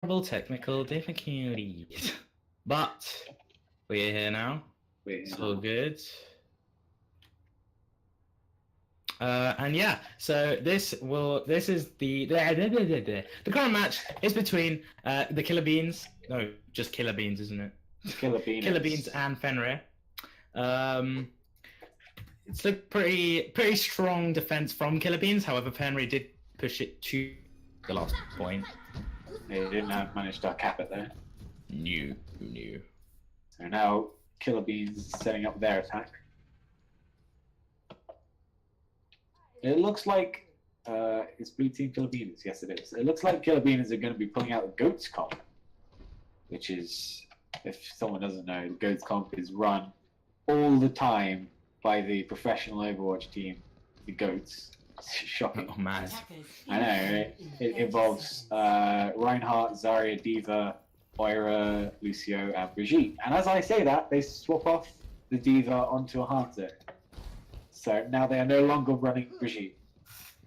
technical difficulties. But we're here now. It's all good. And yeah, so this is the current match is between the Killer Beans. No, just Killer Beans, isn't it? Killer Beans. Killer Beans and Fenrir. It's a pretty strong defense from Killer Beans. However, Fenrir did push it to the last point. They didn't manage to cap it there. New. So now Killer Beans is setting up their attack. It looks like it's Blue Team Killer Beans. Yes, it is. It looks like Killer Beans are going to be pulling out the Goats comp, which is, if someone doesn't know, the Goats comp is run all the time by the professional Overwatch team, the Goats. It's shocking. Oh man. I know, right? It involves Reinhardt, Zarya, D.Va, Moira, Lucio, and Brigitte. And as I say that, they swap off the D.Va onto a Hanzo. So now they are no longer running Brigitte.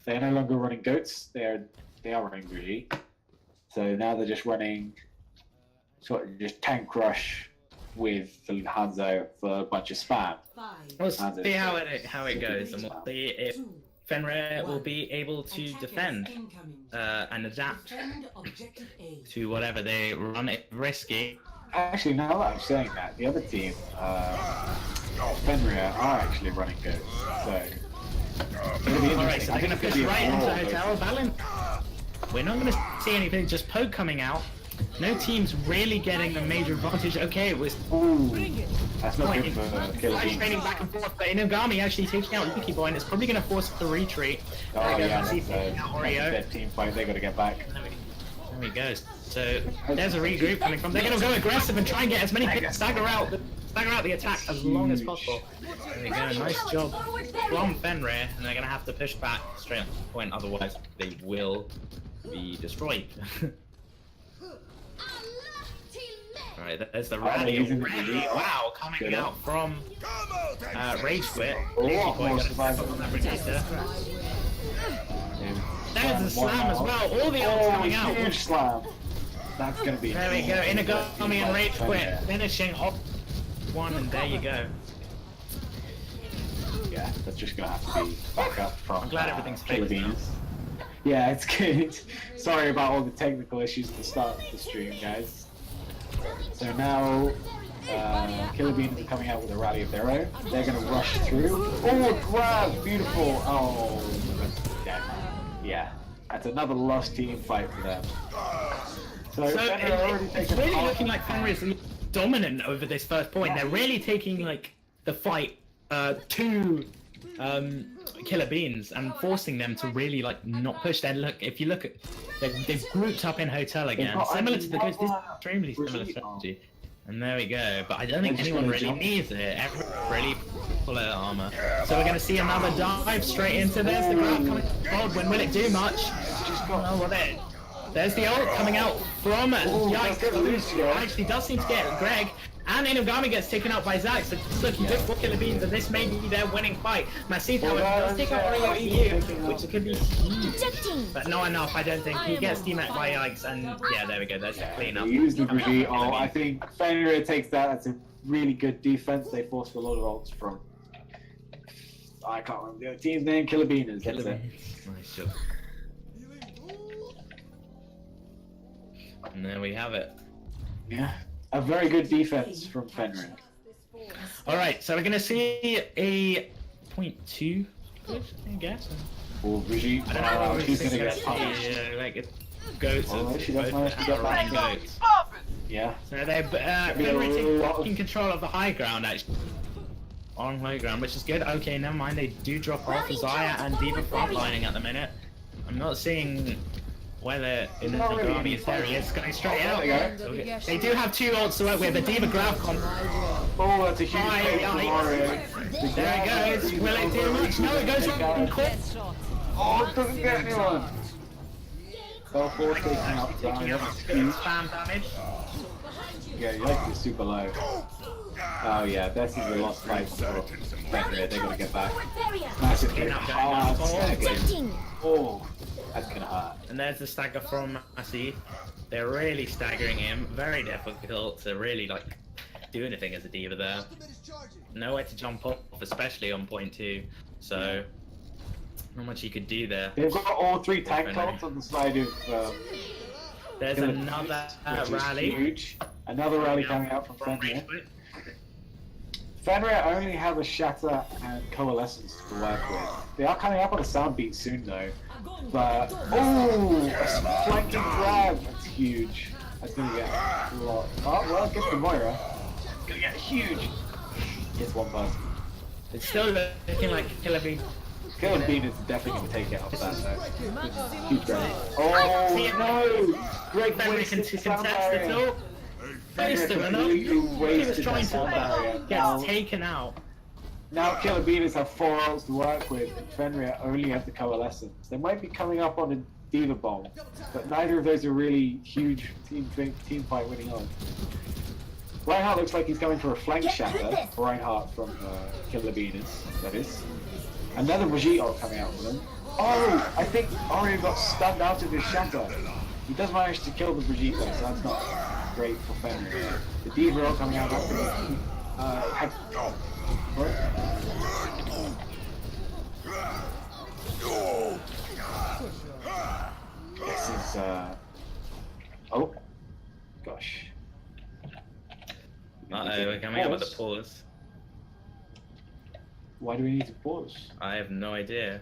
They are no longer running Goats. They are running Brigitte. So now they're just running sort of just tank rush with the Hanzo for a bunch of spam. We'll see how it goes, and we'll see if Fenrir will be able to defend and adapt to whatever they run it risky. Actually, now that I'm saying that, the other team, Fenrir, are actually running Goats. So, alright, so they're going to push right into Hotel Valen. We're not going to see anything, just Poke coming out. No team's really getting a major advantage. Okay, it was. Ooh, that's not good for Killer Beans. Training back and forth, but Inugami actually taking out Yuki Boy, and it's probably going to force the retreat. Oh yeah, that's a dead team fight. They got to get back. There we go. So there's a regroup coming from. They're going to go aggressive and try and get as many hits, stagger out the attack as long as possible. There we go. Nice job from Fenrir, and they're going to have to push back straight up to the point, otherwise they will be destroyed. Alright, there's the rally already. Wow, coming out from Rage Quit. There's the slam as well. All the ults coming out. Huge slam. That's gonna be. There we go. Inugami and Rage Quit finishing off one, and there you go. Yeah, that's just gonna have to be back up from. I'm glad everything's Killer Beans. Yeah, it's good. Sorry about all the technical issues at the start of the stream, guys. So now, Killer Beans are coming out with a rally of their own. They're going to rush through. Oh, grab! Beautiful! Oh, yeah. That's another lost team fight for them. So it's really looking like Fenrir is dominant over this first point. They're really taking like the fight to Killer Beans and forcing them to really like not push their look. If you look at, they've grouped up in Hotel again, similar to the Ghost. This is extremely similar strategy. And there we go. But I don't think anyone really needs it. Everyone really full of armor. So we're going to see another dive straight into this. The grab coming forward. Will it do much? Oh, well, there's the ult coming out from Yikes. Actually does seem to get Greg. And Inugami gets taken out by Zac, so it's looking good for Killer Beans, and this may be their winning fight. Masita does take out Oreo EU, which could be huge, but not enough, I don't think. He gets teamed by Yikes, and yeah, there we go, that's a clean up. He used the Brigitte. Oh, I think Fenrir takes that. That's a really good defense. They forced a lot of ults from, I can't remember the other team's name, Killer Beans. That's it. Nice job. And there we have it. Yeah. A very good defense from Fenrir. Alright, so we're going to see a 0.2, I guess. Or Brigitte. I don't know she's going to get punished. Yeah, like it goes. She does manage to get back. Goats. Yeah. So they're taking control of the high ground, actually. On high ground, which is good. Okay, never mind, they do drop off Zaya and D.Va frontlining at the minute. I'm not seeing whether Inugami is there. He is going straight out. Okay. They do have two ults to work with. The D.Va grab comp. Oh, that's a huge hit. There it goes. Will it do much? No, it goes on court. Oh, it doesn't get anyone. Oh, 4 taking up. Spam damage. Yeah, Yikes is super low. Oh yeah, this is the lost fight for Fenrir. They're gonna get back. Massive hit. Oh. That's gonna hurt. And there's the stagger from Massey. They're really staggering him. Very difficult to really like do anything as a diva there. Nowhere to jump off, especially on point 2. So not much you could do there. They've got all 3 tag cults on the side of. There's another rally. Huge. Another rally coming out from Fenrir. Fenrir only have a Shatter and Coalescence to work with. They are coming up on a sound beat soon though. But oh, a flanking grab. That's huge. That's gonna get a lot. Oh well, good for Moira. Gonna get huge. It's one person. It's still looking like Killer Bee. Killer Bean is definitely gonna take it off that though. Huge grab. Oh no! Greg Fenrir can wasted the contest sound it barrier. all. Faced him enough. Completely He was wasted trying that sound barrier. to get taken out. Now Killer Beaners have 4 ults to work with, and Fenrir only have the Coalescence. They might be coming up on a Diva Bomb, but neither of those are really huge team fight winning ults. Reinhardt looks like he's going for a flank shatter. Reinhardt from Killer Beaners, that is. Another Brigitte ult coming out for them. Oh, I think Ario got stunned out of his shatter. He does manage to kill the Brigitte though, so that's not great for Fenrir. The Diva ult coming out This is oh gosh. We're coming up with a pause. Why do we need to pause? I have no idea.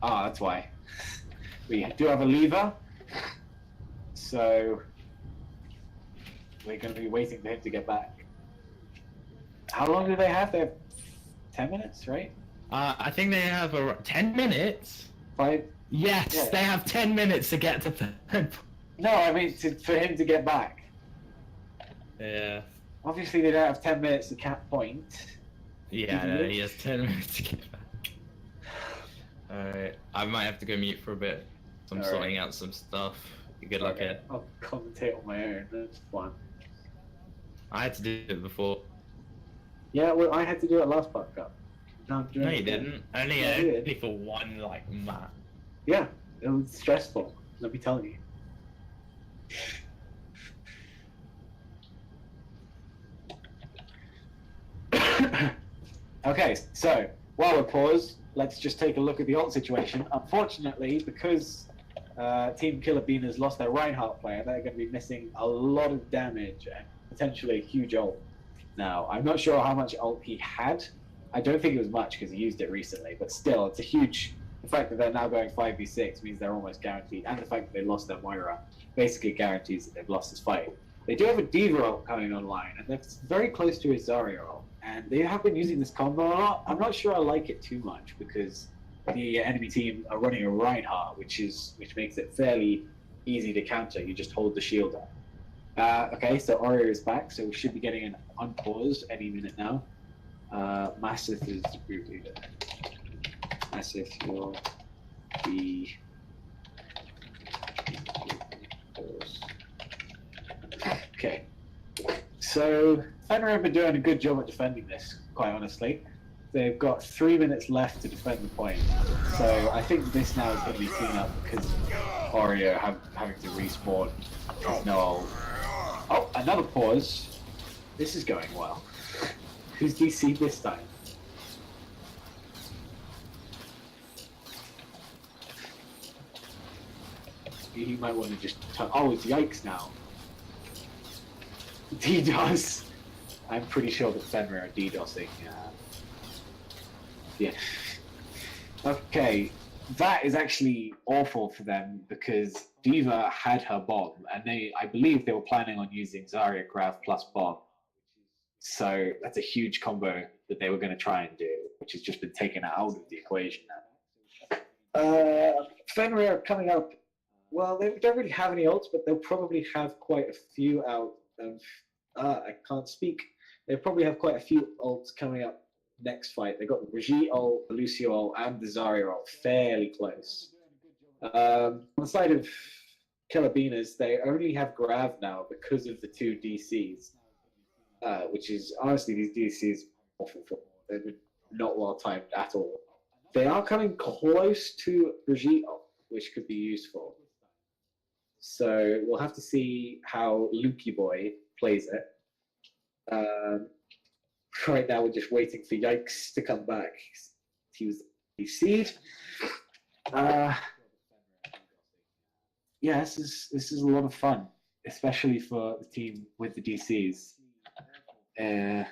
Ah, that's why. We do have a lever, so we're going to be waiting for him to get back. How long do they have? They have 10 minutes, right? I think they have 10 minutes. 5? Yes, Yeah. they have 10 minutes to get to. No, I mean for him to get back. Yeah. Obviously, they don't have 10 minutes to cap point. Yeah, no, he has 10 minutes to get back. Alright, I might have to go mute for a bit. I'm Alright. sorting out some stuff. Good luck here. I'll commentate on my own. That's fun. I had to do it before. Yeah, well, I had to do it last Puck Cup. Now I'm doing No, it you again. didn't. Only, Yeah, I did. only for one, like, map. Yeah, it was stressful. Let me tell you. Okay, so while we're paused, let's just take a look at the ult situation. Unfortunately, because Team Killer Bean has lost their Reinhardt player, they're going to be missing a lot of damage and potentially a huge ult. Now, I'm not sure how much ult he had. I don't think it was much because he used it recently, but still, it's a huge... The fact that they're now going 5v6 means they're almost guaranteed, and the fact that they lost their Moira basically guarantees that they've lost this fight. They do have a Diva ult coming online, and that's very close to a Zarya ult, and they have been using this combo a lot. I'm not sure I like it too much because the enemy team are running a Reinhardt, which makes it fairly easy to counter. You just hold the shield up. Okay, so Aria is back, so we should be getting an unpause any minute now. Massif is the group leader. Massif will be okay. So Fenrir have been doing a good job at defending this, quite honestly. They've got 3 minutes left to defend the point. So I think this now is going to be clean up because Oreo having to respawn. There's no ult. Oh, another pause. This is going well. Who's DC this time? He might want to just turn. Oh, it's Yikes now. DDoS. I'm pretty sure that Fenrir are DDoSing. Yeah. Okay, that is actually awful for them because Diva had her bomb, and I believe they were planning on using Zarya Grav plus bomb. So that's a huge combo that they were going to try and do, which has just been taken out of the equation now. Fenrir are coming up. Well, they don't really have any ults, but they'll probably have quite a few out of... I can't speak. They'll probably have quite a few ults coming up next fight. They've got the Brigitte ult, the Lucio ult, and the Zarya ult fairly close. On the side of Killer Beaners, they only have Grav now because of the 2 DCs, which is, honestly, these DCs awful for them. They've been not well timed at all. They are coming close to Brigitte, which could be useful. So we'll have to see how Lukey Boy plays it. Right now, we're just waiting for Yikes to come back. He was the seed. Yeah, this is a lot of fun, especially for the team with the DCs. Yeah,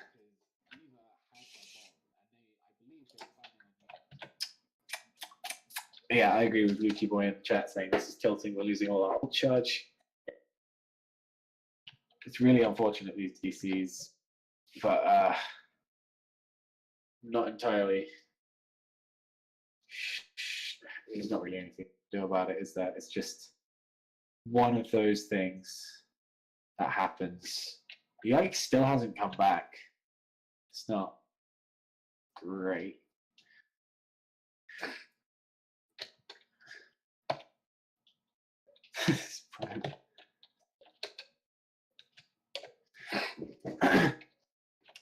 I agree with Lukey Boy in the chat saying this is tilting. We're losing all our ult charge. It's really unfortunate, these DCs, but not entirely. There's not really anything to do about it, is there? It's just one of those things that happens. Yikes still hasn't come back. It's not great.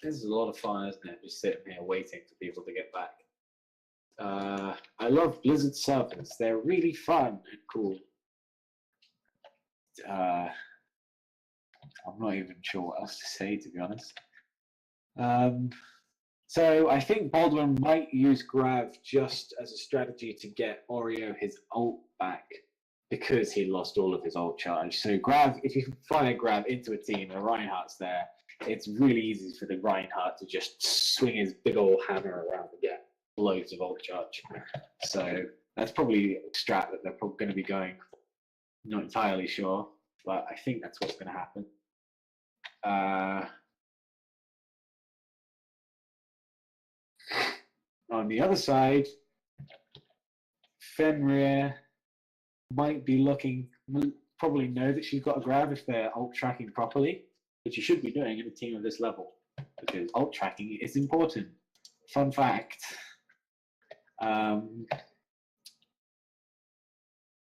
This is a lot of fun, isn't it? Just sitting here waiting for people to get back. I love Blizzard servers. They're really fun and cool. I'm not even sure what else to say, to be honest. So I think Baldwin might use Grav just as a strategy to get Oreo his ult back, because he lost all of his ult charge. So Grav, if you can fire Grav into a team and Reinhardt's there, it's really easy for the Reinhardt to just swing his big old hammer around and get loads of ult charge. So that's probably a strat that they're probably going to be going. Not entirely sure, but I think that's what's going to happen. On the other side, Fenrir might be looking, probably know that she's got a Grav if they're ult tracking properly, which you should be doing in a team of this level, because ult tracking is important. Fun fact.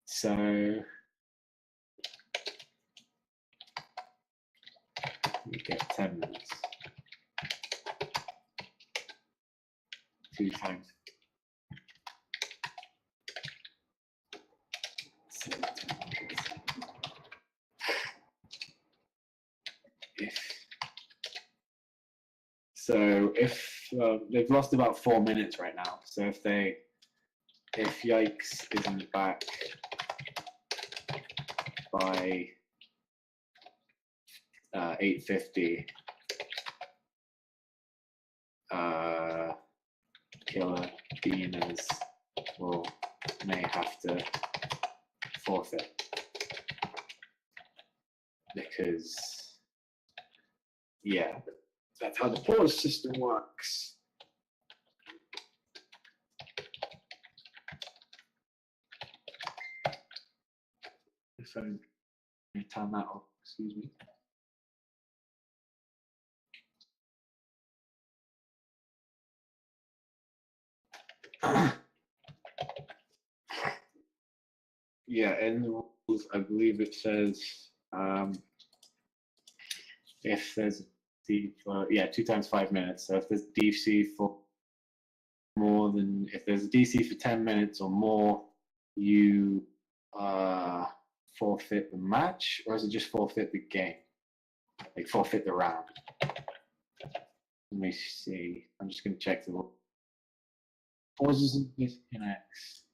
So we get 10 minutes. 2 times. If they've lost about 4 minutes right now, so if Yikes isn't back by 8:50, Killer Beaners may have to forfeit, because yeah, that's how the pause system works. If I turn that off, excuse me. Yeah, in the rules, I believe it says if there's D for 2 times 5 minutes. So if there's DC for more than, if there's a DC for 10 minutes or more, you forfeit the match, or is it just forfeit the game? Like forfeit the round. Let me see. I'm just going to check the pauses and disconnects.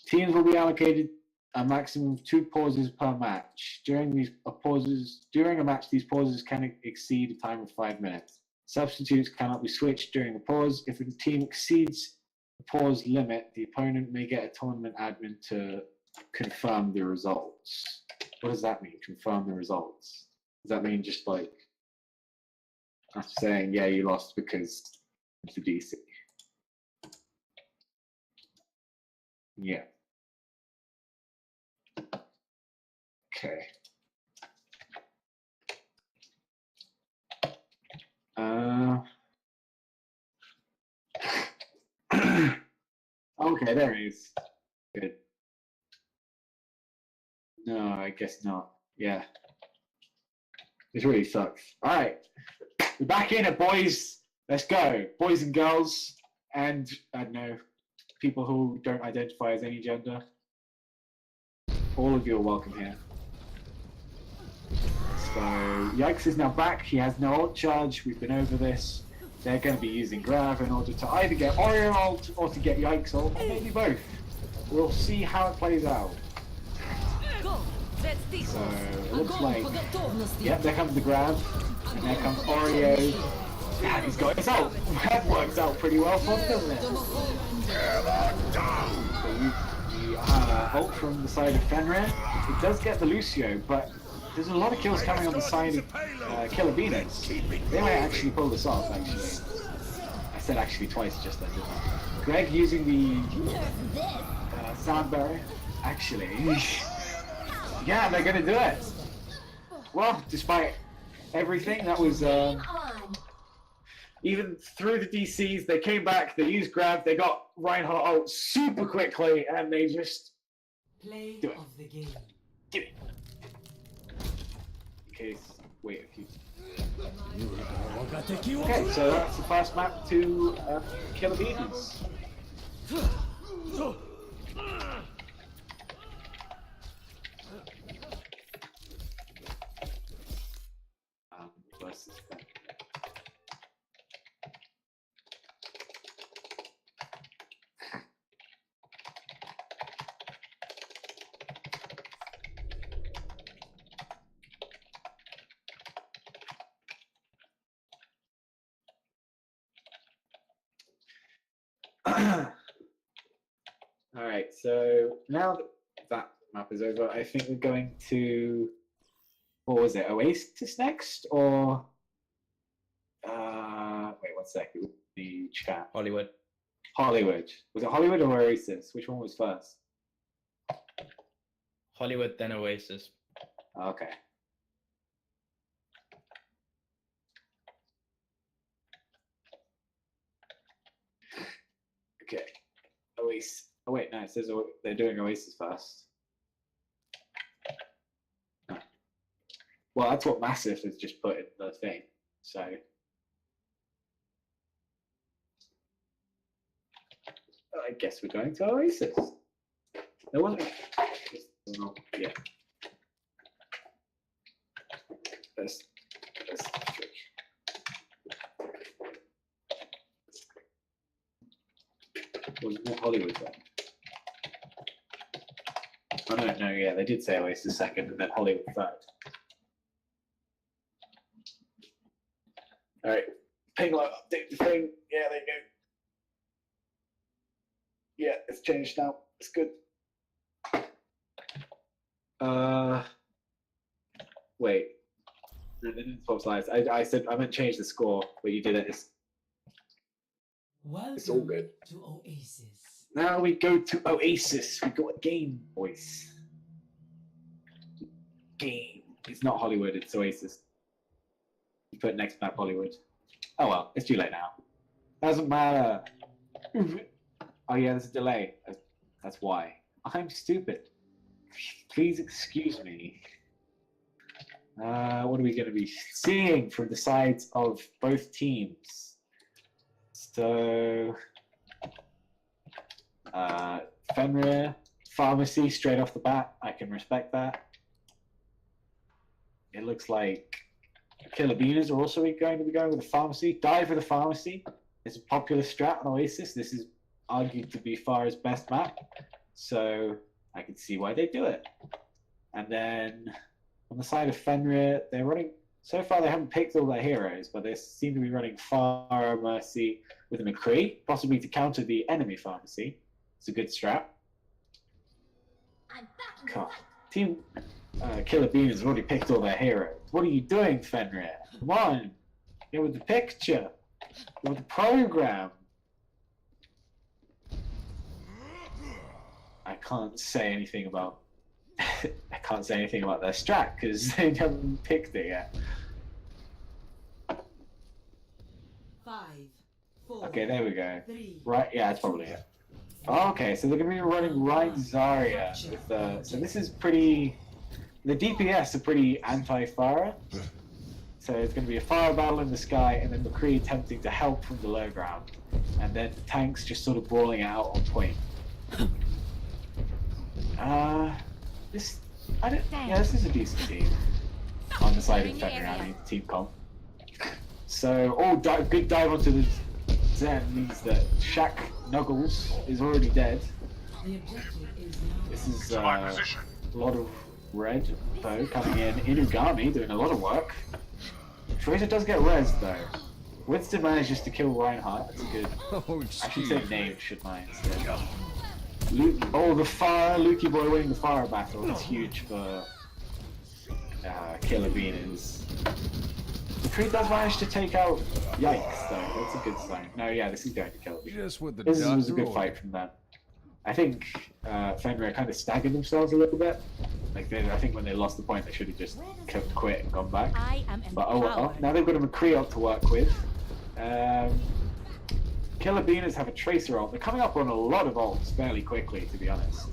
Teams will be allocated a maximum of 2 pauses per match. During a match, these pauses can exceed a time of 5 minutes. Substitutes cannot be switched during the pause. If a team exceeds the pause limit, the opponent may get a tournament admin to confirm the results. What does that mean, confirm the results? Does that mean just like after saying, yeah, you lost because it's the DC? Yeah. Okay. Okay, there he is. Good. No, I guess not. Yeah. This really sucks. All right. We're back in it, boys. Let's go. Boys and girls. And, I don't know, people who don't identify as any gender. All of you are welcome here. So Yikes is now back. He has no ult charge. We've been over this. They're going to be using Grav in order to either get Oreo ult or to get Yikes ult, or maybe both. We'll see how it plays out. So it looks like, yep, there comes the Grav, and there comes Oreo. And he's got his ult. That works out pretty well for him, doesn't it? So the ult from the side of Fenrir. It does get the Lucio, but there's a lot of kills coming on the side of Killer Venus. They might actually pull this off, actually. I said actually twice just then, didn't I? Greg using the sound barrier. Actually, yeah, they're gonna do it. Well, despite everything, that was even through the DCs, they came back, they used Grab, they got Reinhardt out super quickly, and they just do it. Of the game. Give it. In case, wait a few. Okay, so that's the first map to Killer Venus. Versus that. Alright, so now that that map is over, I think we're going to, what was it, Oasis next? Or, wait one second, the chat. Hollywood. Hollywood. Was it Hollywood or Oasis? Which one was first? Hollywood, then Oasis. Okay. Okay. Oasis. Oh wait, no, it says they're doing Oasis first. No. Well, that's what Massive has just put in the thing, so. I guess we're going to Oasis. There wasn't. No, yeah. Let's was more Hollywood then? Oh no, yeah, they did say Oasis second and then Hollywood third. Alright, ping like update the thing. Yeah, there you go. Yeah, it's changed now. It's good. Wait. No, they didn't swap slides. I said I meant change the score, but you did it. It's all good. To Oasis. Now we go to Oasis. We got a game, boys. Game. It's not Hollywood, it's Oasis. You put next map Hollywood. Oh well, it's too late now. Doesn't matter. Oh yeah, there's a delay. That's why. I'm stupid. Please excuse me. What are we going to be seeing from the sides of both teams? So, Fenrir, Pharmacy straight off the bat. I can respect that. It looks like Killer Beaners are also going to be going with the Pharmacy. Dive with the Pharmacy. It's a popular strat on Oasis. This is argued to be Pharah's best map. So, I can see why they do it. And then on the side of Fenrir, they're running. So far, they haven't picked all their heroes, but they seem to be running Pharah, Mercy with a McCree, possibly to counter the enemy Pharmacy. It's a good strat. God. Team Killer Bean has already picked all their heroes. What are you doing, Fenrir? Come on, get with the picture, get with the program. I can't say anything about. I can't say anything about their strat because they haven't picked it yet. 5, 4. Okay, there we go. 3. Right, yeah, that's probably it. Okay, so they're going to be running Ryan Zarya with the. So this is pretty. The DPS are pretty anti-Pharah. So So it's going to be a fire battle in the sky, and then McCree attempting to help from the low ground, and then tanks just sort of brawling out on point. This is a decent team on the side of Fenrir. I mean, team comp. So, good dive onto the Zen means that Shaq Nuggles is already dead. The objective is now. This is a lot of red though coming in. Inugami doing a lot of work. Tracer does get res though. Winston manages to kill Reinhardt. That's a good. I should say name, shouldn't I? Instead. The fire! Lukey Boy winning the fire battle. That's huge for Killer Beans. Creed does manage to take out Yikes though. That's a good sign. No, yeah, this is going to Killer Beans. Just with the This was a good droid. fight from that. I think Fenrir kind of staggered themselves a little bit. I think when they lost the point, they should have just quit and gone back. I am But oh well, empowered. now they've got a McCree ult to work with. Killer Beaners have a Tracer ult. They're coming up on a lot of ults fairly quickly, to be honest.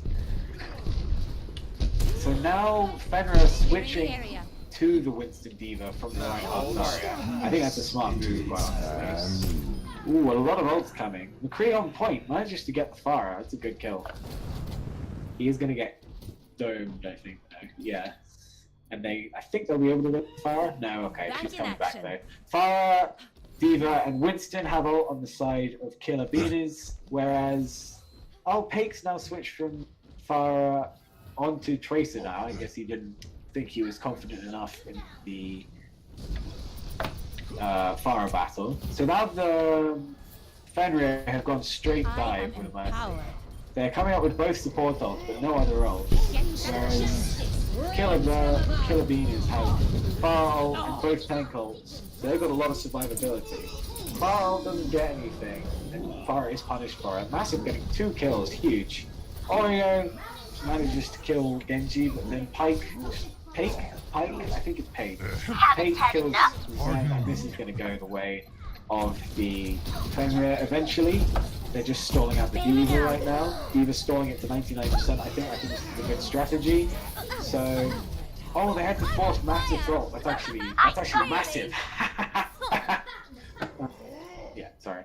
So now Fenrir switching Area. to the Winston Diva from the Reinhardt Zarya. I think that's a smart move. Ooh, a lot of ults coming. McCree on point, manages to get the fire. That's a good kill. He is going to get domed, I think. No? Yeah. And I think they'll be able to get the fire? No, okay, Back she's in coming back action. though. Fire, Diva, and Winston have ult on the side of Killer Beaners, whereas Pake's now switched from Fire onto Tracer now. I guess he didn't think he was confident enough in the fire battle. So now the Fenrir have gone straight I dive am with a Mercy. empowered. They're coming up with both support ults, but no other ults. Get Whereas Killer Beaners have fire ult and both tank ults, so they've got a lot of survivability. Fire ult doesn't get anything, and Fire is punished for it. Massive getting 2 kills, huge. Oreo manages to kill Genji, but then Pike, I think it's Pike. Pike kills Zen, and this is going to go the way of the Fenrir eventually. They're just stalling out the Diva right now. Diva's stalling it to 99%. I think this is a good strategy. So, they had to force massive ult. That's actually massive. Yeah, sorry.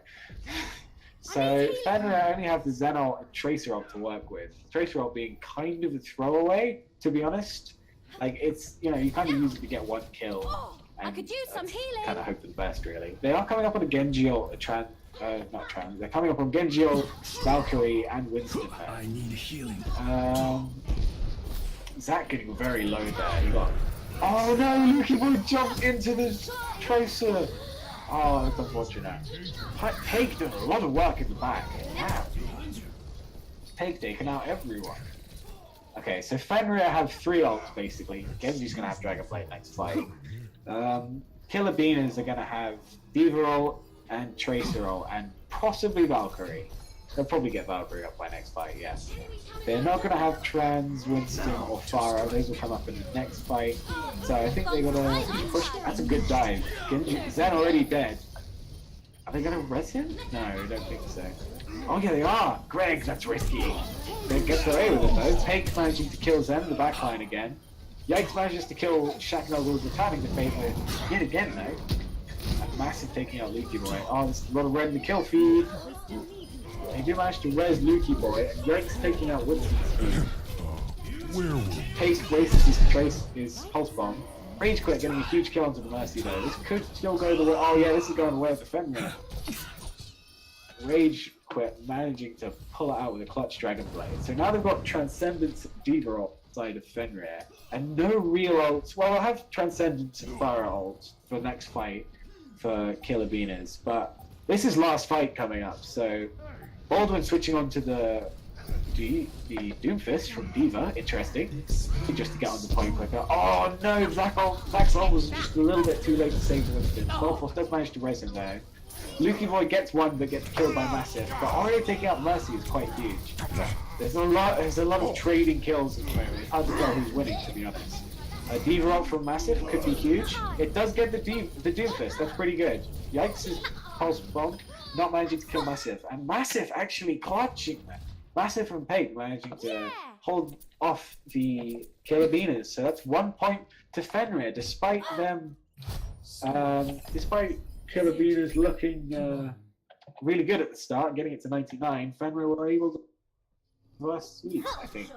So Fenrir only have the Zen ult and Tracer ult to work with. Tracer ult being kind of a throwaway, to be honest. Like it's you kind of use it to get 1 kill. I could use some healing. Kind of hope for the best, really. They are coming up on a Genji ult, not Trans. They're coming up on Genji ult, Valkyrie, and Winston. I need healing. Zach getting very low there. He got. Oh no! Lukey Boy jumped into the Tracer. Oh, that's unfortunate. Take doing a lot of work in the back. Wow. Take taking out everyone. Okay, so Fenrir have 3 ults basically. Genji's gonna have Dragonblade next fight. Killer Beaners are gonna have Diva ult and Tracer ult and possibly Valkyrie. They'll probably get Valkyrie up by next fight, yes. They're not gonna have Trans, Winston, or Pharah. Those will come up in the next fight. So I think they're gonna push. That's a good dive. Genji, Zen already dead. Are they gonna res him? No, I don't think so. Oh yeah, they are. Greg, that's risky. They get away with it though. Pake's managing to kill Zen in the backline again. Yikes manages to kill Shaq Nuggles, returning the fate yet again though. And Massive taking out Lukey Boy. Oh, there's a lot of red in the kill feed. They do manage to res Lukey Boy, and Yikes taking out Winston's feed. Pace wastes his pulse bomb. Rage Quit getting a huge kill onto the Mercy though. This could still go the way. Oh yeah, this is going the way of the Fenrir. Rage Quit managing to pull it out with a clutch Dragon Blade. So now they've got Transcendence Diva ult side of Fenrir, and no real ults. Well, I'll have Transcendence and Fire ult for the next fight for Killer Beaners, but this is last fight coming up. So Baldwin switching on to the Doomfist from Diva, interesting. Just to get on the point quicker. Oh no, Zach's ult was just a little bit too late to save Winston. Spellforce does manage to res him though. Lukey Boy gets 1 but gets killed by Massive, but already taking out Mercy is quite huge. There's a lot of trading kills at the moment. It's hard to tell who's winning, to be honest. A Diva ult from Massive could be huge. It does get the Doomfist, that's pretty good. Yikes is pulse bomb, not managing to kill Massive, and Massive actually clutching that. Massive and Pate managing to hold off the Killer Beaners, so that's 1 point to Fenrir, despite them Despite Killer Beans looking really good at the start, getting it to 99, Fenrir were able to reverse sweep, I think.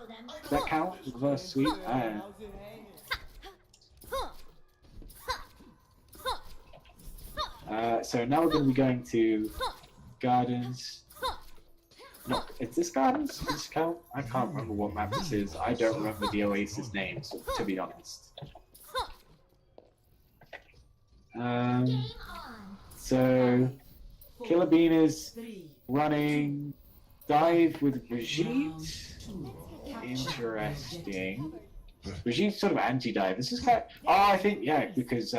Does that count? Reverse sweep? So now we're going to be going to Gardens. No, is this Gardens? Does this count? I can't remember what map this is. I don't remember the Oasis names, to be honest. So Killer Bean is running dive with Brigitte. Interesting. Brigitte's sort of anti-dive. This is kind of... Oh, I think, yeah, because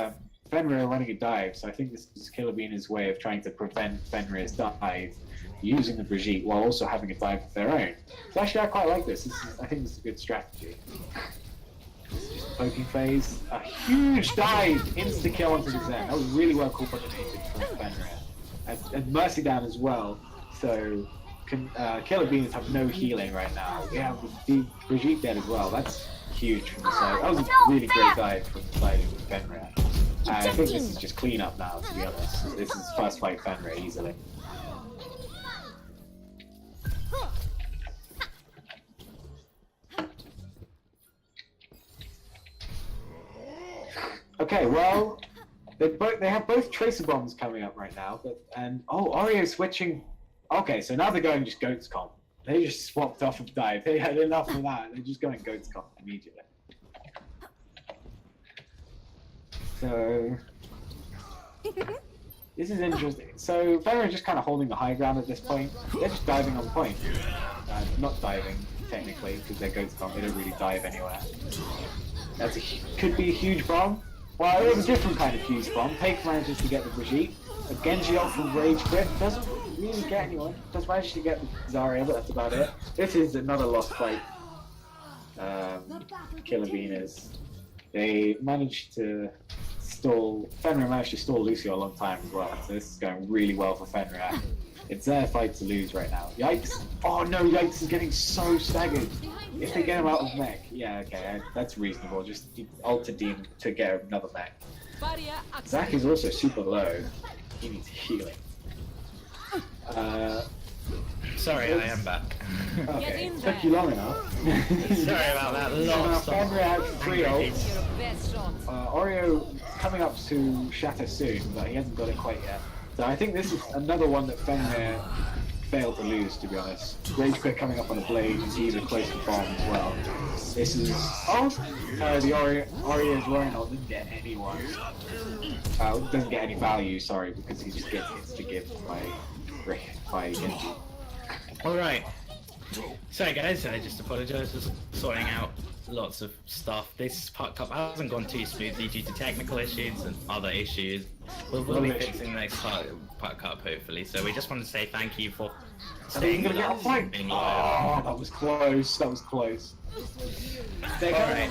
Fenrir are running a dive, so I think this is Killer Bean's way of trying to prevent Fenrir's dive using the Brigitte while also having a dive of their own. So actually, I quite like this. I think this is a good strategy. Poking phase, a huge dive, insta kill onto the Zen. That was really well coordinated from Fenrir. And Mercy down as well, so Killer Beans have no healing right now. We have the Brigitte dead as well. That's huge from the side. That was a really great dive from the side of Fenrir. I think this is just clean up now, to be honest. This is first fight Fenrir easily. Okay, well, they have both tracer bombs coming up right now, and Oreo switching. Okay, so now they're going just Goats Comp. They just swapped off of dive. They had enough of that. They're just going Goats Comp immediately. So this is interesting. So Fenrir is just kind of holding the high ground at this point. They're just diving on point. Not diving technically because they're Goats Comp. They don't really dive anywhere. Could be a huge bomb. Well, it was a different kind of huge bomb. Take manages to get the Brigitte. A Genji ult from Rage Quit doesn't really get anyone. Does manage to get the Zarya, but that's about it. This is another lost fight. Killer Bean is. They managed to stall. Fenrir managed to stall Lucio a long time as well. So this is going really well for Fenrir. It's their fight to lose right now. Yikes! Oh no, Yikes is getting so staggered. If they get him out of mech, yeah, okay, that's reasonable. Just ult to Dean to get another mech. Zac is also super low. He needs healing. Sorry, I am back. Okay, took you long enough. Sorry about that. Now Fenrir has 3 ults. Oreo coming up to Shatter soon, but he hasn't got it quite yet. So I think this is another one that Fenrir failed to lose, to be honest. Rage Quit coming up on a blade, Diva close to bomb as well. This is... Oh! The Oreo's Royal ult didn't get anyone. Doesn't get any value, sorry, because he just gets hits to give by Genji. Alright. Sorry guys, I just apologise for sorting out lots of stuff. This Park Cup hasn't gone too smoothly due to technical issues and other issues. We'll be fixing the next Park Cup hopefully. So we just want to say thank you for staying with us and being loyal. Oh, that was close. That was close. Alright.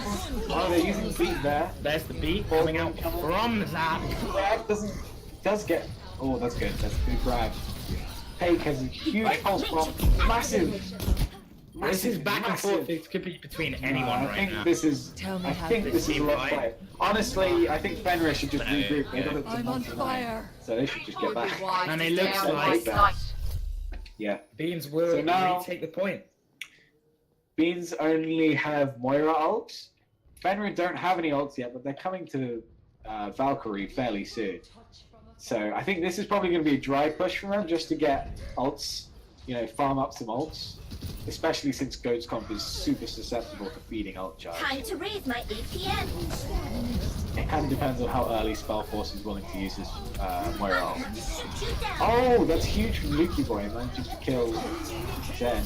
Oh, they're using the beat there. There's the beat coming out from Zac. Zac does get... Oh, that's good. That's a good grab. Take has a huge pulse bomb. Massive! This is back and forth. It could be between anyone right now. I think this is a rough fight. Honestly, I think Fenrir should just regroup. They got it to I'm on fire. so they should just get back. And it looks like Yeah. Beans will So now- retake the point. Beans only have Moira ults. Fenrir don't have any ults yet, but they're coming to Valkyrie fairly soon. So I think this is probably going to be a dry push for them just to get ults, farm up some ults. Especially since Goats Comp is super susceptible to feeding ult charge. Time to raise my APM. It kind of depends on how early Spellforce is willing to use his Moira ult. Oh, that's huge from Luki Boy, managing to kill Zen.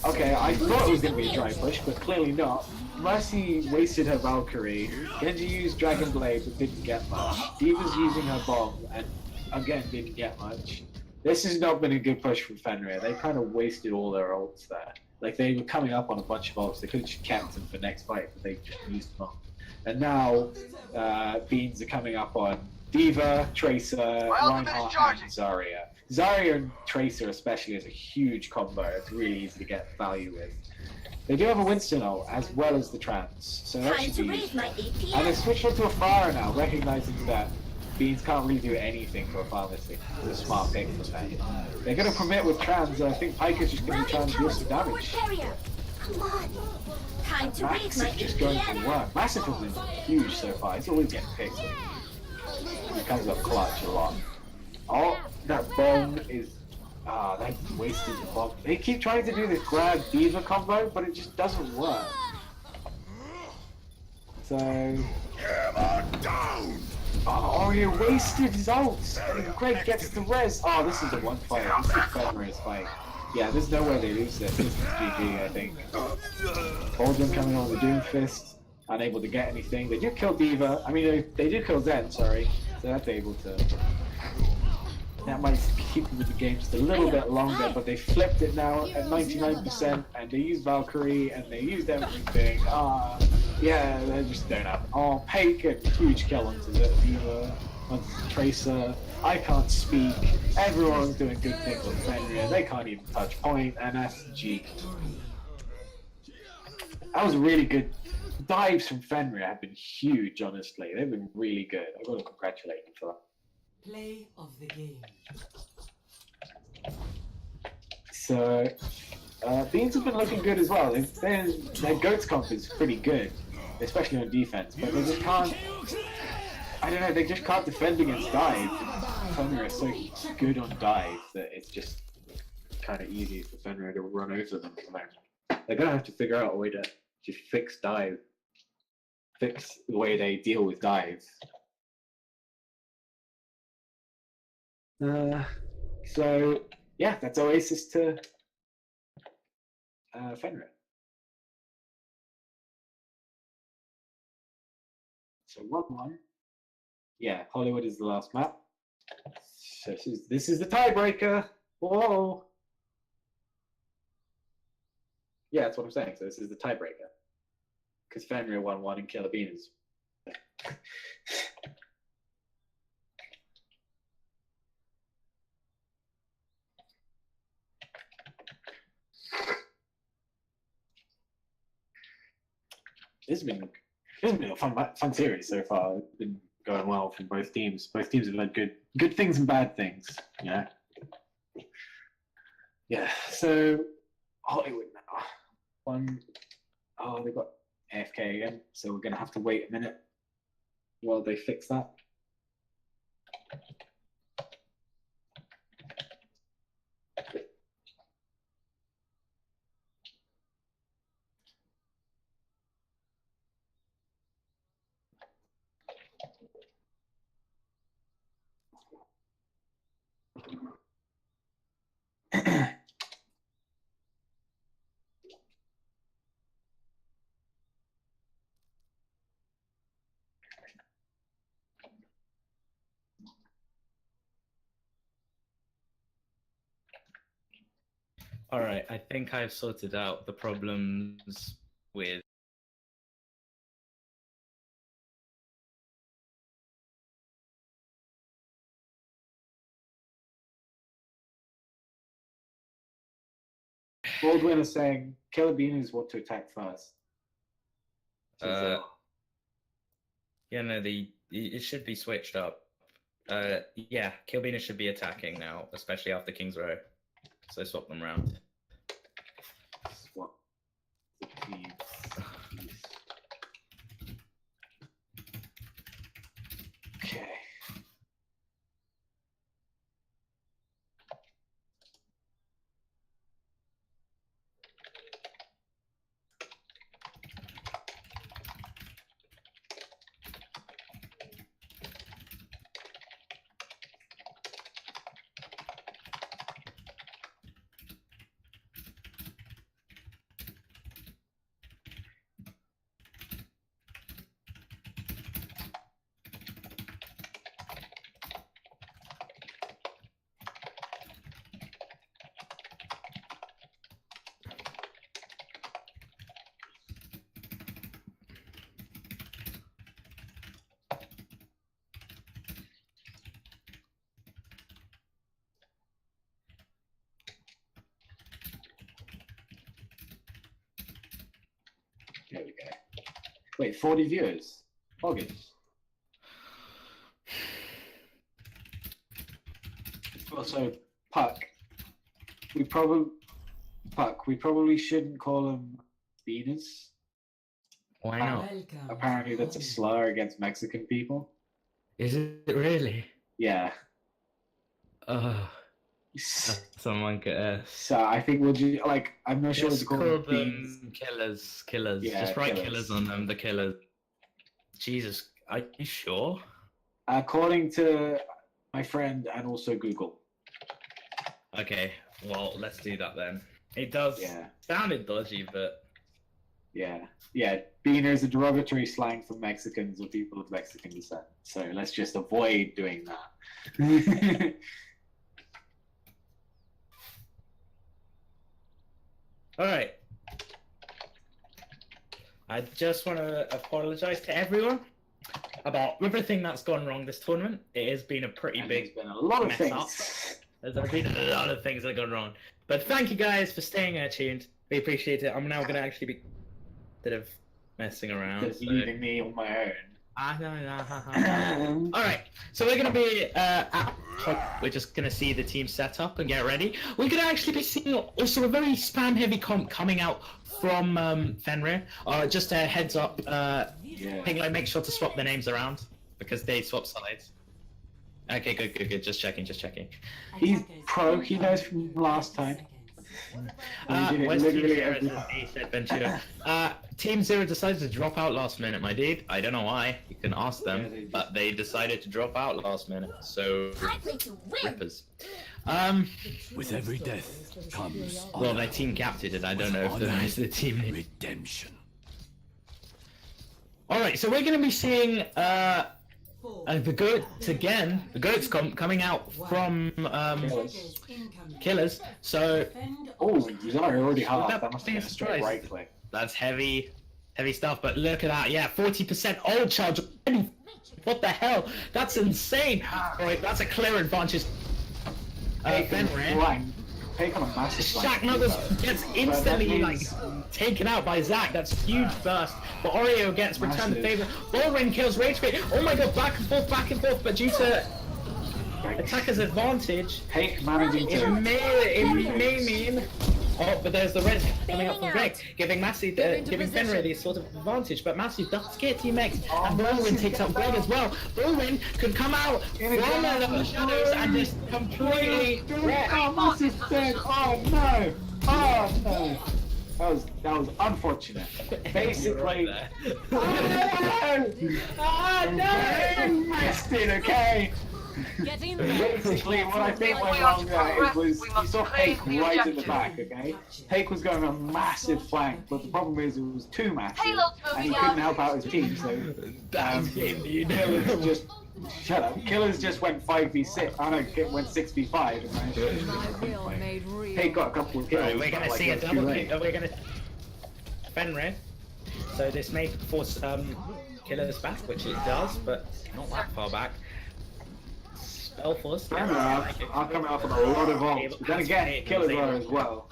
Okay, I thought it was going to be a dry push, but clearly not. Mercy wasted her Valkyrie. Genji used Dragon Blade, but didn't get much. Diva's using her bomb, and again didn't get much. This has not been a good push from Fenrir. They kind of wasted all their ults there. Like, they were coming up on a bunch of ults. They could have just kept them for next fight, but they just used them up. And now, Beans are coming up on Diva, Tracer, Reinhardt, and Zarya. Zarya and Tracer especially is a huge combo. It's really easy to get value with. They do have a Winston ult as well as the trans, so that Time should to be raise useful. my And they APM. switched onto a Pharah now, recognizing that Beans can't really do anything for a pharmacy. It's a smart pick from them. They're going to commit with trans, and I think Piker's just going to be trying Rounding to deal towers some forward damage. barrier. Come on. Time to raise Max my is just going APM. for work. Massive has been huge so far. He's always getting picked. He comes up clutch a lot. Oh, that bomb is... Ah, they wasted the bomb. They keep trying to do this grab diva combo, but it just doesn't work. So... Oh, he wasted his ults. And Greg gets the res. Oh, this is the one fight. This is Fenrir's fight. Yeah, there's no way they lose this. This is GG, I think. Baldwin coming on the Doomfist, unable to get anything. They do kill Diva. I mean, they do kill Zen, sorry. So that's able to... That might keep them in the game just a little bit longer, but they flipped it now at 99%, and they used Valkyrie, and they used everything. Yeah, they just don't have... Oh, Pake, and huge kill onto the Diva, onto Tracer. I can't speak. Everyone's doing good things on Fenrir. They can't even touch point, and that's G. That was a really good... Dives from Fenrir have been huge, honestly. They've been really good. I've got to congratulate them for that. Play of the game. So, Beans have been looking good as well. Their Goats comp is pretty good, especially on defense, but they just can't... I don't know, they just can't defend against dive. Fenrir is so good on dive that it's just kind of easy for Fenrir to run over them. They're going to have to figure out a way to just fix dive. Fix the way they deal with dive. So, yeah, that's Oasis to Fenrir. So 1-1. Yeah, Hollywood is the last map. So this is the tiebreaker. Whoa. Yeah, that's what I'm saying. So this is the tiebreaker. Because Fenrir 1-1 and Killer Bean is... This has been a fun series so far. It's been going well from both teams. Both teams have had good things and bad things. Yeah. Yeah. So Hollywood now. Oh, they got AFK again. So we're gonna have to wait a minute while they fix that. Alright, I think I've sorted out the problems with Baldwin is saying Killer Bean is what to attack first. yeah, no, it should be switched up. Yeah, Kilbina should be attacking now, especially after King's Row. So swap them around. Swap the teams. Okay. There we go. Wait, 40 viewers. August. Also, Puck. We probably shouldn't call them Beaners. Why not? Welcome. Apparently, that's a slur against Mexican people. Is it really? Yeah. Someone could. So I think we'll do like I'm not sure what Just to call call them. Beans. them killers. Killers. Yeah, Just write killers. killers on them. The killers. Jesus, are you sure? According to my friend and also Google. Okay, well, let's do that then. It does Yeah. sounded dodgy, but Yeah. Beaner is a derogatory slang for Mexicans or people of Mexican descent. So let's just avoid doing that. all right. I just want to apologize to everyone about everything that's gone wrong this tournament. It has been a pretty And big. there's been a lot of mess things. up. There's been a lot of things that have gone wrong. But thank you guys for staying tuned. We appreciate it. I'm now going to actually be bit of messing around. Just So. leaving me on my own. All right, so we're gonna be we're just gonna see the team set up and get ready. We're gonna actually be seeing also a very spam heavy comp coming out from Fenrir. Just a heads up, Yeah. Pinglo, make sure to swap the names around because they swap sides. Okay, good. Just checking. He's pro, he knows from last time. We did it Where's Team literally Zero? every- He said Ventura. Team Zero decided to drop out last minute, my dude. I don't know why. You can ask Yeah, them, they did. but they decided to drop out last minute. So I play to win. rippers. With every death comes Well, honor, my team captured it. I don't know if the rest of the team did. redemption. All right, so we're going to be seeing the goats again. The goats coming out from Killers. So Oh, he's already half. That That must have been a being straight surprised. right click. that's heavy stuff. But look at that. Yeah, 40% old charge. What the hell? That's insane. All right, that's a clear advantage. Fenrir. Flank. Take on a massive Shaq flank. Nuggles gets instantly like means- taken out by Zac. That's huge burst. But Oreo gets returned the favor. Ballring kills Rage Bait. Oh my god, back and forth. But due to attacker's advantage, Take managing it to. may mean. Oh, but there's the red coming up from Greg, giving Massive, giving Fenrir the sort of advantage. But Massive does get Team X, and Baldwin takes out Greg as well. Baldwin could come out from the shadows and just completely wreck. Oh, massive dead. Oh no. Oh no. That was unfortunate. Basically. Oh no! Missed it, okay? Get in there. Basically, what I think went wrong there was you saw Hake right in the back, okay? Hake was going on a massive flank, but the problem is it was too massive, and he couldn't help out his team, so Killers just shut up. Killers just went 5v6. I know, went 6v5, and managed to Hake got a couple of kills. Right, we're gonna but, see a it was too double late. kill. We're gonna Fenrir. So this may force Killers back, which it does, but not that far back. Spellforce. Fair enough. I'm coming off with a lot of ults, but then again, Killers are as well.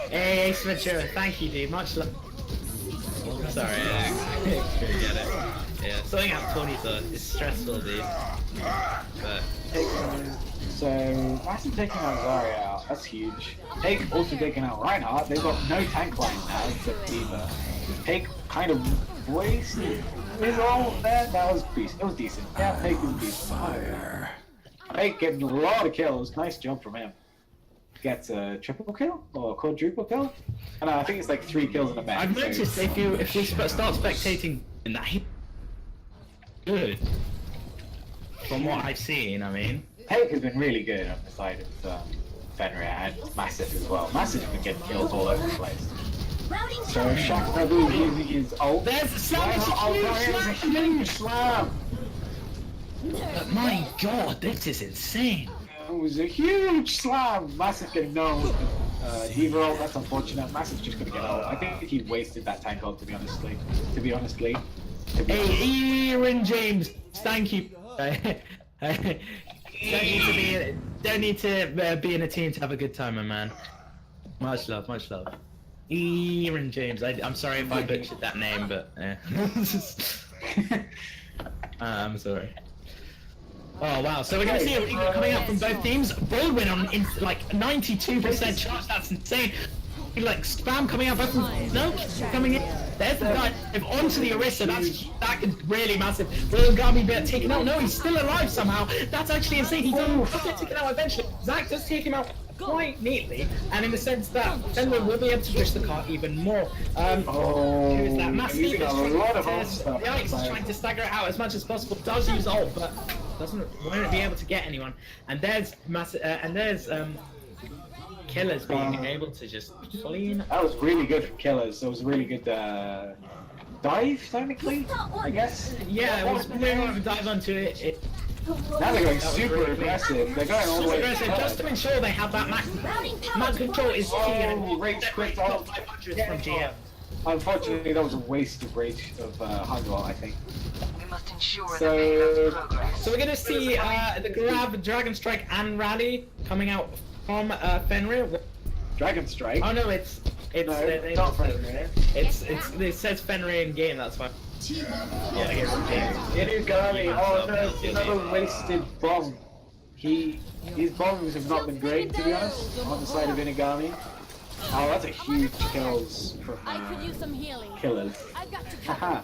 Hey, Ace Ventura, thank you, dude. Much love. Sorry, I forget it. Yeah, sorting out 20s is stressful, dude. But So, Massive taking out Zarya out, that's huge. Hake also taking out Reinhardt, they've got no tank line now except Diva. Hake kind of wasted his ult there, that was decent. It was decent. Yeah, Hake was decent. Hake getting a lot of kills, nice job from him. Gets a triple kill or quadruple kill? I know, I think it's like 3 kills in a match. I've noticed if we start spectating in that, good. From what I've seen, I mean. Hake has been really good on the side of Fenrir and Massive as well. Massive has been getting kills all over the place. Routing So Shaq Nabu is using his ult. There's a slam! It's a Oh, huge it was a slam! huge slam! But my god, this is insane! It was a huge slam! Massive getting no Diva ult, that's unfortunate. Massive's just gonna get ult. I think he wasted that tank ult, to be honestly. Hey, Aaron James, thank you. Don't need to be in a team to have a good time, my man. Much love, much love. Aaron James. I'm sorry if I butchered that name, but I'm sorry. Oh wow! So we're gonna see a regroup coming up from both teams. Baldwin on like 92% chance. That's insane. Like spam coming out. No, coming in. There's the dive onto the Orisa. That could really massive. Will Gami be taken out? No, he's still alive somehow. That's actually insane. He does get taken out eventually. Zach does take him out quite neatly, and in the sense that Fenrir will be able to push the car even more. Who's that? Massive the Alex is trying to stagger it out as much as possible. Does use ult, but won't be able to get anyone. And there's Killers being able to just clean. That was really good for Killers. That was a really good dive, technically, I guess. Yeah, it was really more of a dive onto it. Now they're going super aggressive. They're going all the way aggressive just to ensure they have that max control is key. And Rage quit top 500 from GM. Unfortunately, that was a waste of Rage of Hunwell, I think. We must ensure So- the progress. So we're gonna see the grab, Dragon Strike, and Rally coming out from Fenrir. Dragon Strike. Oh no, it's not Fenrir. it says Fenrir in game. That's fine. Yeah, I guess It is Gami. Oh no, another wasted bomb. His bombs have not been great, to be honest, on the side of Inagami. Oh, that's a huge kills from I could use some healing. Killers. I've got to Haha.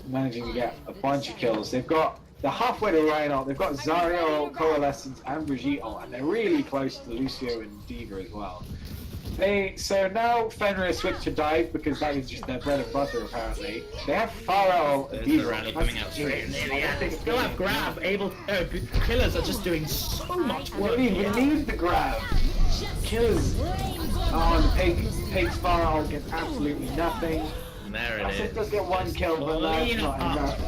Managing to get a bunch of kills. They're halfway to Reinhardt. They've got Zarya, Coalescence, and Brigitte, and they're really close to Lucio and Diva as well. So now Fenrir switched to dive because that is just their bread and butter apparently. They have Pharrell and There's Diva. the Rally coming out straight near the end. They still have grab, able to go. Killers are just doing so much work. We need the grab. Killers on Pig's Pharrell gets absolutely nothing. There it It is. does get one kill, but that's not enough.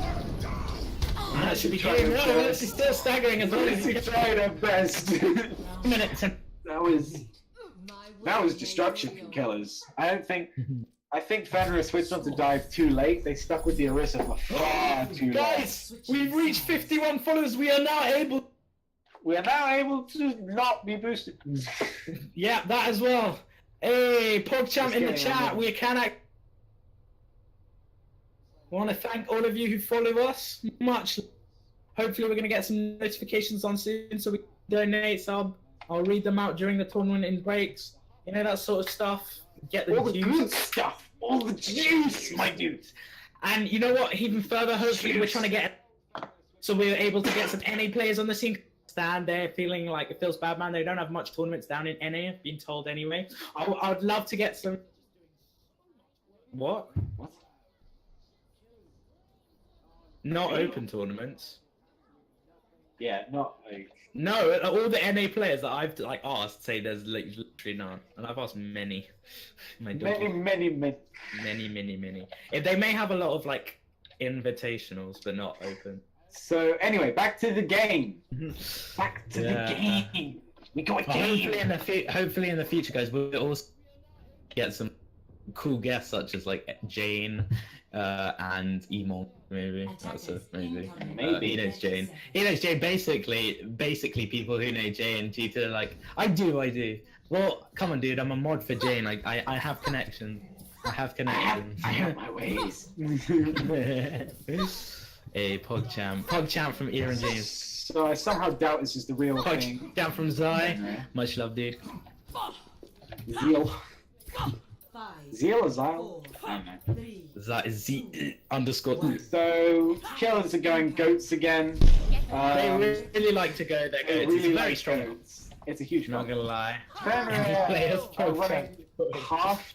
That should be good. No, this is still staggering as well. They tried their best. Minutes and That was destruction from Killers. I think Fenrir switched on to dive too late. They stuck with the Orisa for far too long. guys, we've reached 51 followers. We are now able. We are now able to not be boosted. Yeah, that as well. Hey, PogChamp in the Just kidding, chat. I'm We can. Want to thank all of you who follow us. Much. Hopefully, we're going to get some notifications on soon, so we can donate some. I'll read them out during the tournament in breaks. You know, that sort of stuff. Get the All the juice. good stuff. All the juice, my dudes. And you know what? Even further, hopefully, we're trying to get. So we're able to get some NA players on the scene. Stand there feeling like it feels bad, man. They don't have much tournaments down in NA, I've been told anyway. I'd love to get some. What? What? Not open tournaments. Yeah, not like. No, all the NA players that I've like asked say there's literally none, and I've asked many. My dog- Many. many. If they may have a lot of like invitationals, but not open. So anyway, back to the game. Back to Yeah. the game. We got a But game. hopefully in the future, guys, we'll also get some cool guests such as like Jane and Emon. Maybe that's a maybe. Maybe. He knows Jane. He knows Jane. Basically, people who know Jane due to like I do. Well, come on, dude. I'm a mod for Jane. I have connections. I have connections. I have my ways. Hey, PogChamp from Aaron James. So I somehow doubt this is the real thing. PogChamp from Zai. Much love, dude. Zeal. 5, Zeal or Zyle? 4, I don't know. 3, Zai Z _ So Killers are going goats again. They really like to go there. They It's really very like strong. goats. It's a huge Not problem. gonna lie. Fenrir Players are running PogChamp. half.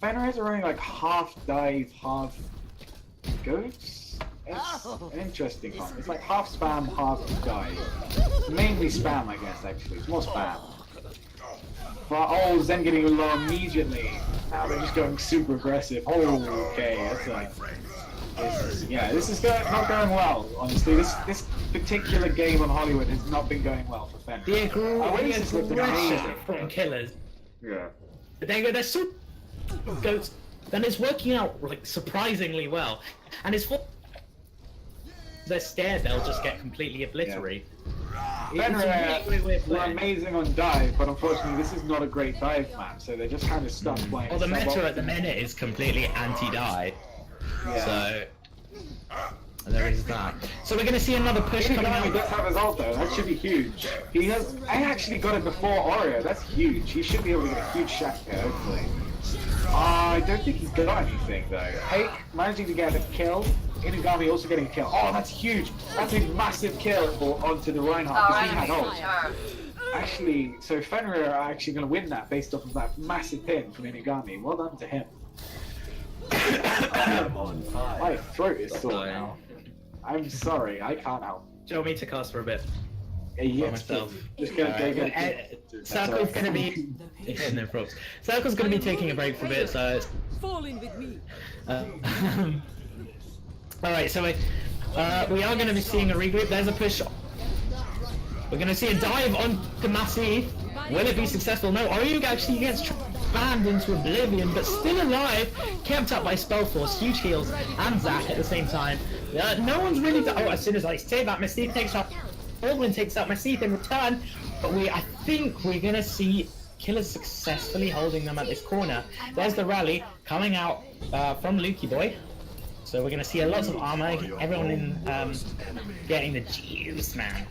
Fenrir are running like half dive, half goats. It's an interesting one. It's like half spam, half dive. Mainly spam, I guess. Actually, it's more spam. But Zen getting low immediately. Now they're just going super aggressive. Oh, okay. This is not going well. Honestly, this particular game on Hollywood has not been going well for Fenrir. The Oasis looked aggression amazing. from Killers. Yeah. They're so goats. Then it's working out like surprisingly well, and it's for they're scared they'll just get completely obliterated. Fenrir really weird were play. amazing on dive, but unfortunately this is not a great dive map, so they're just kind of stuck playing. Well, the sub-op. meta at the minute is completely anti-die, Yeah. so there is that. So we're going to see another push coming Inagami out. does have his ult though, that should be huge. I actually got it before Oreo, that's huge. He should be able to get a huge shot here, hopefully. I don't think he's got anything though. Hake managing to get a kill. Inagami also getting a kill. Oh, that's huge. That's a massive kill onto the Reinhardt Our because he had enemy ult. returned. Actually, so Fenrir are actually going to win that based off of that massive pin from Inagami. Well done to him. My throat is sore now. I'm sorry, I can't help. Do you want me to cast for a bit? Yes, myself. just gonna take Alright, it. Circle's going to be... no props. Circle's going to be taking a break for a bit, so... Fall in with me. Alright, so we are going to be seeing a regroup. There's a push. We're going to see a dive on to Massey. Will it be successful? No, Oriug actually gets banned into oblivion, but still alive, kept up by Spellforce, huge heals, and Zac at the same time. No one's really... Oh, as soon as I say that, Mystique takes out... Baldwin takes out Mystique in return, but I think we're going to see Killers successfully holding them at this corner. There's the rally coming out from Lukey Boy. So we're going to see lots of armor, everyone in getting the juice, man.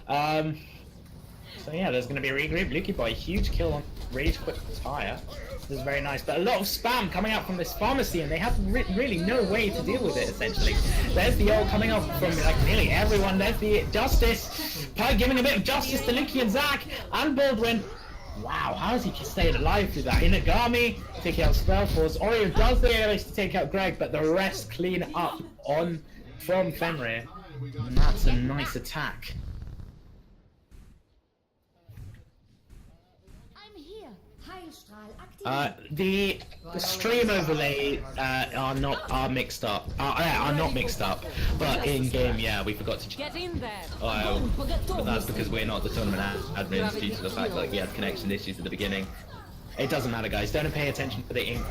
So yeah, there's going to be a regroup. Lukey Boy, huge kill on Rage Quit Fire. This is very nice, but a lot of spam coming out from this pharmacy, and they have really no way to deal with it, essentially. There's the ult coming up from like nearly everyone. There's the Justice. Pike giving a bit of justice to Lukey and Zac, and Baldwin. Wow, how has he stayed alive through that? Inagami taking out Spellforce. Oreo does the airless to take out Greg, but the rest clean up from Fenrir. And that's a nice attack. I'm here. Heilstrahl activated. The stream overlay are not mixed up. Are not mixed up, but in game, yeah, we forgot to. Get in there. But that's because we're not the tournament admins due to the fact that we had connection issues at the beginning. It doesn't matter, guys. Don't pay attention to the ink.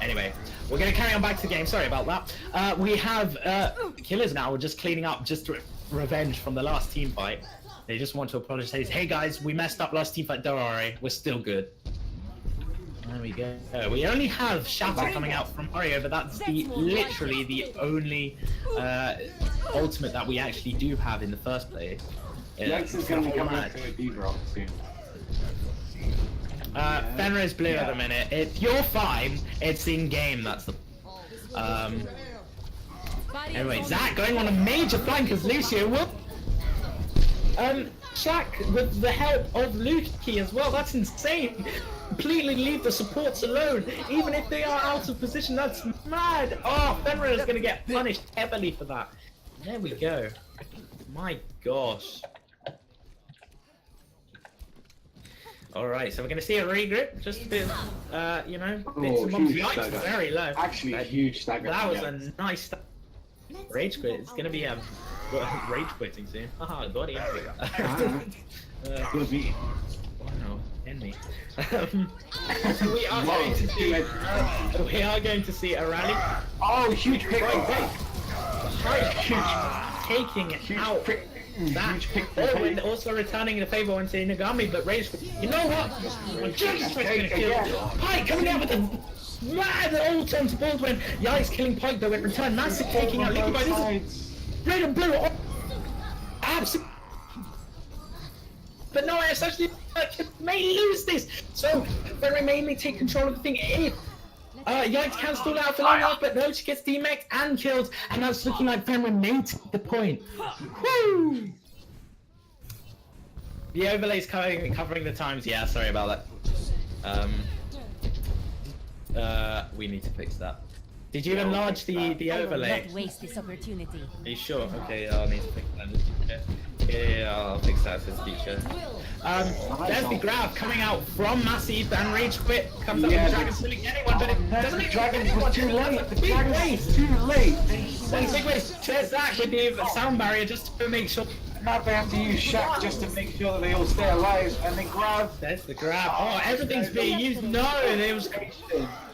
Anyway, we're going to carry on back to the game. Sorry about that. We have Killers now. We're just cleaning up, just revenge from the last team fight. They just want to apologize. Hey guys, we messed up last team fight. Don't worry, we're still good. There we go. We only have Shatter coming out from Oreo, but that's literally the only ultimate that we actually do have in the first place. Lex is going to be coming up to a D-drop soon. Fenrir's blue at the minute. If you're fine, it's in game. That's the. Anyway, Zac going on a major flank as Lucio will. Shaq with the help of Lukey as well. That's insane. Completely leave the supports alone, even if they are out of position. That's mad. Oh, Fenrir is going to get punished heavily for that. There we go. My gosh. Alright, so we're going to see a regroup, just a bit, you know, bits and bobs. Huge Yikes, stagger. very low. Actually, a huge stagger. That was yeah. a nice rage quit. It's going to be rage quitting soon. Haha, got it. Good meeting. Wow, enemy. So we are going to see a rally. Oh, huge pick! Taking it out. That Baldwin also returning the favor onto Inagami, but Rage. You know what? Just gonna kill. Pike coming out with a mad ult onto Baldwin. Yikes, killing Pike though in return. Massive taking out Lukey by this. Red and blue. Absolutely. But no, it's actually may lose this. So very mainly take control of the thing. If Yikes can stall out for long enough, but no, she gets demexed and killed, and that's looking like Fenrir may take the point. Woo! The overlay's covering the times. Yeah, sorry about that. We need to fix that. Did you enlarge the I will overlay? not waste this opportunity. Are you sure? Okay, I'll need to fix that. Yeah, I'll fix that for the future. There's the grab coming out from Massive and Rage Quit. Comes up with the Dragon killing anyone, but it doesn't make Dragon was too late. The Big Dragon waste. was too late. Big waste. There's Zac with the sound barrier just to make sure. Now they have to use Shaq just to make sure that they all stay alive, and then grab. There's the grab. Oh, everything's being used. No, it was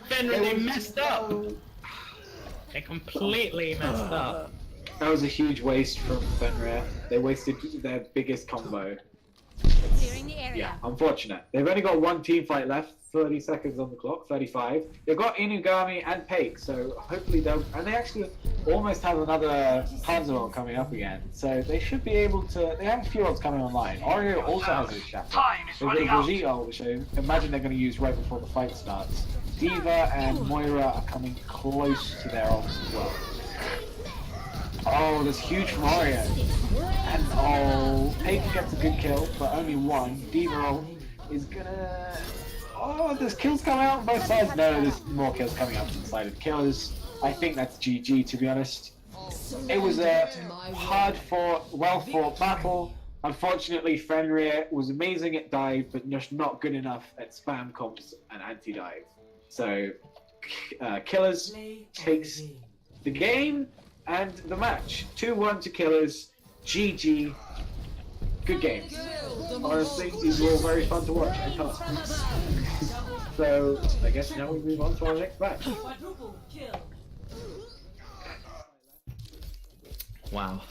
Fenrir. They messed up. They completely messed up. That was a huge waste from Fenrir. They wasted their biggest combo. Clearing the area. Yeah, unfortunate. They've only got one team fight left. 30 seconds on the clock. 35. They've got Inugami and Paik, so hopefully they'll. And they actually almost have another Panzerwell coming up again. So they should be able to. They have a few odds coming online. Oreo also has a Shatter. Time is They've got running out. Brigitte ult, which I imagine they're going to use right before the fight starts. Diva and Moira are coming close to their ults as well. Oh, there's huge from Oreo. And oh, Paik gets a good kill, but only one. Diva ult is gonna. Oh, there's kills coming out on both sides. No, there's more kills coming out from the side of Killers. I think that's GG, to be honest. It was a hard-fought, well-fought battle. Unfortunately, Fenrir was amazing at dive, but just not good enough at spam comps and anti-dive. So, Killers Play of takes the game. the game and the match. 2-1 to Killers. GG. Good games. Honestly, these were all very fun to watch and tough. So, I guess now we move on to our next match. Quadruple kill. Wow.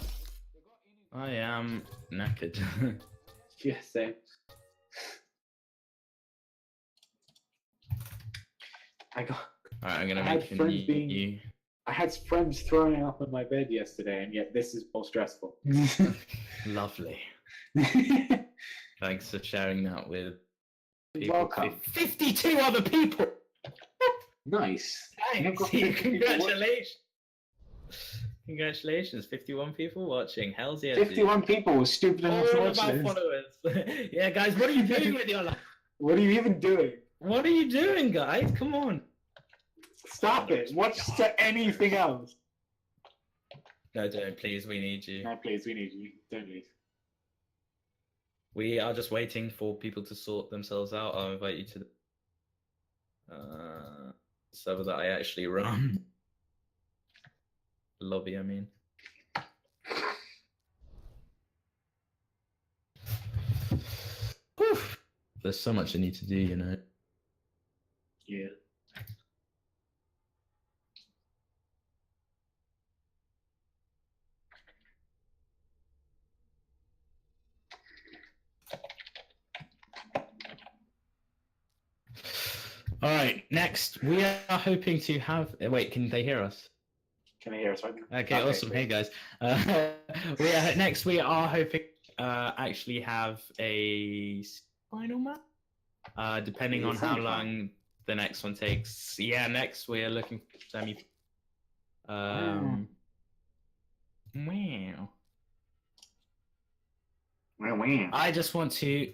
I am knackered. Yeah, same. Alright, I'm gonna I had make a friends being- new. I had friends throwing up on my bed yesterday, and yet this is more stressful. Lovely. Thanks for sharing that with Welcome. 52 other people! Nice. You've Thanks! got 50 people Congratulations! Congratulations, 51 people watching. Hell's yeah, dude. 51 people were stupid enough to All watch of our this. followers. Yeah, guys, what are you doing with your life? What are you even doing? What are you doing, guys? Come on. Stop it. Watch anything else. No, don't, please. We need you. No, please, we need you. Don't leave. We are just waiting for people to sort themselves out. I'll invite you to the server that I actually run. Lobby, I mean. Whew. There's so much I need to do, you know. Yeah. All right, next we are hoping to have. Wait, can they hear us? Can I hear us right now? Okay, awesome. great. Hey guys, next we are hoping actually have a final map. Depending on how long the next one takes. Yeah, next we are looking for semi. Wow. Wow. I just want to,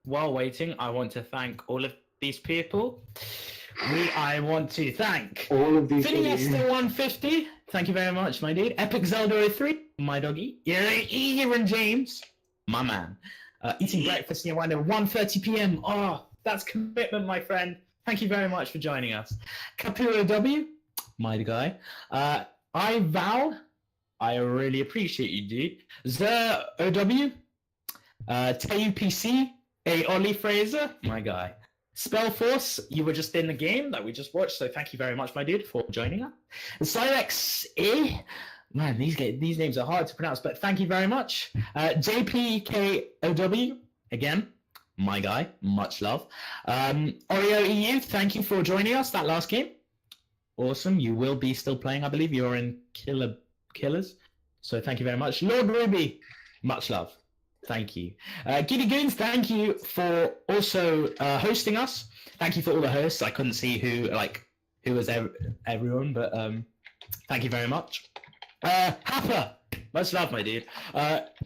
while waiting, I want to thank all of these people. I want to thank All of these Phineas the 150. Thank you very much, my dude. Epic Zelda 03, my doggy. Aaron James, my man. Eating breakfast near 1:30 p.m. Oh, that's commitment, my friend. Thank you very much for joining us. Capuro W, my guy. I Val, I really appreciate you, dude. Zer OW, TUPC, A Ollie Fraser, my guy. Spellforce, you were just in the game that we just watched, so thank you very much, my dude, for joining us. Silex A, man, these names are hard to pronounce, but thank you very much. JPKOW, again, my guy, much love. Oreo EU, thank you for joining us that last game. Awesome, you will be still playing, I believe. You're in Killers, so thank you very much. Lord Ruby, much love. Thank you. Giddy Goons, thank you for also hosting us. Thank you for all the hosts. I couldn't see who was everyone, but thank you very much. Happer, much love, my dude.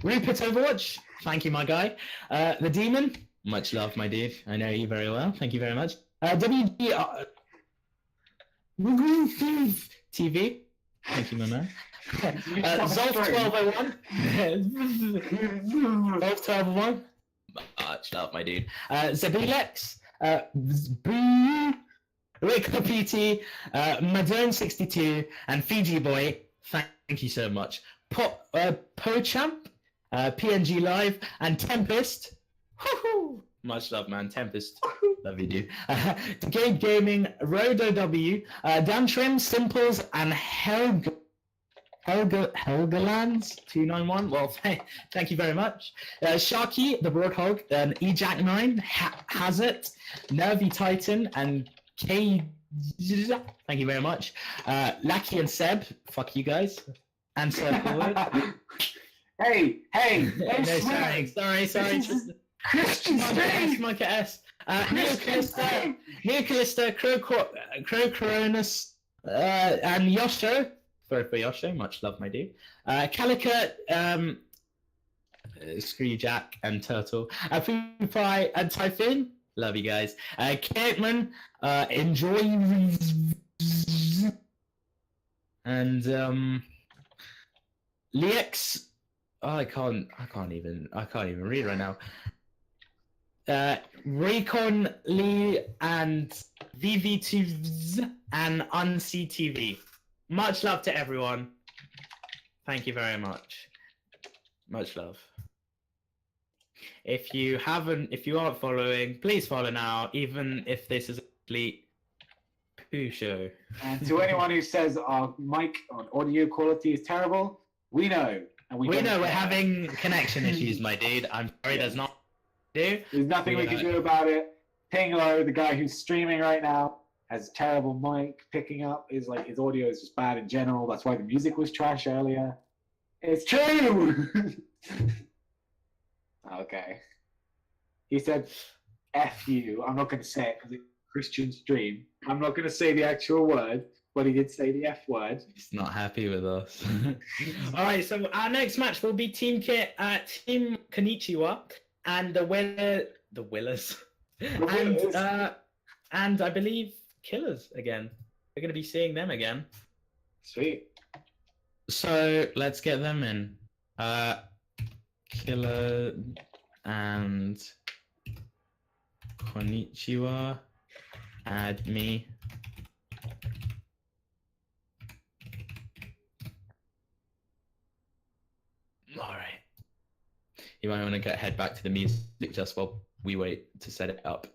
Rupert Overwatch, thank you, my guy. The Demon, much love, my dude. I know you very well. Thank you very much. WD TV, thank you, my man. Zolf1201. Zolf1201. Much love, my dude. Zabilex. Rick PT. Madone62. And Fiji Boy. Thank you so much. Pochamp. PNG Live. And Tempest. Woohoo! Much love, man. Tempest. Love you, dude. Decade Gaming. Rodo W. Dan Trim. Simples. And Helg. Helgelands 291. Well, thank you very much. Sharky, the Broadhog, Ejack 9, Hazard, Nervy Titan, and K. Thank you very much. Lackey and Seb, fuck you guys. And Seb forward. Hey, No, sorry. Christian Monkey S. Neo Callista, Crow Coronis, and Yosho. Sorry for Yosho, much love, my dude. Calicut, screw you, Jack, and Turtle. Pie and Typhoon, love you guys. Caitman, enjoy. And, Lex, I can't even read right now. Raycon Lee and VV2 and UnCTV. Much love to everyone. Thank you very much. Much love. If you aren't following, please follow now, even if this is a complete poo show. And to anyone who says our mic on audio quality is terrible, we know. And we know we're care. having connection issues, my dude. I'm sorry, there's not. There's nothing we can do about it. Pinglo, the guy who's streaming right now, has terrible mic picking up. His audio is just bad in general. That's why the music was trash earlier. It's true. Okay. He said, "F you." I'm not going to say it because it's a Christian stream. I'm not going to say the actual word, but he did say the F word. He's not happy with us. All right, so our next match will be Team Konnichiwa and the Willers, and I believe Killers again. We're going to be seeing them again. Sweet. So let's get them in. Killer and Konnichiwa. Add me. All right. You might want to head back to the music just while we wait to set it up.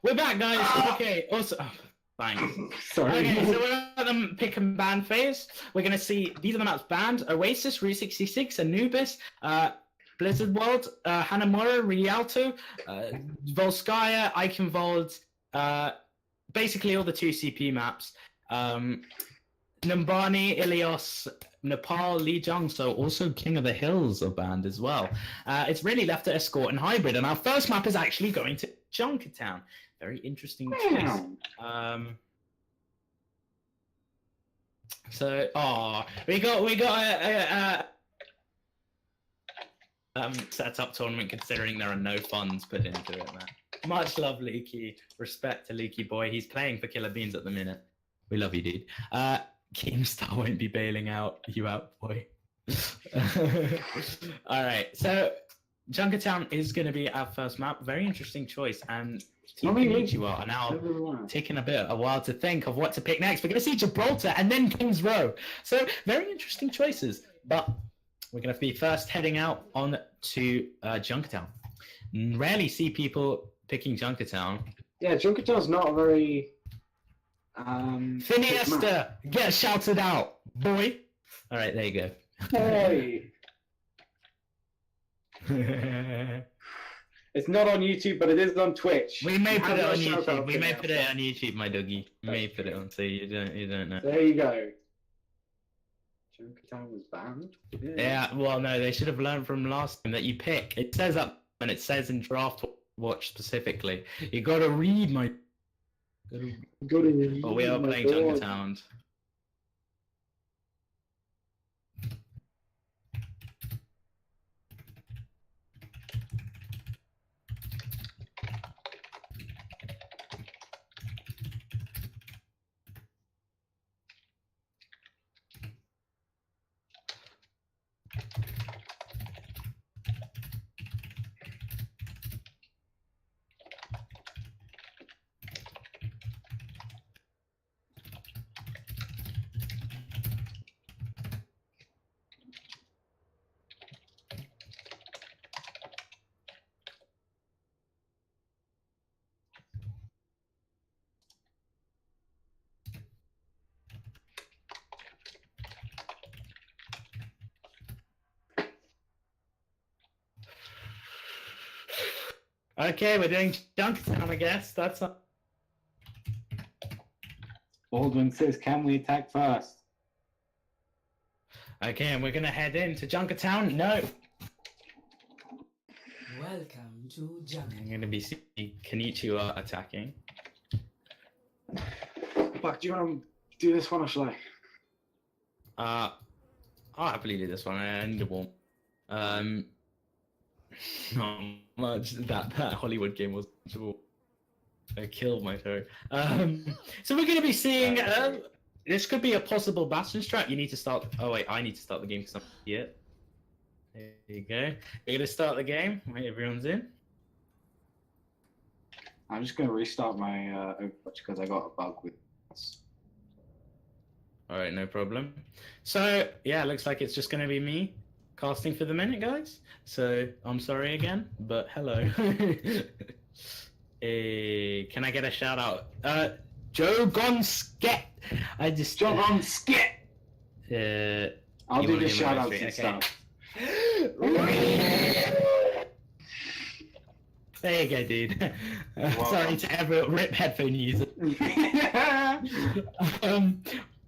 We're back, guys. Okay. Also, thanks. Sorry. Okay, so we're at the pick and ban phase. We're gonna see these are the maps banned: Oasis, Route 66, Anubis, Blizzard World, Hanamura, Rialto, Volskaya, Eichenwald, basically all the 2CP maps. Numbani, Ilios, Nepal, Lijiang, so also King of the Hills are banned as well. It's really left to Escort and Hybrid, and our first map is actually going to Junkertown. Very interesting choice. So, we got a set up tournament considering there are no funds put into it, man. Much love, Leaky. Respect to Leaky boy. He's playing for Killer Beans at the minute. We love you, dude. Keemstar won't be bailing you out, boy. All right, so Junkertown is going to be our first map. Very interesting choice, and Team Konnichiwa are now taking a while to think of what to pick next. We're going to see Gibraltar and then Kings Row. So very interesting choices, but we're going to be first heading out on to Junkertown. Rarely see people picking Junkertown. Yeah, Junkertown's not a very... Finiesta, get shouted out, boy. All right, there you go. Hey! It's not on YouTube, but it is on Twitch. We may put it on YouTube. Shout-out We may Finiesta. put it on YouTube, my doggy. We may put it on, so you don't know. There you go. Junkertown was banned? Yeah, well, no, they should have learned from last time that you pick. It says up, and it says in Draft Watch specifically. You gotta read, my. Good. Oh, we are playing Junkertown. Okay, we're doing Junkertown, I guess. That's Baldwin says, can we attack first? okay, and we're gonna head into Junkertown. No, Welcome to I'm Jungle. gonna be seeing Konnichiwa attacking. Fuck, do you want to do this one or shall I? I'll happily do this one. I need a warm. Not much. That Hollywood game was. I killed my toe. So we're gonna be seeing. This could be a possible Bastion strat. You need to start. Oh wait, I need to start the game because I'm here. There you go. We're gonna start the game. Wait, everyone's in. I'm just going to restart my Overwatch because I got a bug with this. All right, no problem. So yeah, looks like it's just gonna be me casting for the minute, guys. So I'm sorry again, but hello. Can I get a shout out? Joe Gonsket. I just Jump on skit! I'll You do wanna the do shout my outs entry, and okay. stuff. There you go, dude. Sorry to every RIP headphone user.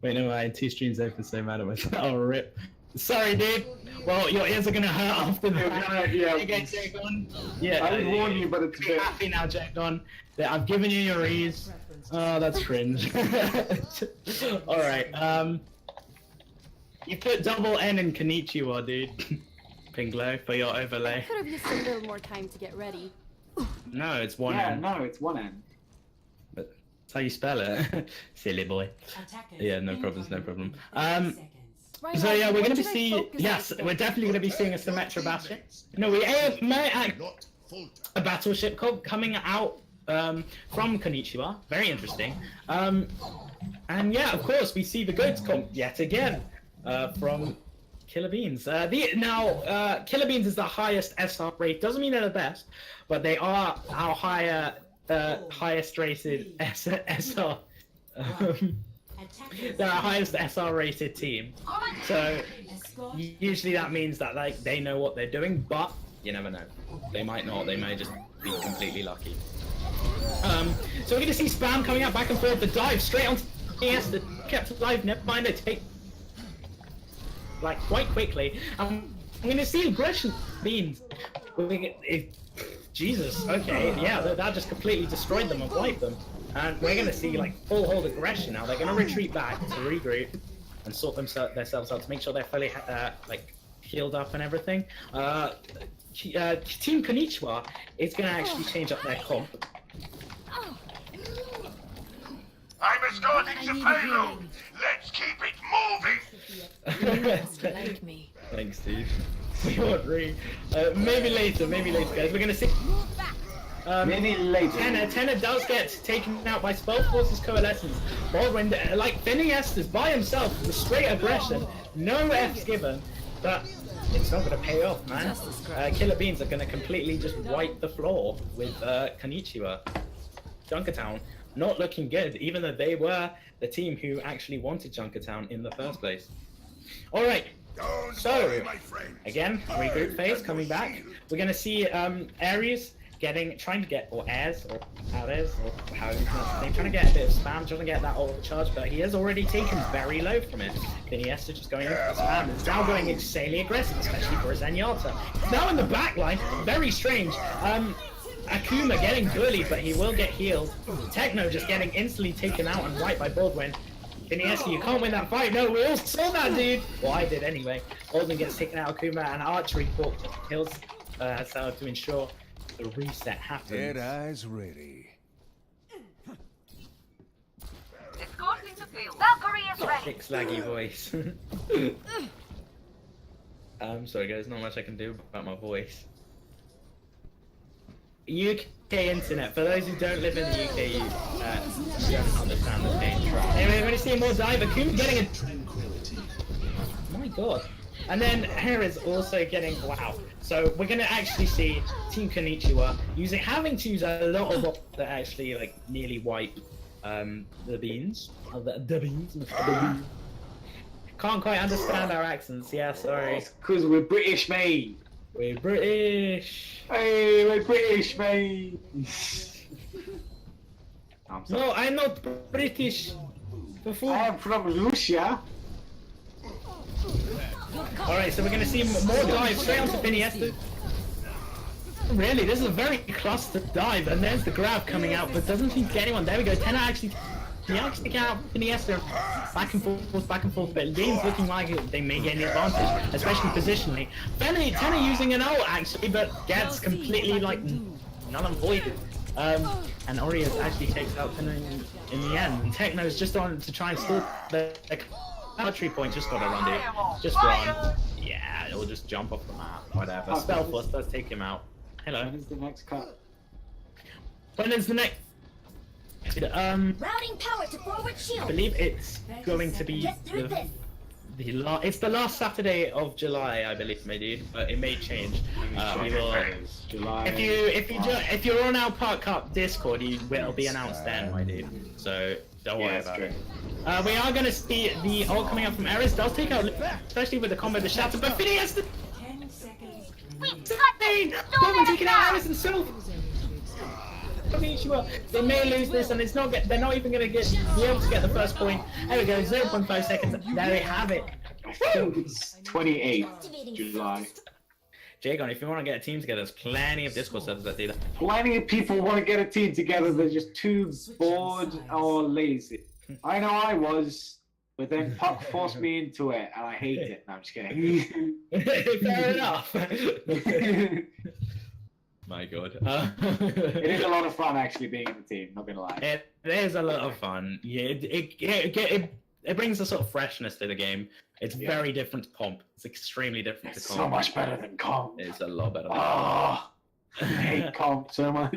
Wait, no, I had 2 streams open, so mad at myself. Oh, RIP. Sorry, dude. Well, your ears are gonna hurt after that. Yeah. There you go, Jagon. Yeah, I would warn you, but it's a be bit... happy now, Jagon. That I've given you your ears. Oh, that's cringe. All right. You put double N in Konnichiwa, dude. Pinglo for your overlay. Could have used a little more time to get ready. No, it's one Yeah, N. no, it's one N. But that's how you spell it. Silly boy. Attackers Yeah, no problems, no problem. incoming in 30 seconds. Right So on, yeah, we're what gonna be should I seeing. focus on Yes, today? we're definitely gonna be seeing a Symmetra Bastion. No, we may act a battleship coming out from Konnichiwa. Very interesting. And yeah, of course, we see the goods come yet again from Killer Beans. Killer Beans is the highest SR rate. Doesn't mean they're the best, but they are our higher highest rated SR. They're our highest SR rated team. So usually that means that like they know what they're doing, but you never know. They might not. They may just be completely lucky. So we're gonna see spam coming out back and forth. The dive straight onto Iniesta, kept alive. Never mind. They take like quite quickly. I'm gonna see aggression beans. Jesus. Okay. Yeah. That just completely destroyed them and wiped them. And we're gonna see like full hold aggression now. They're gonna retreat back to regroup and sort themselves out to make sure they're fully like healed up and everything. Team Konnichiwa is gonna actually change up their comp. I'm escorting the payload. Let's keep it moving. Like me. Thanks, Steve. We agree. Maybe later, guys. We're gonna see. Maybe later. Tenor does get taken out by Spellforce's Coalescence. Baldwin, like Phineas, is by himself with straight aggression, no F's given, but it's not gonna pay off, man. Killer Beans are gonna completely just wipe the floor with Konnichiwa. Junkertown not looking good, even though they were the team who actually wanted Junkertown in the first place. Alright, so, again, regroup phase coming back. We're gonna see Ares trying to get, or Ares, or Ares, or how you pronounce his name, trying to get a bit of spam, trying to get that old charge, but he has already taken very low from it. Iniesta just going in for the spam, is now going insanely aggressive, especially for a Zenyatta. He's now in the back line, very strange. Akuma getting bullied, but he will get healed. Techno just getting instantly taken out and wiped by Baldwin. Iniesta, you can't win that fight. No, we all saw that, dude. Well, I did anyway. Baldwin gets taken out, Akuma, and Archery Corp kills to ensure the reset happens. Dead eyes ready. Escorting the field. Valkyrie is ready. Thick, slaggy voice. I'm sorry, guys. Not much I can do about my voice. UK internet. For those who don't live in the UK, you don't understand the pain. Anyway, we're going to see more dive. Akuma getting a... My god. And then here is also getting... Wow. So we're going to actually see Team Konnichiwa having to use a lot of what that actually like nearly wipe the beans. The beans. Can't quite understand our accents. Yeah, sorry. It's because we're British, mate. We're British. Hey, we're British, mate. No, I'm not British. I am from Russia. Alright, so we're going to see more dive straight onto Iniesta. Really, this is a very clustered dive, and there's the grab coming out, but doesn't seem to get anyone. There we go, Tenor actually... He actually got out Iniesta back and forth, but Game's looking like they may gain the advantage, especially positionally. Tenor using an ult actually, but gets completely like null and voided. And Orias actually takes out Tenor in the end. And Techno's just on to try and stall the archery point. Just gotta run, dude. Just run. Yeah, it'll just jump off the map. Whatever. Spellforce does take him out. Hello. When is the next cut? When is the next? Routing power to forward shield. I believe it's going to be it's the last Saturday of July, I believe, my dude. But it may change. We will. July. If you're on our Park Cup Discord, it'll be announced then, my dude. So don't worry about it. We are going to see the ult coming up from Ares. Does take out, especially with the combo of the Shatter. But Phineas, 10 seconds. Baldwin taking out Ares himself. They may lose this, and they're not even going to be able to get the first point. There we go, 0.5 seconds. There we have it. It's 28th July. Jagon, if you want to get a team together, there's plenty of Discord servers that do that. Plenty of people want to get a team together, they're just too bored or lazy. I know I was, but then Puck forced me into it, and I hate it. No, I'm just kidding. Fair enough. My god. It is a lot of fun actually being in the team, not gonna lie. It is a lot of fun. Yeah, it brings a sort of freshness to the game. It's very different to comp. It's extremely different to comp. So much better than comp. It's a lot better than comp. I hate comp so much.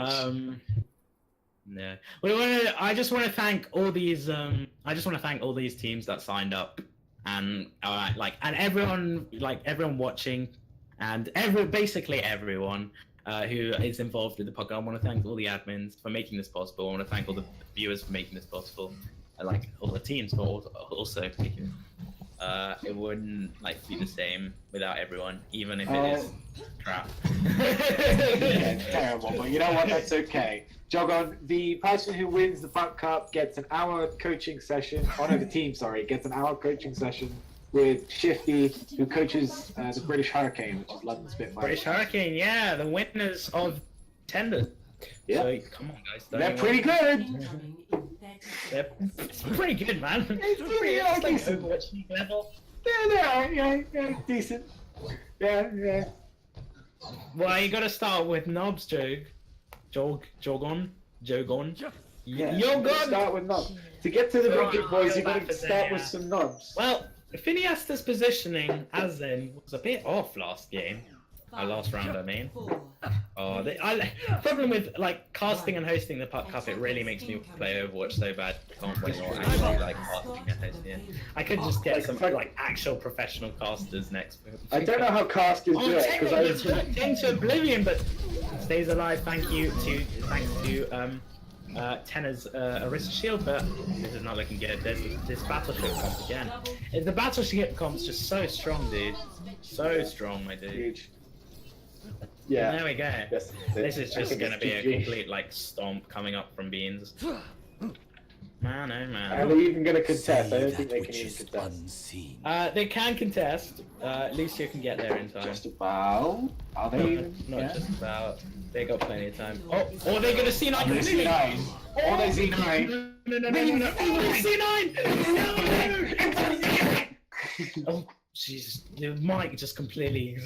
Yeah. I just want to thank all these. I just want to thank all these teams that signed up, and everyone watching, and basically everyone, who is involved with the podcast. I want to thank all the admins for making this possible. I want to thank all the viewers for making this possible. I like all the teams for also making it. It wouldn't like be the same without everyone, even if it is crap. Yeah, it's terrible, but you know what? That's okay. Jogon, the person who wins the Puck Cup gets an hour coaching session. Oh no, the team, sorry, gets an hour coaching session with Shifty, who coaches the British Hurricane, which is London Spitfire. British Hurricane, yeah, the winners of Tender. Yeah. So come on, guys. don't They're you pretty want- good. Incoming in 30 seconds. It's pretty good, man. It's pretty It's like decent. Overwatch League level. Yeah, decent. Yeah. Well, you gotta start with knobs, Jogon. Yeah. You're good. Start with knobs. To get to the Oh, big big boys, you go back gotta to start there. with some knobs. Well, Phineas's positioning as in was a bit off last game. Last round, I mean. 4, Oh, problem with like casting and hosting the Puck Cup, it really makes me play Overwatch so bad. I can't play more actually like casting and hosting it. I could just get some like actual professional casters next. I don't know how casters do it because I was. into oblivion, but stays alive. Thanks to Tenner's Arista Shield, but this is not looking good. There's this battleship comp again. The battleship comp's just so strong, dude. So strong, my dude. Huge. There Yeah. we go. Yes, This is I just think gonna it's be a GG. complete like stomp coming up from Beans. Man, oh Are man. they even gonna contest? I don't Say think that they which can even is contest. unseen. They can contest. Lucio can get there in time. Just about. Are they even? Not Yeah. just about. They got plenty of time. Oh, or they're gonna C9 Or they completely. Z9. Or they Z9. No. Oh, they C9! Oh, Jesus. The mic just completely.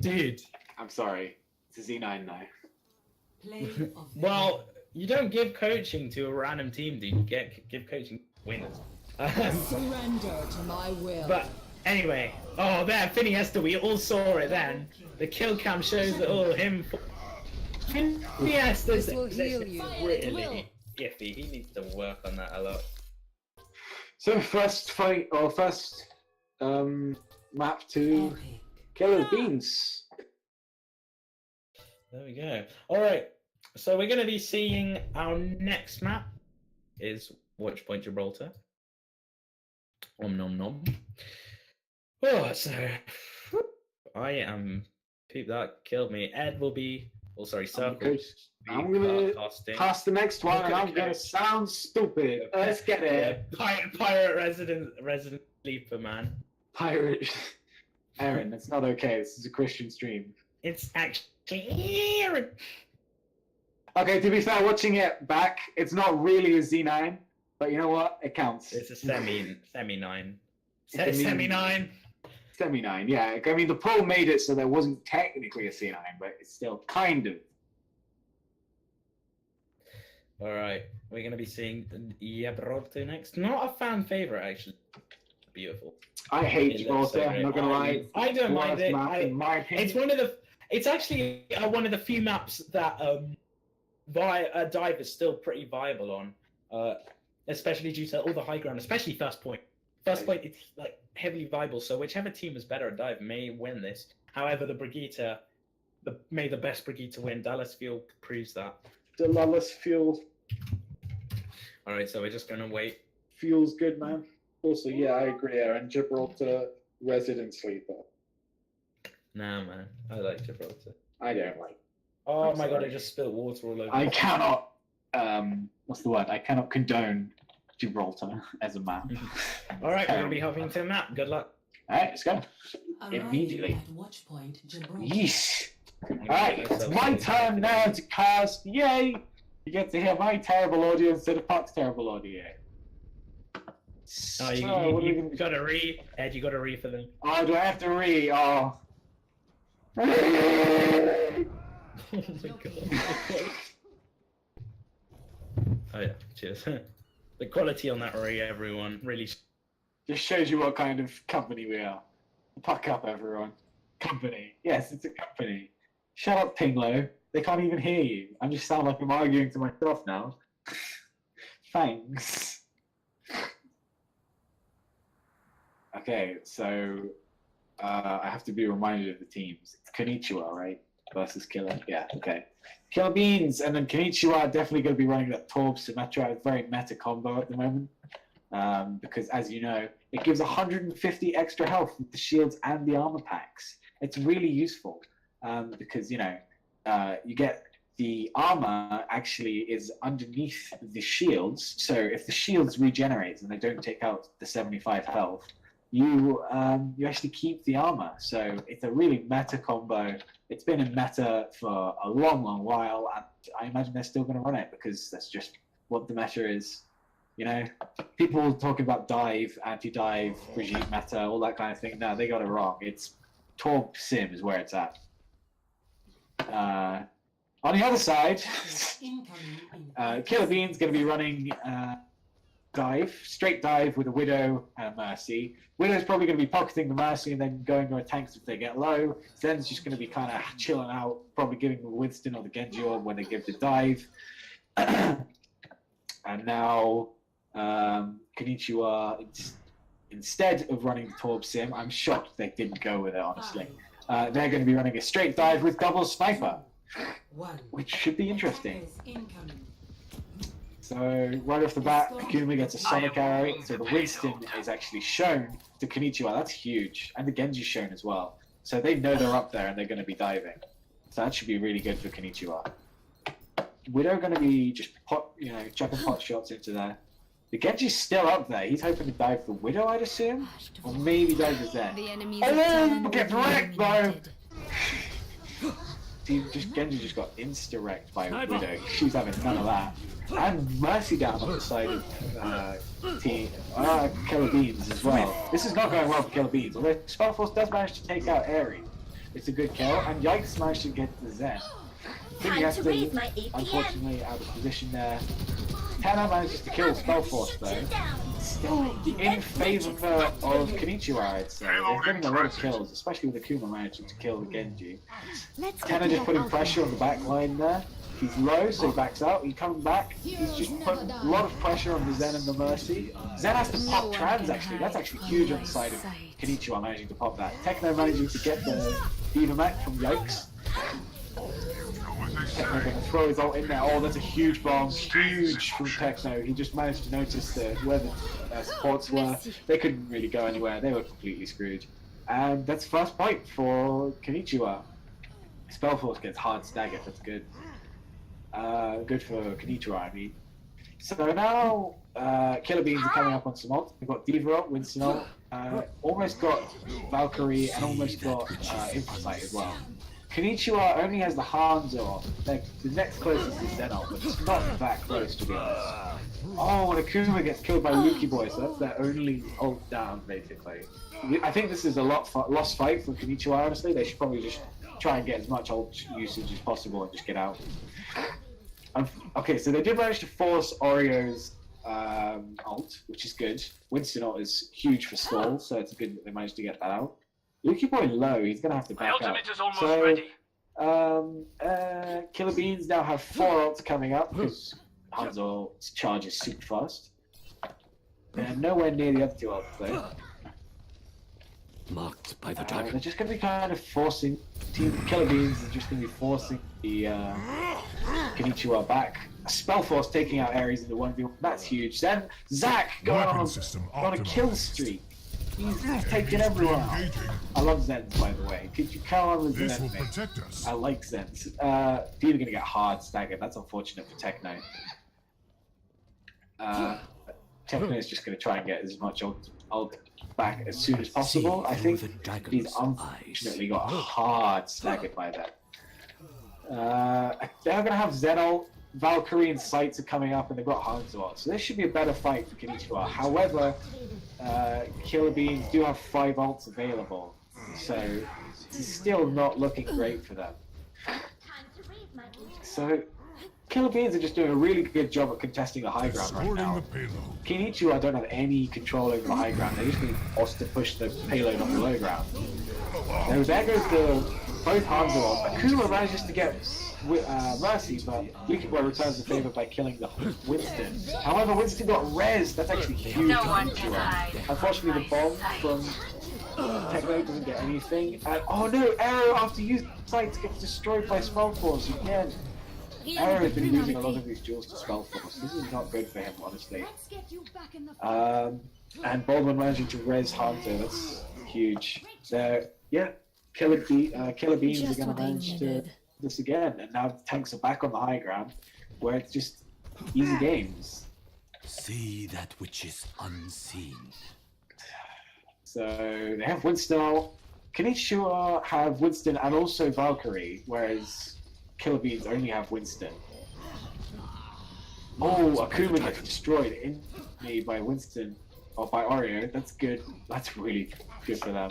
Dude. I'm sorry. It's a Z9 now. play of the Well, you don't give coaching to a random team, dude. You give coaching to winners. Surrender to my will. But anyway, oh there, Phineas, we all saw it then. The kill cam shows that him. Phineas is This will heal you. really iffy. He needs to work on that a lot. So first fight or first map to epic. Killer Beans. There we go. All right, so we're gonna be seeing our next map is Watch Point Gibraltar. Om nom nom. Oh, so I am. That killed me. Ed will be. Oh, sorry, Circle. I'm gonna casting. pass the next one, and Okay. I'm gonna sound stupid. Let's get it. Pirate resident sleeper, man. Pirate. Aaron, that's not okay. This is a Christian stream. It's actually Aaron. Okay, to be fair, watching it back, it's not really a Z9, but you know what? It counts. It's a semi 9. I mean- Semi 9. Semi 9, yeah. I mean, the poll made it so there wasn't technically a C9, but it's still kind of. All right, we're gonna be seeing Gibraltar next. Not a fan favorite, actually. Beautiful. I hate It looks so Gibraltar, I'm not gonna lie. I don't mind Worst it. map, in my opinion. It's one of the. It's actually one of the few maps that dive is still pretty viable on, especially due to all the high ground, especially first point. First point, it's like heavily viable. So whichever team is better at dive may win this. However, the Brigitte, may the best Brigitte win. Dallas Fuel proves that. The Lawless Fuel All right, so we're just gonna wait. feels good, man. Also, yeah, I agree, Aaron. Gibraltar Resident Sleeper. Nah, man, I like Gibraltar. I don't like. Oh I'm my god, sorry. I just spilled water all over. I cannot. What's the word? I cannot condone Gibraltar as a map. All right, we're gonna be hopping to the map. Good luck. All right, let's go. Arriving Immediately. At watch point Gibraltar. Yeesh. Alright, it's my turn now to cast. Yay! You get to hear my terrible audio instead of Puck's terrible audio. Oh, you what are we gonna... gotta Ed, you gotta for them. Oh, do I have to re? Oh. Oh my god. Oh yeah, cheers. The quality on that everyone, really. Just shows you what kind of company we are. Puck up, everyone. Company. Yes, it's a company. Shut up, Pinglo. They can't even hear you. I just sound like I'm arguing to myself now. Thanks. Okay, so I have to be reminded of the teams. It's Konnichiwa, right? versus Killer. Yeah, okay. Killer Beans and then Konnichiwa are definitely going to be running that Torb Symmetra, a very meta combo at the moment. Because as you know, it gives 150 extra health with the shields and the armor packs. It's really useful because, you know, you get the armor actually is underneath the shields. So if the shields regenerate and they don't take out the 75 health, you actually keep the armor. So it's a really meta combo. It's been in meta for a long, long while, and I imagine they're still going to run it because that's just what the meta is. You know, people talking about dive, anti-dive, regime meta, all that kind of thing. No, they got it wrong. It's Torb Sim is where it's at. On the other side, Killer Bean's going to be running dive, straight dive with a Widow and a Mercy. Widow's probably going to be pocketing the Mercy and then going to tanks if they get low. Zen's just going to be kind of chilling out, probably giving the Winston or the Genji orb when they give the dive. And now Konnichiwa, instead of running the Torb Sim, I'm shocked they didn't go with it, honestly. They're going to be running a straight dive with double sniper, which should be interesting. So right off the bat, Akuma gets a Sonic Arrow, so the Winston is actually shown to Konnichiwa. That's huge, and the Genji's shown as well. So they know they're up there and they're going to be diving. So that should be really good for Konnichiwa. Widow going to be just chucking pot shots into there. The Genji's still up there. He's hoping to dive the Widow, I'd assume, or maybe dive the Zen. Oh, get wrecked though! Genji just got insta-wrecked by Widow. She was having none of that. And Mercy down on the side of Killer Beans as well. This is not going well for Killer Beans. Although Spellforce does manage to take out Aerie. It's a good kill, and Yikes managed to get the Zen. Time to raise my APM. Unfortunately, out of position there. Tanner manages to kill Spellforce though. Still in favor of Konnichiwa, I'd say. They're getting a lot of kills, especially with Akuma managing to kill the Genji. Tanner just putting pressure on the back line there. He's low, so he backs out. He comes back. He's just putting a lot of pressure on the Zen and the Mercy. Zen has to pop trans, actually. That's actually huge on the side of Konnichiwa managing to pop that. Techno managing to get the Diva Mech from Yikes. Techno going to throw his ult in there. Oh, that's a huge bomb. Huge from Techno. He just managed to notice where the supports were. They couldn't really go anywhere. They were completely screwed. And that's first point for Konnichiwa. Spellforce gets hard staggered. That's good. Good for Konnichiwa, I mean. So now Killer Beans are coming up on some ult. We've got Diva ult, Winston ult. Almost got Valkyrie and almost got Infosight as well. Konnichiwa only has the Hanzo. The next closest is Zenalt, but it's not that close to be honest. Oh, and Akuma gets killed by Luki Boy, so that's their only ult down, basically. I think this is a lost fight for Konnichiwa, honestly. They should probably just try and get as much ult usage as possible and just get out. Okay, so they did manage to force Oreo's ult, which is good. Winston ult is huge for stall, so it's good that they managed to get that out. Luki Boy low, he's gonna have to back up. Is almost ready. Killer Beans now have 4 ults coming up because Hanzo charges super fast. They're nowhere near the other 2 ults though. Marked by the dragon. They're just gonna be kind of forcing. Team Killer Beans is just gonna be forcing the Konnichiwa back. Spellforce taking out Ares in the 1v1. That's huge. Then Zac going on a kill streak. He's taking everyone out. I love Zens, by the way. Could you count on the Zen? I like Zens. They're gonna get hard staggered. That's unfortunate for Techno. Techno is just gonna try and get as much ult back as soon as possible. I think he's unfortunately got hard staggered by that. They're gonna have Zen ult. Valkyrie and Sights are coming up, and they've got Hanzo ult. So this should be a better fight for Konnichiwa. However, Killer Beans do have 5 ults available, so it's still not looking great for them. So Killer Beans are just doing a really good job at contesting the high ground right now. Konnichiwa don't have any control over the high ground. They just need us to push the payload on the low ground. There goes both Hanzo ult. Akuma manages to get Mercy, but Luki Boy returns the favor by killing the Winston. However, Winston got res. That's actually huge. Unfortunately, the bomb from Techno doesn't get anything. And, oh no, Arrow after using sights gets destroyed by Spellforce again. Arrow has been losing a lot of these duels to Spellforce. This is not good for him, honestly. Let's get you back in the And Baldwin managing to res Hunter, that's huge. So, yeah, Killer Beans are Just going what to I manage to needed. this again. And now the tanks are back on the high ground, where it's just easy games. See that which is unseen. So they have Winston out. Konnichiwa have Winston and also Valkyrie, whereas Killer Beans only have Winston. Oh, Akuma gets destroyed instantly by Winston, or by Oreo. That's good. That's really good for them.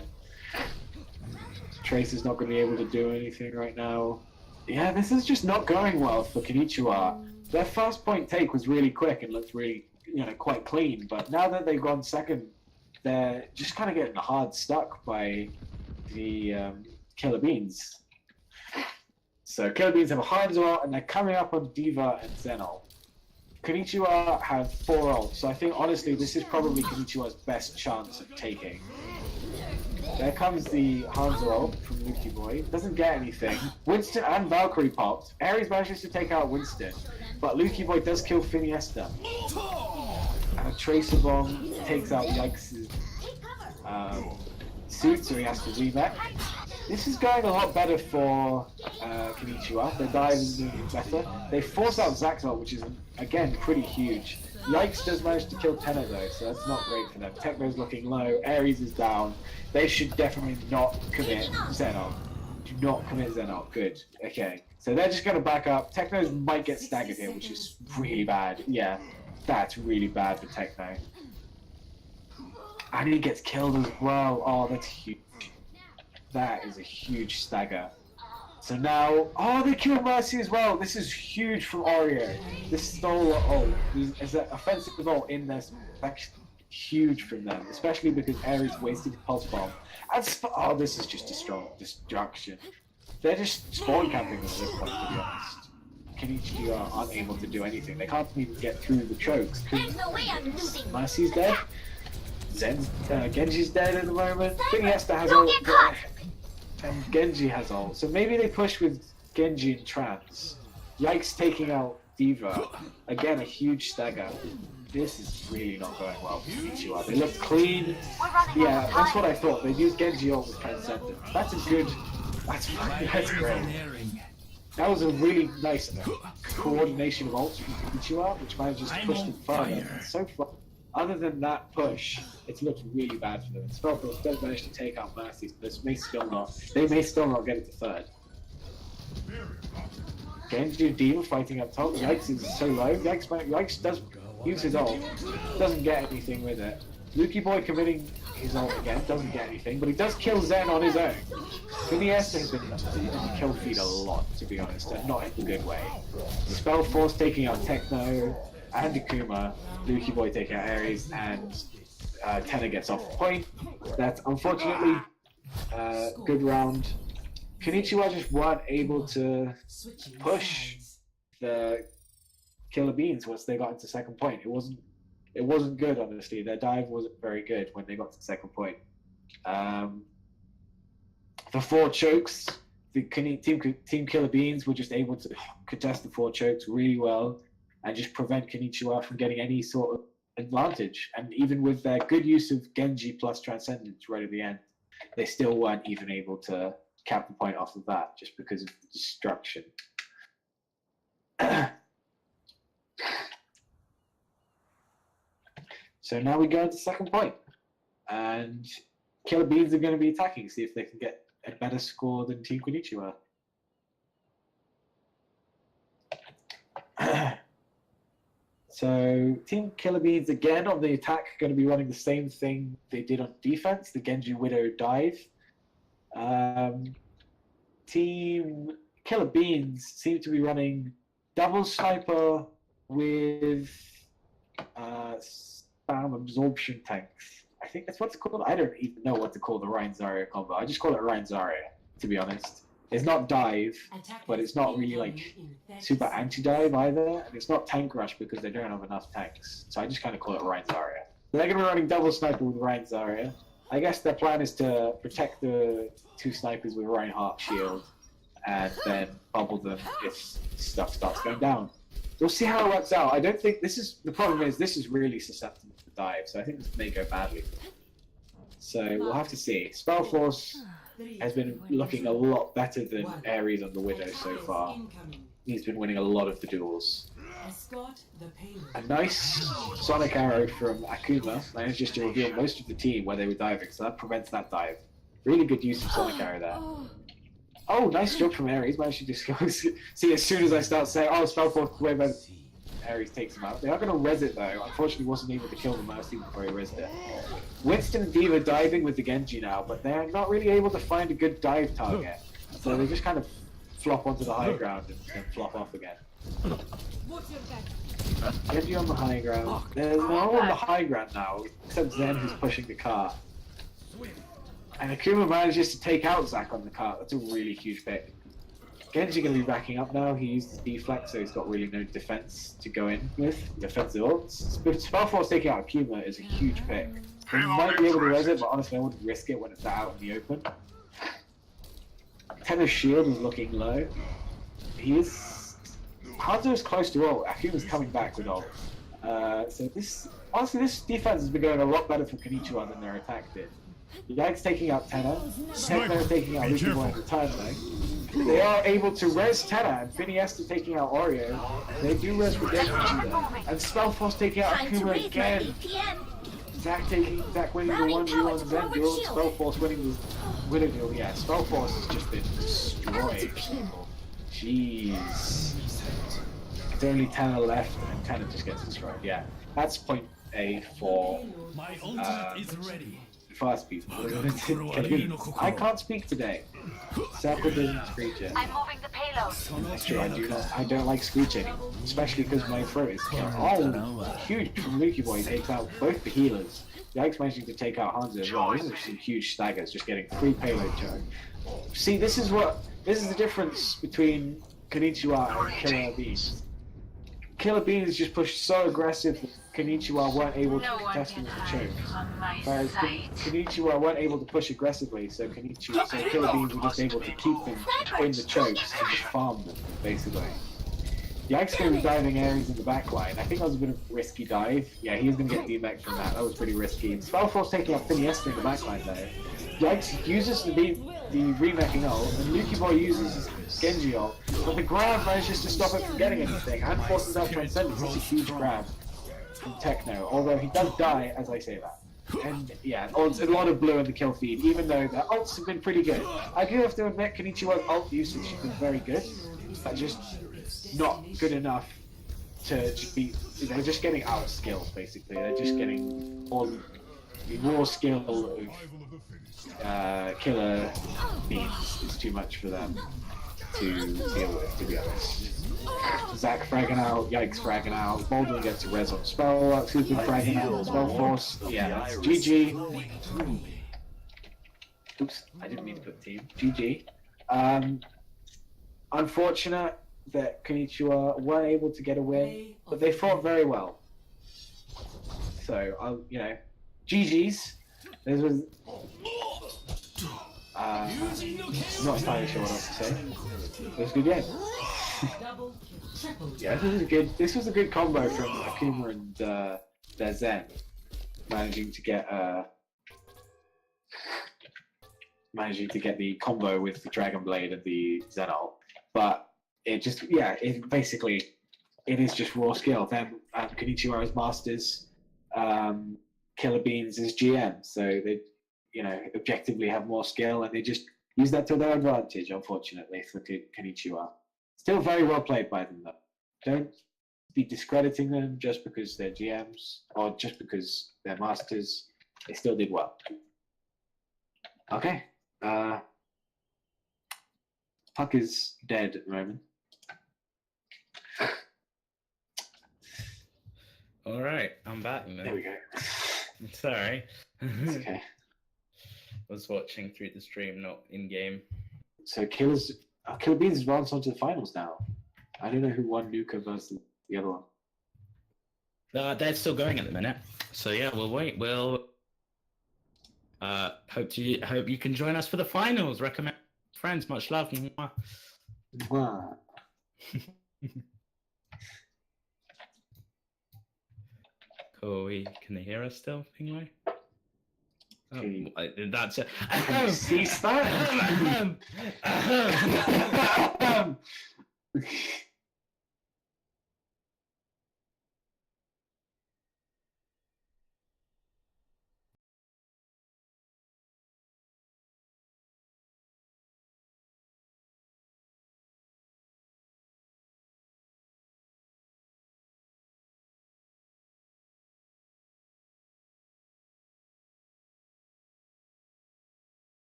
Tracer's not going to be able to do anything right now. Yeah, this is just not going well for Konnichiwa. Their first point take was really quick and looked really, quite clean. But now that they've gone second, they're just kind of getting hard stuck by the Killer Beans. So Killer Beans have a Hanzo ult, and they're coming up on Diva and Zenol. Konnichiwa have 4 ults, so I think honestly this is probably Konnichiwa's best chance of taking. There comes the Hanzo ult from Lucky Boy. Doesn't get anything. Winston and Valkyrie popped. Ares manages to take out Winston, but Lucky Boy does kill Finiesta. And a Tracer Bomb takes out Yikes' suit, so he has to remech. This is going a lot better for Konnichiwa. Their dive is doing better. They force out Zaxxon, which is, again, pretty huge. Yikes does manage to kill Tenor though, so that's not great for them. Techno's looking low, Ares is down. They should definitely not commit Xenon. Do not commit Xenon. Good. Okay. So they're just going to back up. Techno's might get staggered here, which is really bad. Yeah, that's really bad for Techno. And he gets killed as well. Oh, that's huge. That is a huge stagger. So now, oh, they kill Mercy as well. This is huge from Oreo. This stole ult. There's an offensive ult in this. That's huge from them, especially because Ares wasted Pulse Bomb. And oh, this is just a strong destruction. They're just spawn camping at this point, to be honest. Konnichiwa aren't able to do anything. They can't even get through the chokes. There's no way I'm losing. Mercy's dead. Genji's dead at the moment. Finiesta has Don't ult. get caught. And Genji has ult. So maybe they push with Genji and Trance. Yikes taking out Diva. Again, a huge stagger. This is really not going well for Konnichiwa. They look clean. Yeah, that's what I thought. They'd use Genji ult with Transcendent. That's a good... That's great. That was a really nice coordination of ults from Konnichiwa, which manages to push them further. So far, other than that push, it's looked really bad for them. Spellforce does manage to take out Mercy, but they may still not get it to third. Genji and Diva fighting up top. Yikes is so low. Yikes does use his ult, doesn't get anything with it. Lucky Boy committing his ult again, doesn't get anything, but he does kill Zen on his own. Finiesta has been kill feed a lot, to be honest, and not in a good way. Spellforce taking out Techno and Akuma, Lucky Boy taking out Ares, and Tenor gets off the point. That's unfortunately good round. Konnichiwa just weren't able to push the Killer Beans once they got into second point. It wasn't good, honestly. Their dive wasn't very good when they got to second point. The 4 chokes, the Team Killer Beans were just able to contest the 4 chokes really well and just prevent Konnichiwa from getting any sort of advantage. And even with their good use of Genji plus Transcendence right at the end, they still weren't even able to cap the point off of that just because of the destruction. So now we go into second point, and Killer Beans are going to be attacking, see if they can get a better score than Team Konnichiwa. So Team Killer Beans again on the attack are going to be running the same thing they did on defense, the Genji Widow dive. Team Killer Beans seem to be running double sniper with spam absorption tanks. I think that's what's called. I don't even know what to call the Rein Zarya combo. I just call it Rein Zarya, to be honest. It's not dive, but it's not really like super anti-dive either, and it's not tank rush because they don't have enough tanks. So I just kind of call it Rein Zarya. They're going to be running double sniper with Rein Zarya. I guess their plan is to protect the two snipers with Reinhardt shield, and then bubble them if stuff starts going down. We'll see how it works out. I don't think this is the problem. Is this is really susceptible to dive, so I think this may go badly. So we'll have to see. Spellforce has been looking a lot better than Ares on the Widow so far. He's been winning a lot of the duels. Escort the payload. A nice Sonic Arrow from Akuma managed just to reveal most of the team where they were diving, so that prevents that dive. Really good use of Sonic Arrow there. Oh, nice job from Ares. Managed to just go. See, as soon as I start saying, oh, Spellforce way better, Ares takes him out. They are going to res it though. Unfortunately, wasn't able to kill the Mercy before he resed it. Winston and D.Va diving with the Genji now, but they're not really able to find a good dive target. So they just kind of flop onto the high ground and then flop off again. Genji on the high ground. There's no one on the high ground now, except Zen who's pushing the cart. And Akuma manages to take out Zac on the cart. That's a really huge pick. Genji going to be backing up now. He used the deflect, so he's got really no defense to go in with. Defensive ults. Spellforce taking out Akuma is a huge pick. He might be able to res it, but honestly I wouldn't risk it when it's out in the open. Tenno's shield is looking low. He is... Hanzo is close to ult. Akuma's coming back with ult. So this... Honestly, this defense has been going a lot better for Konnichiwa than their attack did. Yag's taking out Tenno. Tenno taking out Lucky Boy at the time though. They are able to res Tenno, and Finiesta taking out Oreo. They do res Redemption though. And Spellforce taking out Time to Akuma raise my again. BPM. Zac winning the 1v1 Zen duel, Spellforce winning the Widow duel. Yeah, Spellforce has just been destroyed. Jeez. It's only Tenno left, and Tenno just gets destroyed. Yeah, that's point A for My ultimate is ready. fast people. I can't speak today. Circle doesn't screech it. I'm moving the payload. That's true, I don't like screeching, especially because my throat is killing. Oh, huge from Lucky Boy takes out both the healers. Yikes managing to take out Hanzo as well. These are some huge staggers, just getting free payload Joe. See, this is the difference between Konnichiwa and Killer Beans. Killer Beans just pushed so aggressive that Konnichiwa weren't able to contest him with the choke. Whereas Konnichiwa weren't able to push aggressively, so Killer Beans were just able to keep them in the chokes and just farm them, basically. Yagsko was diving Ares in the back line. I think that was a bit of a risky dive. Yeah, he was going to get DMAC from that. That was pretty risky. And Spellforce taking out Finiesta in the back line though. Yags uses the remacking ult, and Lucky Boy uses his Genji ult, but the grab manages to stop it from getting anything, and forces out Transcendence. That's a huge grab from Techno, although he does die as I say that. And yeah, a lot of blue in the kill feed, even though their ults have been pretty good. I do have to admit, Konnichiwa's ult usage has been very good, but just not good enough to just be... They're just getting out-skilled, basically. They're just getting all the raw skill of Killer Beans is too much for them to deal with, to be honest. Zac fragging out, Yikes fragging out, Baldwin gets a res on Spell, who's been fragging out, Spellforce, yeah, that's GG. Oops, I didn't mean to put team. GG. Unfortunate that Konnichiwa weren't able to get a win, but they fought very well. So, GG's. This was... not entirely sure what else to say. It was a good game. Yeah, this was a good combo from Akuma and their Zen. Managing to get the combo with the Dragon Blade and the Zen ult. But it just, yeah, it is just raw skill. Them Konnichiwa as masters, Killer Beans as GM, so they, objectively have more skill, and they just use that to their advantage, unfortunately, for Konnichiwa. Still very well played by them, though. Don't be discrediting them just because they're GMs, or just because they're masters. They still did well. Okay. Puck is dead at the moment. All right, I'm back now. There we go. Sorry. It's okay. Was watching through the stream, not in game. So Killer Beans advanced onto the finals now. I don't know who won Nuka versus the other one. They're still going at the minute. So yeah, we'll wait. Hope you can join us for the finals. Recommend friends. Much love. Mwah. Wow. Cool. Can they hear us still, Pingway? Okay. That's it. Cease that.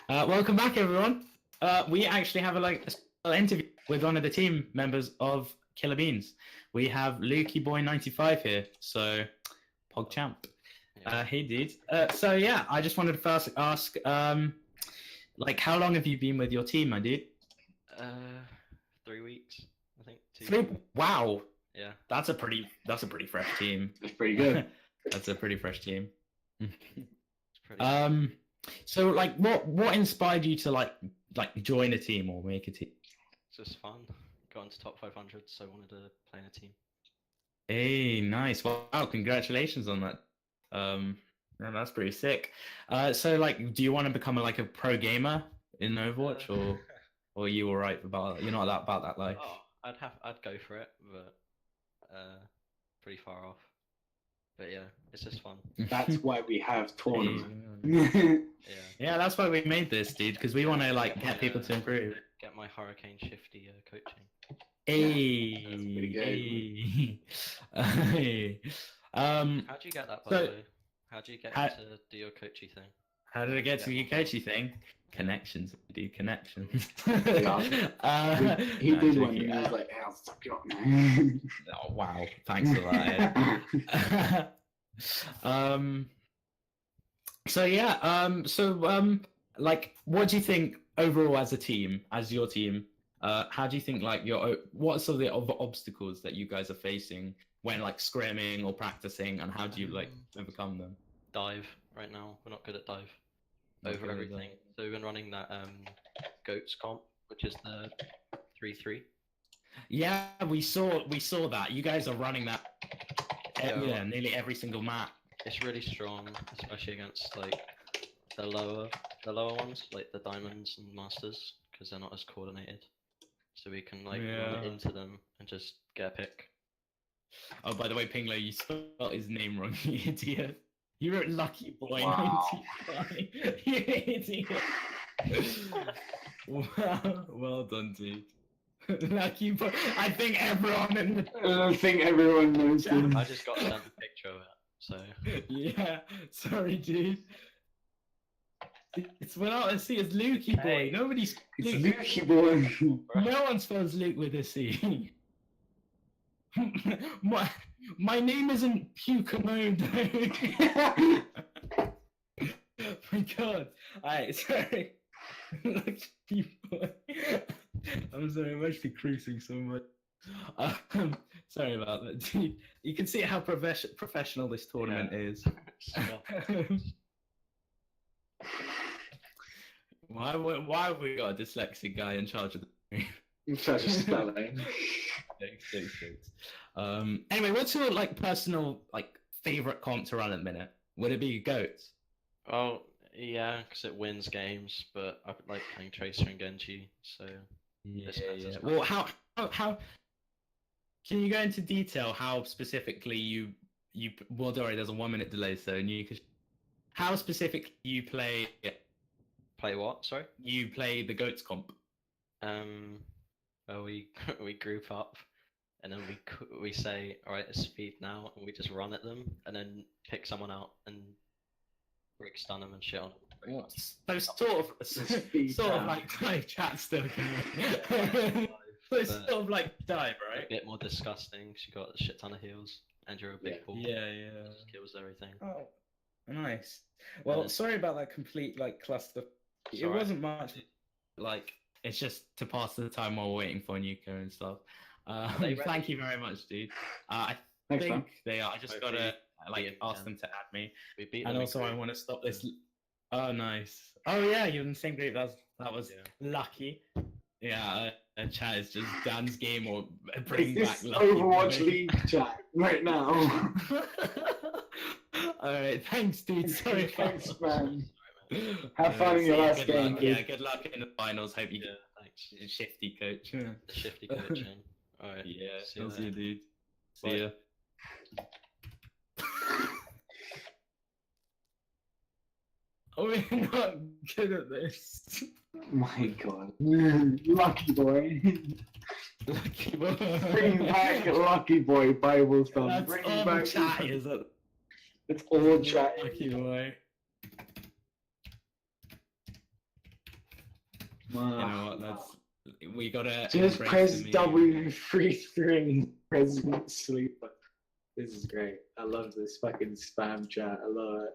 Welcome back, everyone. We actually have a interview with one of the team members of Killer Beans. We have Lukey Boy 95 here, so PogChamp. Hey, dude. So yeah, I just wanted to first ask, like, how long have you been with your team, my dude? 3 weeks, I think. 2. Wow. Yeah. That's a pretty fresh team. That's pretty good. That's a pretty fresh team. It's pretty So like, what inspired you to like join a team or make a team? It's just fun. Got into top 500, so I wanted to play in a team. Hey, nice. Wow, congratulations on that. Yeah, that's pretty sick. So like, do you want to become a pro gamer in Overwatch, or are you alright you're not about that life? Oh, I'd go for it, but pretty far off. But yeah, it's just fun. That's why we have tournaments. Yeah. Yeah, that's why we made this, dude, because we want to get people to improve. Get my Hurricane Shifty coaching. Hey, That's pretty good. hey. How'd you get that, by the way? How'd you get to do your coachy thing? How did I get to the coachy thing? Connections, dude, connections. He No, did joking. one, and I was like, "I'll suck you up, man." Oh wow, thanks for that. So yeah, like, what do you think overall as a team, as your team? How do you think what are some of the other obstacles that you guys are facing when scrimming or practicing, and how do you overcome them? Dive right now. We're not good at dive. Not Over good at everything. dive. So we've been running that goats comp, which is the 3-3. Yeah, we saw that. You guys are running that. Yeah. Nearly every single map. It's really strong, especially against the lower ones, like the diamonds and masters, because they're not as coordinated. So we can run into them and just get a pick. Oh, by the way, Pinglo, you spelled his name wrong, you idiot. You wrote Lucky Boy Wow. 95. You idiot. Wow, well done, dude. Lucky Boy. I think everyone in the... I think everyone knows him. I just got sent a picture of it, so Yeah, sorry, dude. It's it's Lukey Boy. Hey. Nobody's... It's Lukey Boy. No one spells Luke with a C. my name isn't Pucamodo. My God. Alright, sorry. Lucky Boy. I'm sorry, I'm actually creasing so much. Sorry about that, dude. You can see how professional this tournament is. Stop. Why have we got a dyslexic guy in charge of the Such a spelling. Thanks. Anyway, what's your personal favorite comp to run at the minute? Would it be Goats? Well, yeah, because it wins games, but I like playing Tracer and Genji, so this matters. Well, how can you go into detail how specifically you well, sorry, there's a 1 minute delay, so how specifically you play what? Sorry. You play the Goats comp. Well, we group up, and then we say, all right, it's speed now, and we just run at them, and then pick someone out and break stun them and shit on them. So sort of dive chat still. So it's sort of dive, A right? bit more disgusting, 'cause you got a shit ton of heals, and you're a big ball. Yeah. Just kills everything. Oh, nice. Well, sorry about that complete cluster. It alright. wasn't much. It's just to pass the time while we're waiting for Nuka and stuff. they Thank ready? you very much, dude. I Thanks, think man. they are. I just Hopefully gotta ask them to add me. We beat them. And in also, I group. want to stop this. Oh, nice. Oh yeah, you're in the same group. That was Yeah. lucky. Yeah, chat is just Dan's game or bring back It's lucky. Overwatch League chat right now. All right, thanks, dude. Sorry. Thanks, man. Sorry, man. Have fun in your last good game, luck. kid. Yeah, good luck in the finals. Hope you Yeah, get thanks. a shifty coach. The shifty coaching. Alright. Yeah, see you I'll see you, later. dude. Bye. See ya. Oh, we're not good at this. My God. Lucky Boy. Lucky boy. Bring back Lucky Boy Bible Thumb. That's Bring all back. chat, is it? It's all chat. Lucky boy. You know what? We gotta Just embrace press the meme. W free screen. President Sleeper. This is great. I love this fucking spam chat. I love it.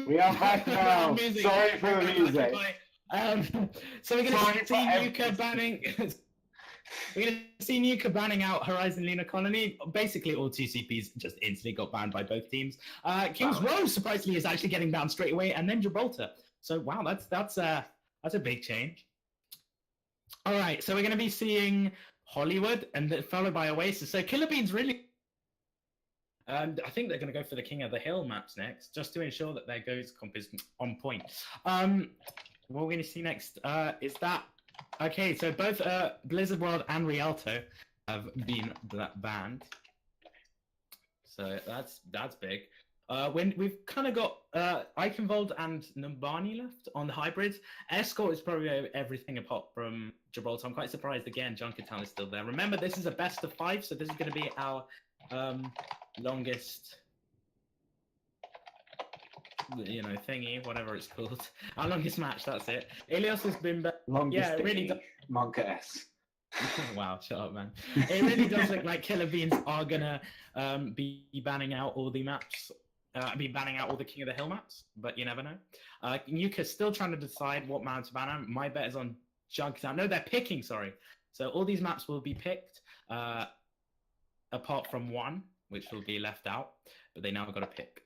We are back now. Music. Sorry for the music. So we're Sorry gonna for see everything. Nuka banning. We're gonna see Nuka banning out Horizon Lunar Colony. Basically, all 2CPs just instantly got banned by both teams. Kings Row surprisingly is actually getting banned straight away, and then Gibraltar. So wow, that's a big change. All right, so we're gonna be seeing Hollywood, and then followed by Oasis. So Killer Beans really. I think they're going to go for the King of the Hill maps next, just to ensure that their goes comp is on point. What we're going to see next is that... Okay, so both Blizzard World and Rialto have been banned. So that's big. When we've kind of got Eichenwald and Numbani left on the hybrids. Escort is probably everything apart from Gibraltar. I'm quite surprised again Junkertown is still there. Remember, this is a best of 5, so this is going to be our longest, thingy, whatever it's called. Our longest match, that's it. Ilios has been... Longest yeah, it really thingy. Monka S. Wow, shut up, man. It really does look like Killer Beans are gonna be banning out all the maps. Banning out all the King of the Hill maps, but you never know. Nuka's still trying to decide what map to ban on. My bet is on Junkertown. No, they're picking, sorry. So all these maps will be picked, apart from one, which will be left out, but they now got to pick.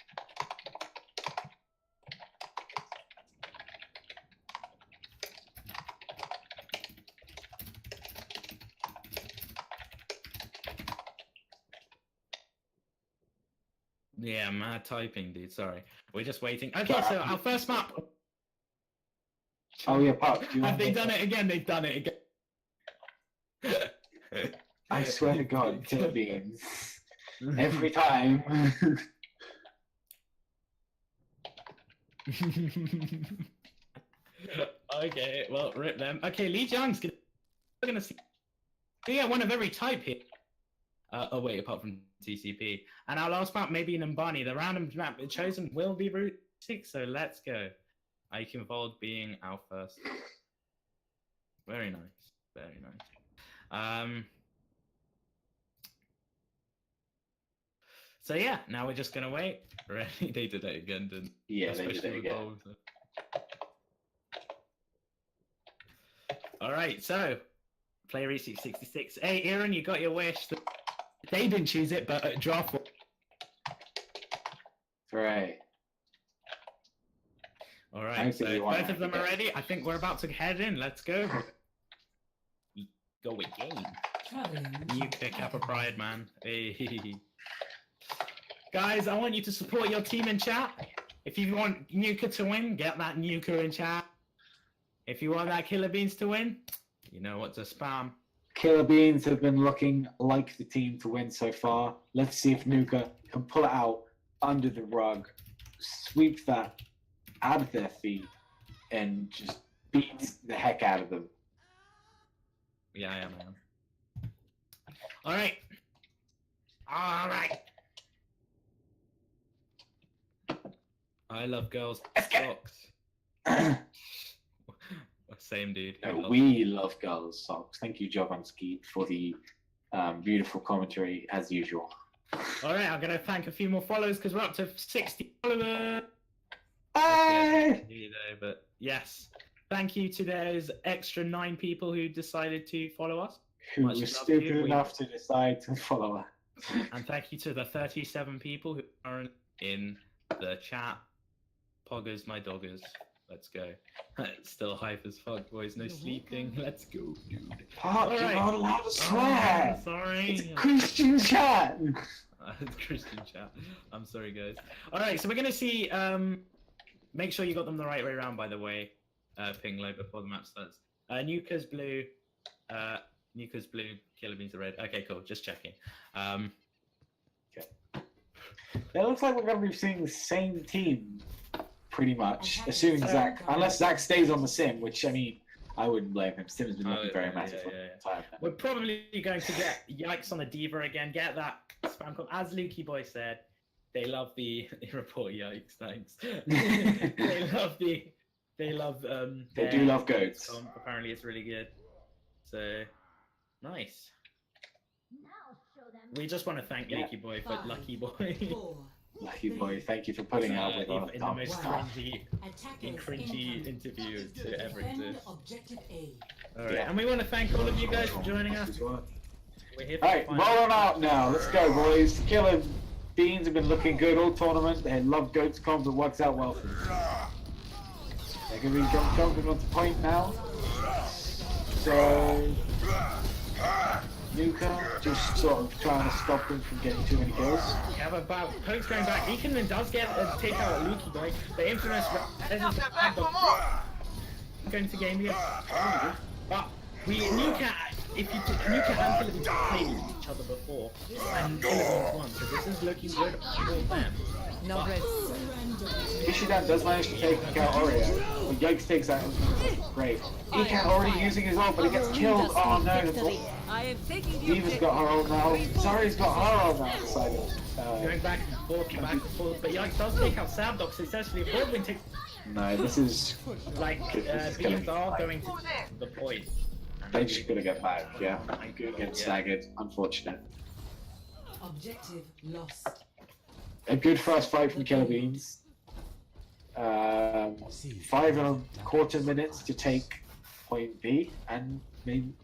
Yeah, mad typing, dude. Sorry. We're just waiting. Okay, so our first map. Oh, yeah, Pop. Have they done it again? They've done it again. I swear to God, killer beans. Every time. Okay, well, rip them. Okay, Li Jiang's gonna see. We get one of every type here. Oh wait, apart from TCP. And our last map, maybe Numbani. The random map chosen will be Route 6, so let's go. Eichenwald being our first. Very nice, very nice. So yeah, now we're just gonna wait. Ready? They did it again, didn't they? Yeah, they did Especially it with again. Bolton. Alright, so player E666. Hey Aaron, you got your wish. They didn't choose it, but draft. Right. Alright, so both of them are ready. I think we're about to head in. Let's go. Go again. Nuka Kappa Pride, man. Hey. Guys, I want you to support your team in chat. If you want Nuka to win, get that Nuka in chat. If you want that Killer Beans to win, you know what to spam. Killer Beans have been looking like the team to win so far. Let's see if Nuka can pull it out under the rug, sweep that out of their feet, and just beat the heck out of them. Yeah, I am, man. Alright. Alright. I love girls. Socks. Same dude. We love girls' socks. Thank you, Jovanski, for the beautiful commentary as usual. Alright, I'm gonna thank a few more followers because we're up to 60 followers. Hey! But yes, thank you to those extra 9 people who decided to follow us. Who Much was love stupid you. enough to decide to follow us. And thank you to the 37 people who aren't in the chat. Poggers, my doggers. Let's go. Still hype as fuck, boys. No sleeping. Let's go, dude. Park, you're Alright. not allowed to swear! Oh, sorry. It's a Christian chat! It's Christian chat. I'm sorry, guys. Alright, so we're gonna see. Make sure you got them the right way around, by the way. Ping low before the map starts. Nuka's blue. Nuka's blue. Killer Beans are red. Okay, cool. Just checking. Okay. It looks like we're going to be seeing the same team, pretty much. Assuming Zach, unless Zach stays on the sim, which, I mean, I wouldn't blame him. Sim's been looking very massive for a time now. We're probably going to get Yikes on the Diva again. Get that spam call. As Lukey Boy said, they love the report Yikes, thanks. They love They do love goats. Apparently it's really good. So nice. We just want to thank Lukey Boy for Lucky Boy. Lucky boy, thank you for putting out with our in the most dumb cringy interviews to ever exist. Objective A. Alright, and we want to thank all of you guys for joining us. We're here for Alright, the roll on out now. Let's go, boys. Killer Beans have been looking good all tournament. They love goats comms. It works out well for them. They're going to be jumping onto point now. So Nuka just sort of trying to stop them from getting too many kills. Yeah, but Poke's going back. Eakin does get a take out at Lukey Boy. The infamous going to game here. But Nuka, if you Nuka and Killer played each other before, and Killer won, so this is looking good for them. No risk. Ishidan does manage to take out Oreo, but Yikes takes out great. Ikan already using his ult, but he gets killed. Oh no, I am taking Diva's got her ult now. Zari's got her ult now decided. Going back and forth, but Yikes does take out Sabdox, so essentially if Baldwin takes No, this is like beams are going to the point. they just gotta get back, yeah. Get staggered, unfortunate. Objective lost. A good first fight from Killer Beans. 5.25 minutes to take point B, and maybe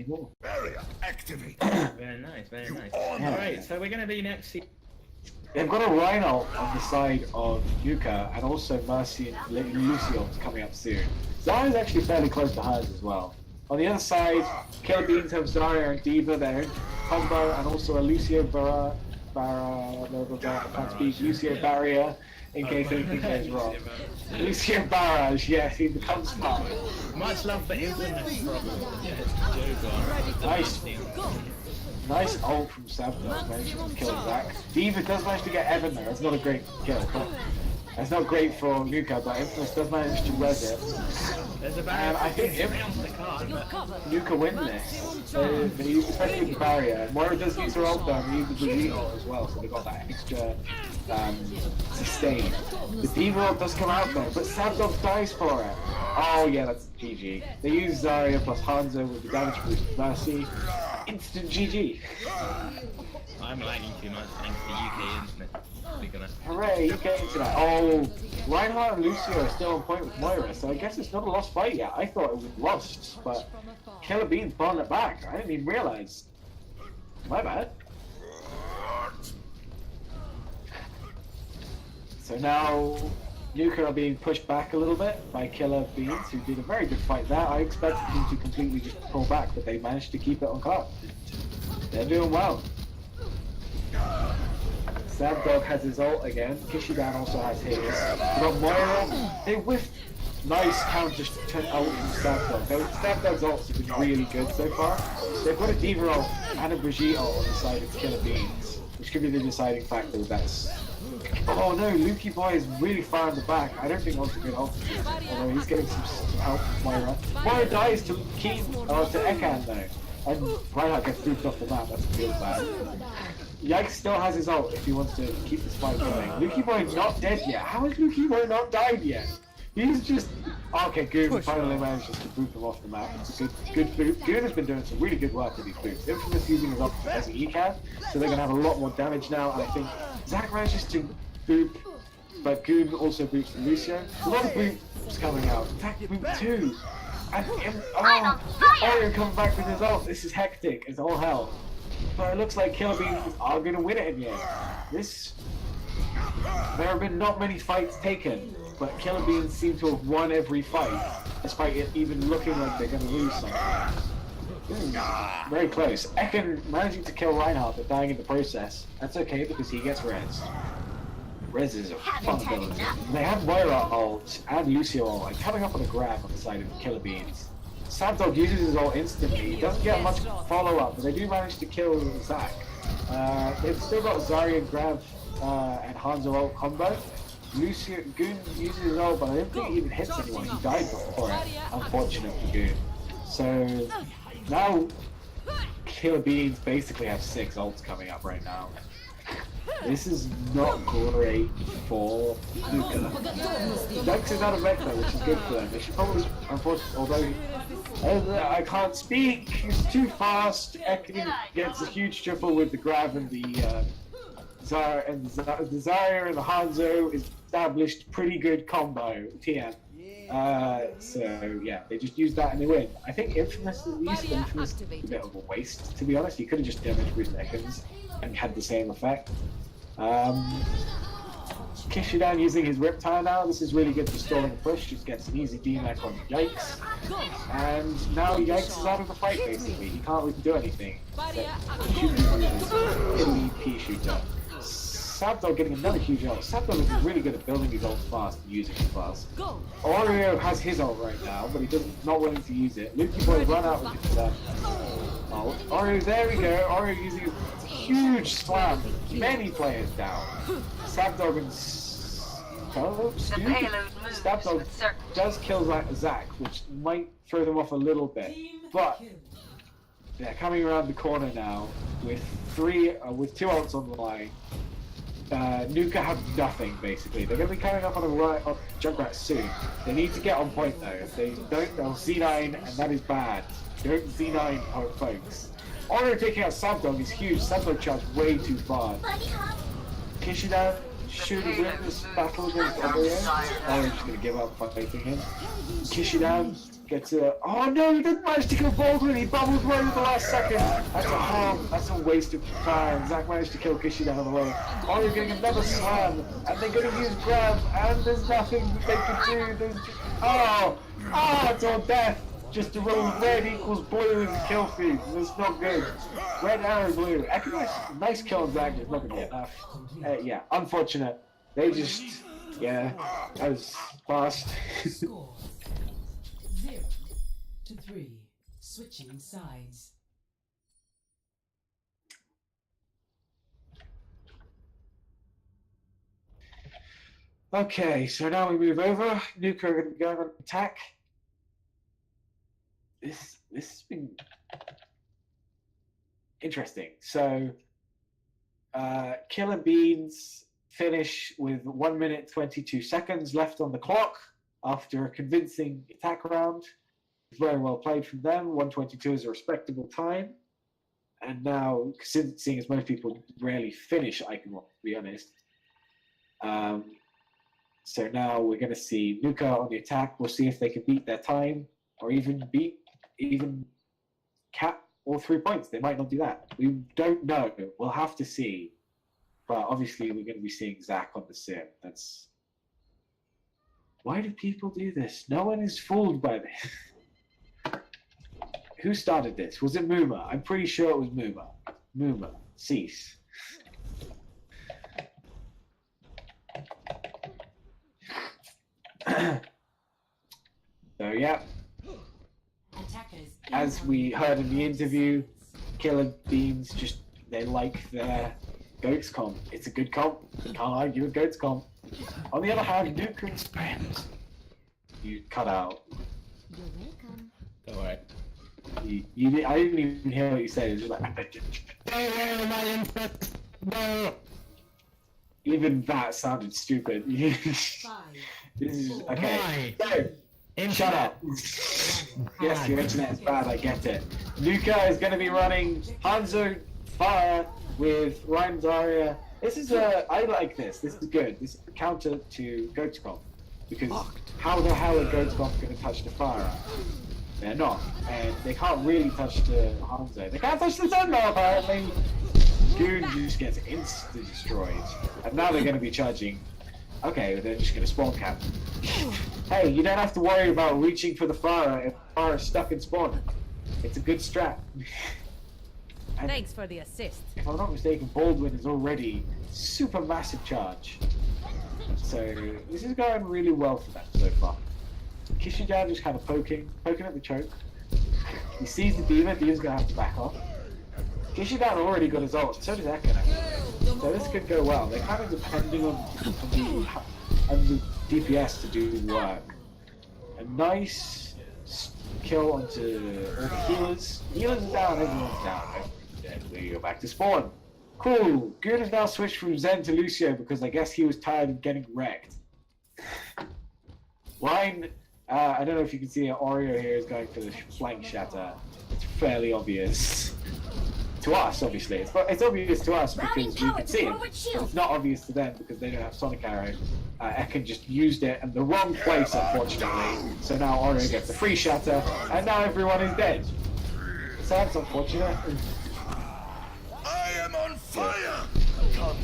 more. Barrier activate. Very nice, very nice. Alright, so we're gonna be next. They've got a Rhino on the side of Yuka, and also Mercy and Lucio's coming up soon. Zarya's actually fairly close to hers as well. On the other side, Killer Beans have Zarya and Diva, their own combo, and also a Lucio I can't speak, Lucio Barrier, in case anything goes wrong. Lucio Barrage, yes, he becomes part. Much love for Infamous from Joe. Nice. Nice ult from Sabdog, managed to kill Zac. D.Va does manage to get Evan there, it's not a great kill, but it's not great for Nuka, but Infamous does manage to res it. There's a And I think Nuka win this. So they use especially with the barrier. Moira does use her ult though, and they use the Brigitte ult as well, so they got that extra sustain. The D.Va ult does come out though, but Sabdog dies for it. Oh yeah, that's GG. They use Zarya plus Hanzo with the damage boost with Mercy. Instant GG. I'm lagging too much thanks to UK internet. Hooray, UK internet. Oh, Reinhardt and Lucio are still on point with Moira, so I guess it's not a lost fight yet. I thought it was lost, but Killer Beans pulling it back. I didn't even realize. My bad. So now Nuka are being pushed back a little bit by Killer Beans, who did a very good fight there. I expected them to completely just pull back, but they managed to keep it on card. They're doing well. Sabdog has his ult again. Kishidan also has his. We got Moira. They whiffed. Nice counter ult from Sabdog. Sabdog's ults have been really good so far. They've got a D.Va ult and a Brigitte ult on the side of Killer Beans, which could be the deciding factor with that. Oh no, Lukey Boy is really far in the back. I don't think that's a good ult, although he's getting some help from Moira. Moira dies to Keen, to Ekan though, and Reinhardt gets moved off the map. That's real bad. Yikes still has his ult if he wants to keep this fight going. Lukey Boy not dead yet. How is Lukey Boy not died yet? He's just... Okay, Goon finally manages to boot him off the map. It's a good boot. Goon has been doing some really good work with these boots. Infamous using his ult as he can, so they're going to have a lot more damage now, and I think Zac manages to boop, but Goon also boots Lucio. A lot of boots coming out. Zac boot too! And Orion coming back with his ult. This is hectic. It's all hell. But it looks like Killer Beans are going to win it in the end. There have been not many fights taken, but Killer Beans seem to have won every fight, despite it even looking like they're going to lose something. Very close. Ekan managing to kill Reinhardt, but dying in the process. That's okay because he gets res. Res is a fun ability. They have Moira ult and Lucio ult, and coming up on a grab on the side of Killer Beans. Sabdog uses his ult instantly. He doesn't get much follow-up, but they do manage to kill Zac. They've still got Zarya grab and Hanzo ult combo. Lucio Goon uses his ult, but I don't think he even hits anyone. He died before it. Unfortunate for Goon. So now Killer Beans basically have 6 ults coming up right now. This is not great for Nuka. Dex is out of Vector, which is good for them. They should probably, unfortunately, although I can't speak, he's too fast. Ekan gets a huge triple with the grab and the Zarya and the Hanzo is established pretty good combo, TM. So yeah, they just use that and they win. I think Infamous at least, Infamous is a bit of a waste, to be honest. He could have just damage boosted Ekans and had the same effect. Kishidan using his Riptide now. This is really good for stalling a push. Just gets an easy DMAC on Yikes. And now Yikes is out of the fight basically. He can't really do anything. Shooting his P shooter. Sabdog getting another huge ult. Sabdog is really good at building his ult fast and using it fast. Oreo has his ult right now, but he doesn't not willing to use it. Lukey Boy run out with his ult. Oreo, there we go. Oreo using a huge slam. Many players down. Sabdog and Sabdog does kill Zac, which might throw them off a little bit. But they're coming around the corner now with 2 ults on the line. Nuka have nothing basically. They're going to be coming up on a right on Junkrat soon. They need to get on point though. If they don't, they'll Z9, and that is bad. Don't Z9, folks. Oreo taking out Sabdog is huge. Sabdog charged way too far. Kishidan should win this battle against Oreo. Oreo's just going to give up fighting him. Kishidan gets a... Oh no, he didn't manage to kill Baldwin. He bubbled right at the last second. That's a harm. That's a waste of fire. Zac managed to kill Kishidan on the way. Oreo getting another slam, and they're going to use grab, and there's nothing that they can do. There's just... it's all death. Just to roll red equals blue in the kill feed. That's not good. Red arrow blue. Nice kill on Zac, is not going to get enough. Yeah, unfortunate. They just Yeah, that was fast. Score 0-3. Switching sides. Okay, so now we move over. Nuka are going to be going on attack. This has been interesting. So, Killer Beans finish with 1 minute 22 seconds left on the clock after a convincing attack round. Very well played from them. 122 is a respectable time. And now, seeing as most people rarely finish Iconwalk, to be honest. So now we're going to see Nuka on the attack. We'll see if they can beat their time or even cap all 3 points. They might not do that. We don't know. We'll have to see. But obviously we're going to be seeing Zach on the sim. That's... Why do people do this? No one is fooled by this. Who started this? Was it Muma? I'm pretty sure it was Muma. Muma. Cease. So yeah, as we heard in the interview, Killer Beans they like their Goats comp. It's a good comp. Can't argue with Goats comp. On the other hand, Nuka's friends. You cut out. You're welcome. Don't worry. I didn't even hear what you said. It was just like. No. Even that sounded stupid. 5, This is okay. Why? So, shut up. Yes, your internet is bad. I get it. Nuka is going to be running Hanzo Fire with Ryan Zarya. I like this. This is good. This is a counter to Goatscomp. Because how the hell are Goatscomp going to touch the Fire? They're not. And they can't really touch the Hanzo. They can't touch the Sun though, apparently. Goon just gets instantly destroyed. And now they're going to be charging. Okay, they're just going to spawn cap. Hey, you don't have to worry about reaching for the Fire if the Fire is stuck in spawn. It's a good strat. And Thanks for the assist. if I'm not mistaken, Baldwin is already super massive charge. So this is going really well for them so far. Kishijan just kind of poking at the choke. He sees the D.Va, D.Va's going to have to back off. Kishidan already got his ult, so does Ekon actually. So this could go well. They're kind of depending on the DPS to do the work. A nice kill onto all the healers. Healers are down, everyone's down. And we go back to spawn. Cool. Good has now switched from Zen to Lucio because I guess he was tired of getting wrecked. Line, I don't know if you can see it, Oreo here is going for the flank shatter. It's fairly obvious. To us, obviously. It's obvious to us because we can see it. It's not obvious to them because they don't have Sonic Arrow. Ekon just used it in the wrong place, unfortunately. So now Oreo gets the free shatter, and now everyone is dead. So that's unfortunate. I am on fire!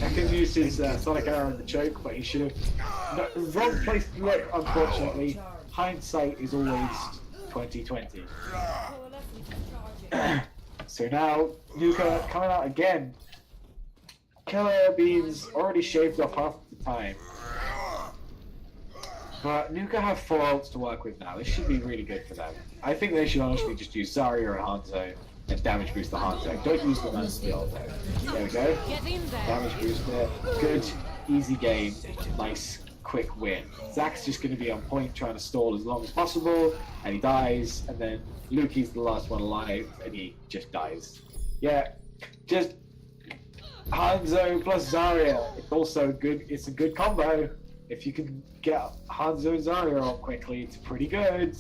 Ekon used his Sonic Arrow in the choke, but he should have... No, wrong place to look, unfortunately. Hindsight is always 20/20. So now, Nuka coming out again. Killer Beans already shaved off half the time. But Nuka have 4 ults to work with now. This should be really good for them. I think they should honestly just use Zarya and Hanzo and damage boost the Hanzo. Don't use them as the ult though. There we go. Damage booster. Good, easy game. Nice, quick win. Zach's just going to be on point trying to stall as long as possible. And he dies. And then Luki's the last one alive, and he just dies. Yeah, just Hanzo plus Zarya. It's also good. It's a good combo. If you can get Hanzo and Zarya on quickly, it's pretty good.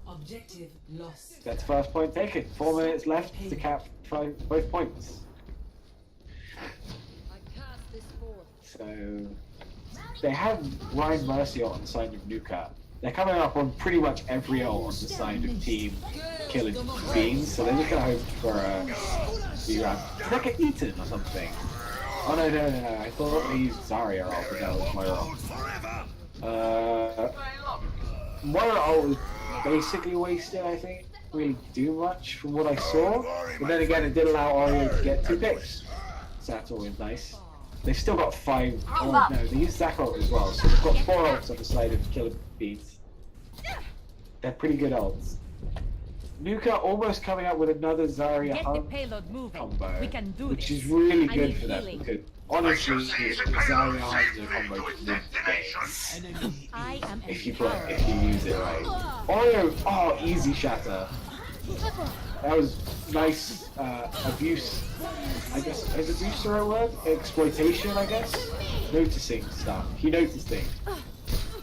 Objective lost. That's first point taken. 4 minutes left to cap both points. So they have Ryan Mercy on the side of Nuka. They're coming up on pretty much every ult on the side of Team Killer Beans, so they're just gonna hope for a round. Did that get eaten or something? Oh no. I thought they used Zarya ult, but that was Moira ult. Moira ult was basically wasted, I think. Didn't really do much from what I saw. But then again, it did allow Oreo to get 2 picks. So that's always nice. they've still got 5. Oh no, they use Zac ult as well, so they've got 4 ults on the side of Killer Beans. They're pretty good ults. Nuka almost coming up with another Zarya Get the Hunt payload moving. combo, We can do which this. is really I good need for them healing. because honestly, the Zarya Hunter combo just wins games Enemy I am if you empowered. use it right. Oreo, oh, easy shatter. That was nice abuse. I guess is abuse the right word? Exploitation, I guess. Noticing stuff. He noticed things.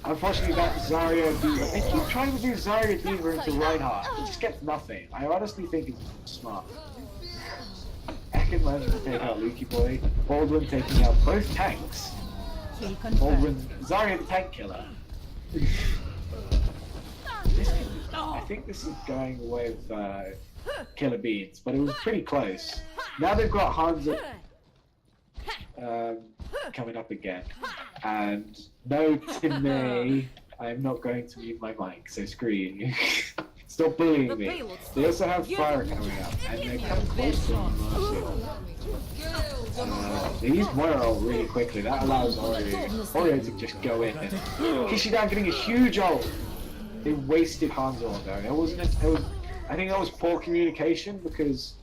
Unfortunately, that Zarya Diva. They keep trying to do Zarya Diva into Reinhardt. It just gets nothing. I honestly think it's smart. Ekin managed to take out Lukey Boy. Baldwin taking out both tanks. Kill Baldwin, confirmed. Zarya the tank killer. I think this is going with Killer Beans, but it was pretty close. Now they've got Hanzo coming up again. And no, Timmy, I'm not going to mute my mic, so screw you. Stop bullying me. They also have Fire coming up, and they're kind of close to Mercy. They use Moira really quickly. That allows Oreo to just go in. And Kishidan getting a huge ult. They wasted Hanzo on there. I think that was poor communication because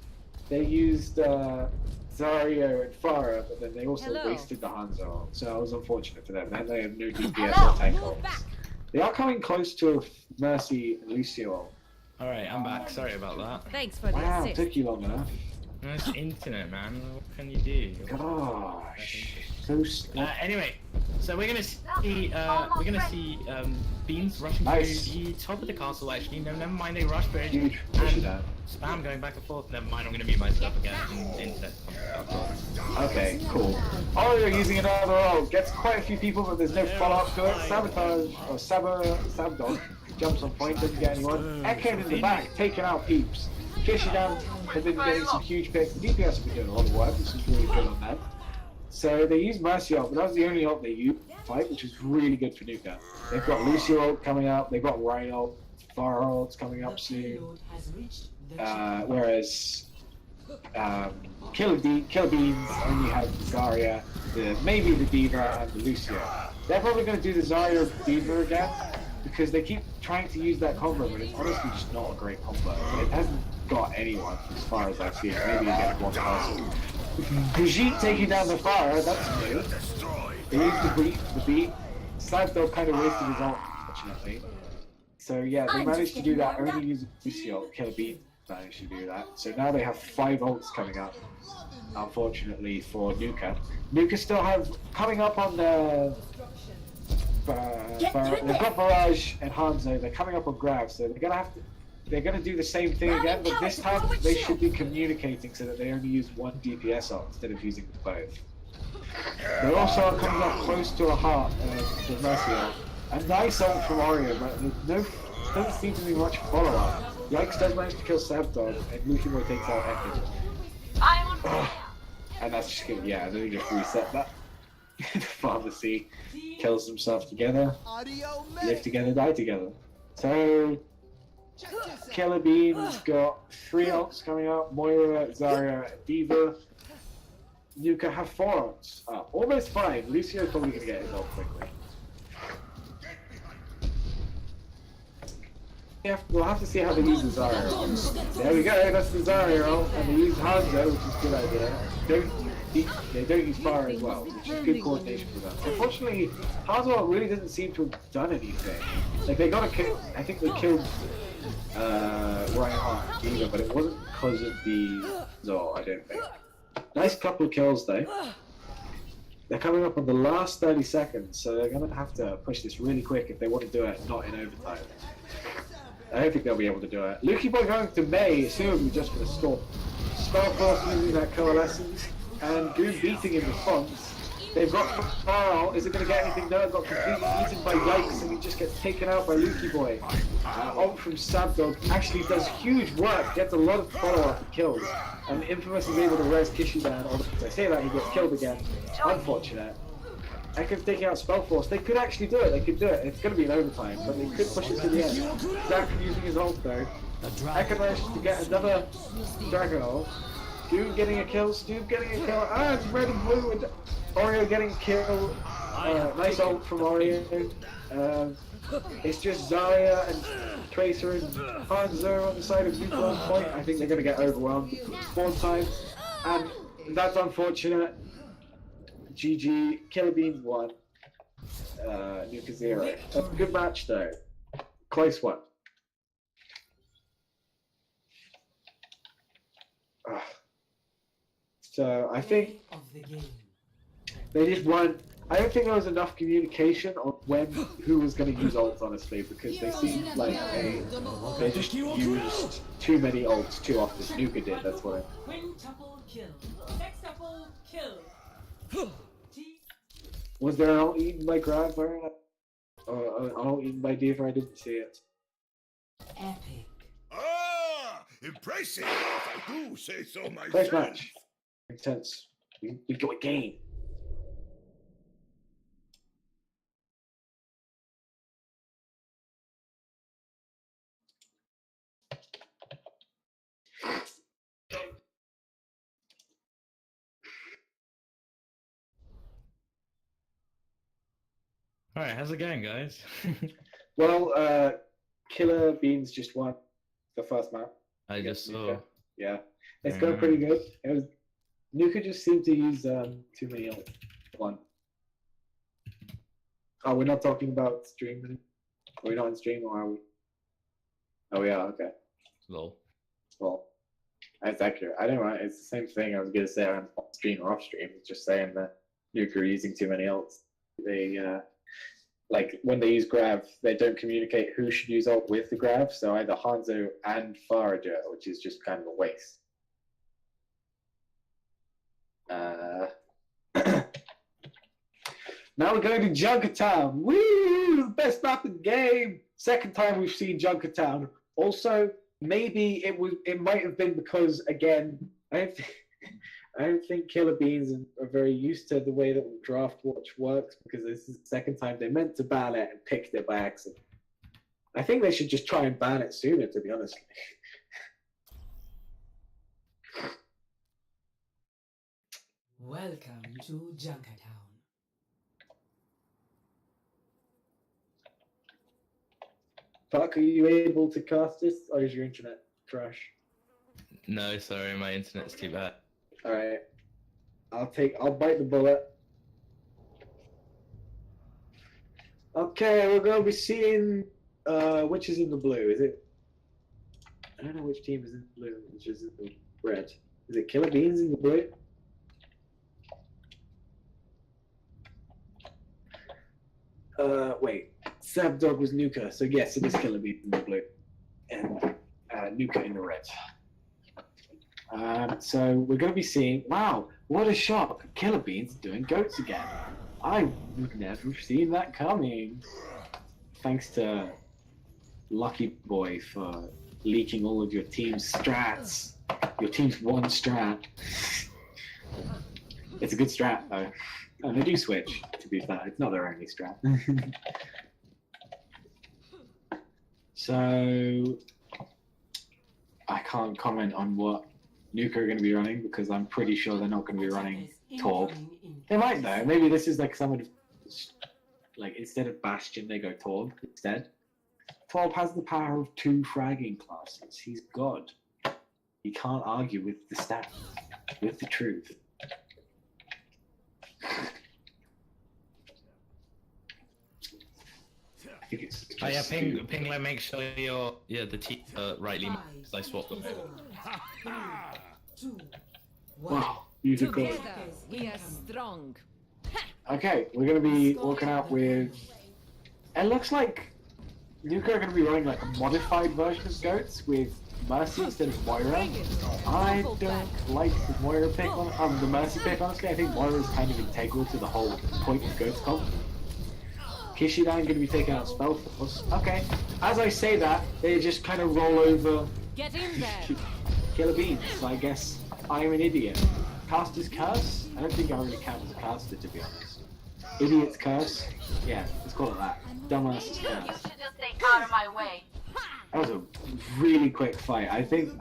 they used Zarya and Farah, but then they also wasted the Hanzo ult. So that was unfortunate for them. Then they have no DPS or tank ults. They are coming close to a Mercy and Lucio ult. Alright, I'm back. Sorry about that. Thanks for the Wow, assist. took you long enough. No, it's internet, man. What can you do? Gosh, so slow. Anyway, so we're gonna see Beans rushing Nice. to the top of the castle. Actually, no, never mind. They rush bridge Huge and Kishidan. spam going back and forth. Never mind. I'm gonna mute myself again. Internet. Okay, cool. Oreo using another ult gets quite a few people, but there's no follow-up to it. Sabotage or Sabdog jumps on point, doesn't get anyone. Ekken in the back, taking out peeps. Kishidan have been getting some huge picks. The DPS have been doing a lot of work, which is really good on them. So they used Mercy ult, but that was the only ult they used fight, which was really good for Nuka. They've got Lucio ult coming up, they've got Ryan ult, Farah ult's coming up soon. Payload has reached the chip. Whereas Killer Beans only have Zarya, maybe the Diva and the Lucio. They're probably going to do the Zarya Diva again because they keep trying to use that combo, but it's honestly just not a great combo. It hasn't got anyone as far as I've seen. Maybe you get one person. Brigitte taking down the fire, that's new. They used the beat. Sladdo kind of wasted his ult, unfortunately. So yeah, they managed to do that, only using Lucio, Killer Bean managed to do that. So now they have 5 ults coming up, unfortunately for Nuka. Nuka still have, coming up on the... they've got Barrage and Hanzo, they're coming up on Grav, so they're gonna do the same thing again, but this time they should be communicating so that they only use one DPS ult instead of using both. They're also coming up close to a heart, the Mercy ult. A nice ult from Oreo, but doesn't seem to be much follow-up. Yikes does manage to kill Sabdog, and Lucky Boy takes out Ekin. I'm on fire. And that's just gonna, yeah, then you just reset that. The pharmacy kills themselves together, live together, die together. So, Killer Beans got 3 ults coming up, Moira, Zarya, Diva. Nuka have 4 ults. Almost 5. Lucio's probably gonna get his ult quickly. We'll have to see how they use the Zarya. There we go, that's the Zarya ult, and they use Hanzo, which is a good idea. They don't use fire as well, which is good coordination for them. Unfortunately, Hanzo really doesn't seem to have done anything. Like, they got a kill, I think they killed Reinhardt either, but it wasn't because of the Zor, I don't think. Nice couple of kills though. They're coming up on the last 30 seconds, so they're going to have to push this really quick if they want to do it not in overtime. I don't think they'll be able to do it. Lukey Boy going to May, assumably just for the stop. Spellforce using that Coalescence, and Goon beating in response. They've got Farrell. Is it going to get anything? No, it got completely eaten by Yikes, and he just gets taken out by Lukey Boy. Ult from Sabdog actually does huge work, gets a lot of follow-up and kills. And Infamous is able to res Kishidan, although as I say that, he gets killed again. Unfortunate. Ekken's taking out Spellforce. They could actually do it, they could do it. It's going to be an overtime, but they could push it to the end. Zac using his ult though. Ekken managed to get another Dragon ult. Doom getting a kill, Stoob getting a kill, and Red and Blue Oreo getting killed. Nice ult from Oreo. It's just Zarya and Tracer and Hanzo on the side of Nuka on point. I think they're going to get overwhelmed spawn time. And that's unfortunate. GG. Killer Beans won. Nuka 0. A good match though. Close one. So I think Of the game. they just won. I don't think there was enough communication on who was going to use ults, honestly, because they seemed like they just used too many ults too often. Nuka did, that's why. Quintuple kill. Sextuple kill. Was there an ult eaten by Grab or an ult eaten by Diva? I didn't see it. Epic. Ah, impressive, if I do say so myself. Close match. Intense. We go again. Alright, how's it going, guys? Well, Killer Beans just won the first map. I just against saw. Nuka. Yeah, it's going pretty good. It was Nuka just seemed to use too many ults. One. Oh, we're not talking about streaming. Are we not in stream or are we? Oh, we are. Okay. Lol. Well, that's accurate. I don't know. It's the same thing I was gonna say on stream or off stream. It's just saying that Nuka are using too many ults. They like when they use Grav, they don't communicate who should use ult with the Grav. So either Hanzo and Farah do it, which is just kind of a waste. Now we're going to Junkertown. Woo! Best map in the game. Second time we've seen Junkertown. Also, maybe it might have been because again, I don't think Killer Beans are very used to the way that Draft Watch works because this is the second time they meant to ban it and picked it by accident. I think they should just try and ban it sooner, to be honest. Welcome to Junkertown. Park, are you able to cast this, or is your internet trash? No, sorry, my internet's too bad. Alright. I'll bite the bullet. Okay, we're gonna be seeing which is in the blue. Is it I don't know which team is in the blue, which is in the red. Is it Killer Beans in the blue? Wait. Sabdog was Nuka, so yes, it is Killer Beans in the blue. And Nuka in the red. So we're going to be seeing, wow, what a shock, Killer Beans doing goats again. I would never have seen that coming. Thanks to Lucky Boy for leaking all of your team's strats. Your team's one strat. It's a good strat though. And they do switch, to be fair. It's not their only strat. So I can't comment on what Nuka are going to be running because I'm pretty sure they're not going to be running Torb. They might though. Maybe this is like someone like instead of Bastion they go Torb instead. Torb has the power of 2 fragging classes. He's God. You can't argue with the stats, with the truth. I think it's Oh yeah, Pingler, make sure the team rightly because I swapped them. 2, 1. Wow, beautiful. Together we are strong. Okay, we're gonna be walking out with. It looks like Nuka are gonna be running like a modified version of Goats with Mercy instead of Moira. I don't like the Moira pick on the Mercy pick. Honestly, I think Moira is kind of integral to the whole point of Goats comp. Kishidan gonna be taking out Spellforce. Okay, as I say that, they just kind of roll over Get in there. Killer Beans. So I guess I'm an idiot. Caster's Curse? I don't think I really count as a caster, to be honest. Idiot's Curse? Yeah, let's call it that. Dumbass's You Curse. should just stay out of my way. That was a really quick fight. I think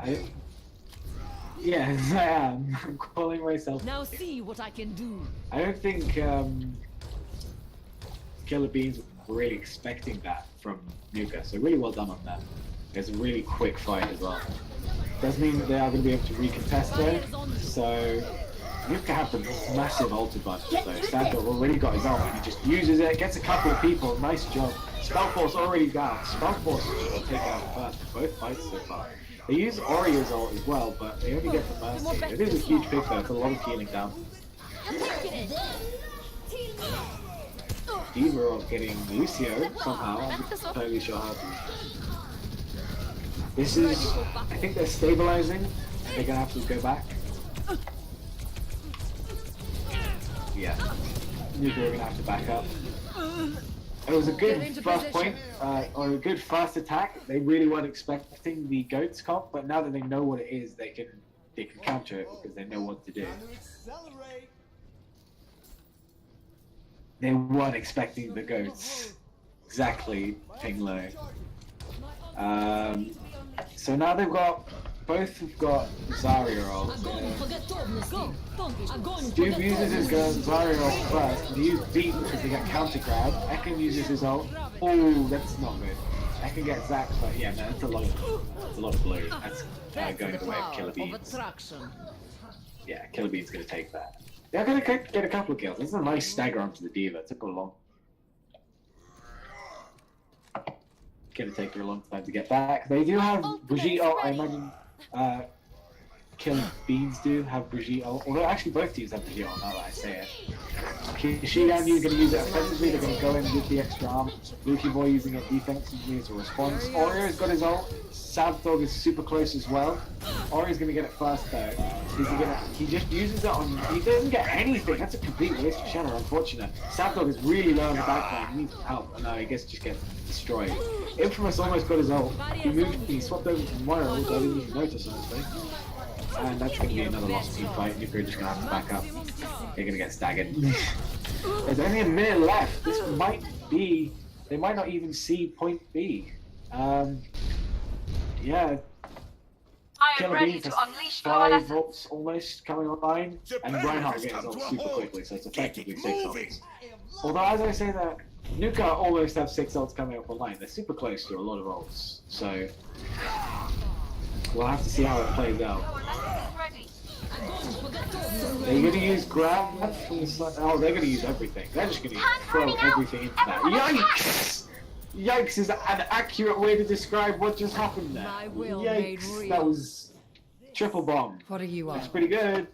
Yes, I am. I'm calling myself. Now see what I can do. I don't think Killer Beans were really expecting that from Nuka, so really well done on that. It's a really quick fight as well. Doesn't mean that they are going to be able to recontest though, so Nuka have the massive ult advantage though. Sandor already got his ult and he just uses it, gets a couple of people, nice job. Spellforce already down. Spellforce is taken out first in both fights so far. They use Oria's ult as well, but they only get the Mercy. It is a huge pick though, it's a lot of healing down. D.Va are getting Lucio somehow, I'm not totally sure how. This is, I think they're stabilizing, they're gonna have to go back. Yeah, Nuka are gonna have to back up. It was a good first point, or a good first attack. They really weren't expecting the goats comp, but now that they know what it is, they can counter it because they know what to do. They weren't expecting the goats. Exactly, Ping Lo. So now they've got, both have got Zarya ult. Dude uses his Zarya ult first, and he used Beat because they get counter grab. Ekon uses his ult. Oh, that's not good. Ekon gets Zac, but yeah, no, that's a lot of blue. That's going the way of Killer Beans. Yeah, Killer Beans gonna take that. They're gonna get a couple of kills. This is a nice stagger onto the D.Va. It took a long. Gonna take her a long time to get back. They do have Brigitte ult, I imagine. Killer Beans do have Brigitte ult. Although actually both teams have Brigitte ult now that I say it. Kishi and you are going to use it offensively, they're going to go in with the extra arm. Luki Boy using it defensively as a response. Orio's got his ult. Sabdog is super close as well. Orio's going to get it first though. He just uses it on, he doesn't get anything. That's a complete waste of Shanna, unfortunate. Sabdog is really low on the backline, he needs help. No, he just gets destroyed. Infamous almost got his ult. He swapped over to Moira, which I didn't even notice honestly. And that's going to be another lost team fight. Nuka are just going to have to back up. They're going to get staggered. There's only a minute left. This might be... They might not even see point B. Yeah. I am ready to unleash your 5 lesson. ults almost coming online. And Reinhardt gets ult super quickly, so it's effectively 6 ults. Although as I say that, Nuka almost have 6 ults coming up online. They're super close to a lot of ults. So... We'll have to see how it plays out. They're going to use grab from the side. Oh, they're going to use everything. They're just going to throw everything into that. Yikes! Yikes is an accurate way to describe what just happened there. Yikes! That was triple bomb. What are you That's pretty good.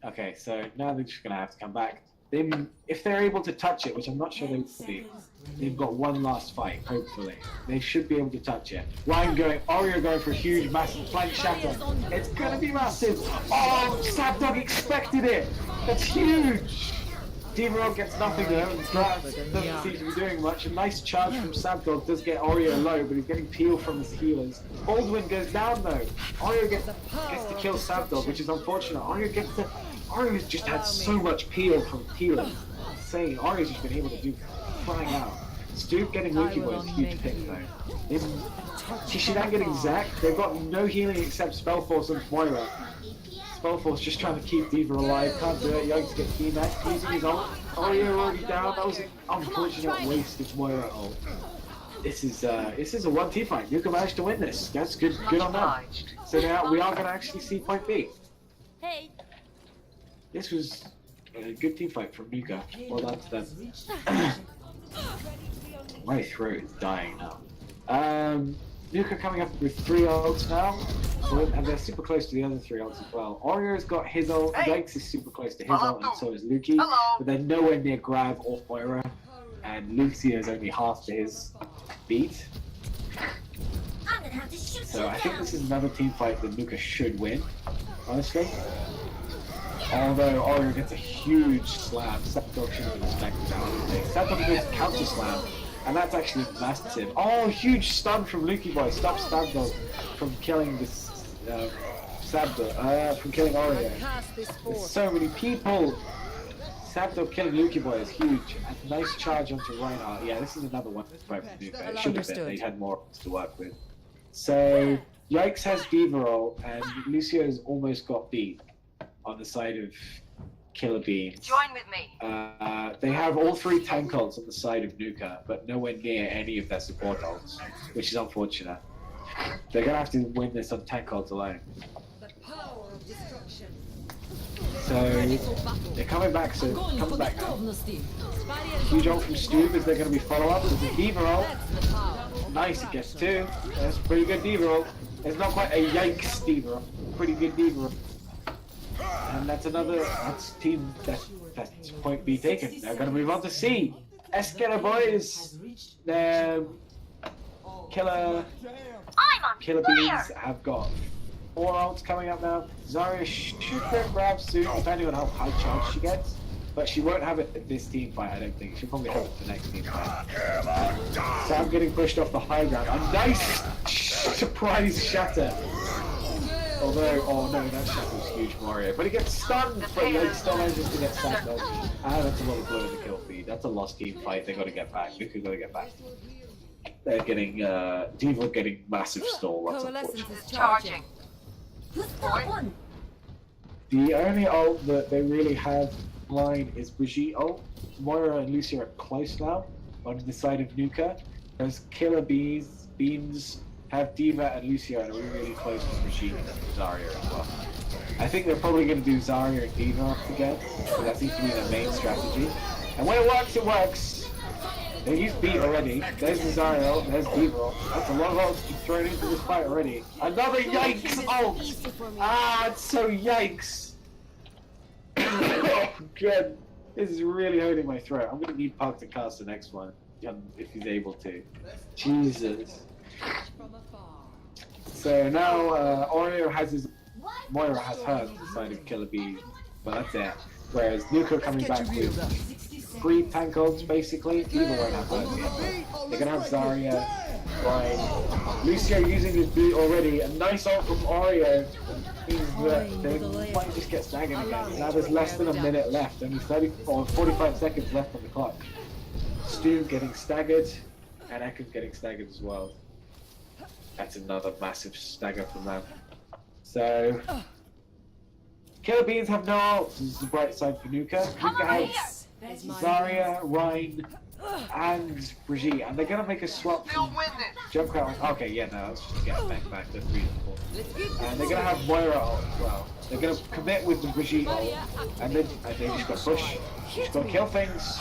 Okay, so now they're just going to have to come back. If they're able to touch it, which I'm not sure they will be, they've got one last fight, hopefully. They should be able to touch it. Oreo going for a huge, massive flank shatter. It's gonna be massive. Oh, Sabdog expected it. That's huge. D.Va gets nothing though, and doesn't seem to be doing much. A nice charge from Sabdog does get Oreo low, but he's getting peel from his healers. Baldwin goes down though. Oreo gets to kill Sabdog, which is unfortunate. Orio's just had so much peel from healing. Insane. Orio's just been able to do flying out. Stoop getting Luki Boy is a huge pick though. Kishidan getting Zac. They've got no healing except Spellforce and Moira. Spellforce just trying to keep D.Va alive. Can't do it. Yikes gets D-Max using his ult. Oreo already down. That was an unfortunate waste of Moira ult. This is a 1-team fight. Nuka managed to win this. That's good on them. So now we are going to actually see point B. Hey. This was a good team fight from Nuka. Well done to them. My throat is dying now. Nuka coming up with 3 ults now, and they're super close to the other 3 ults as well. Orio's got his ult, Yikes is super close to his ult, and so is Luki, but they're nowhere near Grab or Moira, and Lucio is only half to his beat. So I think this is another team fight that Nuka should win, honestly. Although Oreo gets a huge slam, Sabdog should have expected that. Sabdog gets counter slam, and that's actually massive. Oh, huge stun from Luki Boy, stops Sabdog from killing this from killing Oreo. There's so many people. Sabdog killing Luki Boy is huge. And nice charge onto Reinhardt. Yeah, this is another one right from Nuka. It should have been. They had more to work with. So Yikes has Diva ult, and Lucio's almost got beat on the side of Killer Beans. Join with me. They have all 3 tank ults on the side of Nuka, but nowhere near any of their support ults, which is unfortunate. They're gonna have to win this on tank ults alone. The power of destruction. So they're coming back soon. Coming back now. Huge ult from Stu. Is there gonna be follow up with the Diva ult? Nice, it gets 2. That's pretty good Diva ult. It's not quite a Yikes Diva ult. Pretty good Diva ult. And that's team that's point B taken. They're gonna move on to C. Escala boys. Killer Beans have got 4 ults coming up now. Zarya should get grabbed soon, depending on how high charge she gets. But she won't have it at this team fight, I don't think. She'll probably have it at the next team fight. Sam getting pushed off the high ground. A nice surprise shatter. Although, oh no, that shot was huge, Mario. But he gets stunned, but he still manages to get stunned. That's a lot of blow in the kill feed. That's a lost team fight. They got to get back. Nuka got to get back. They're getting, Diva getting massive stall. That's unfortunate. Charging. The only ult that they really have line is Brigitte ult. Moira and Lucia are close now on the side of Nuka. Whereas Killer Beans have Diva and Lucia and are really close to Brigitte and Zarya as well. I think they're probably going to do Zarya and Diva again, so that seems to be their main strategy. And when it works, it works. They used beat already. There's the Zarya ult, there's Diva ult. That's a lot of ults thrown into this fight already. Another Yikes ult! It's so Yikes! Oh, good. This is really hurting my throat. I'm going to need Park to cast the next one, if he's able to. Jesus. So now Oreo has his, Moira has hers on the side of Killer Bee, but that's it. Whereas Nuka coming back with 3 tank ults basically. Diva won't have hers yet. They're gonna have Zarya, Ryan, Lucio using his boot already. A nice ult from Oreo means that they might just get staggered again. Now there's less than a minute left, only 30 or 45 seconds left on the clock. Stu getting staggered, and Ekans getting staggered as well. That's another massive stagger from them. So, Killer Beans have no ults. This is the bright side for Nuka. Nuka has Zarya, Ryan, and Brigitte, and they're gonna make a swap from Junkrat. Okay, yeah, no, let's just get back. That's beautiful. And they're gonna have Moira ult as well. They're gonna commit with the Brigitte ult, and then they just got push. Just gotta kill things.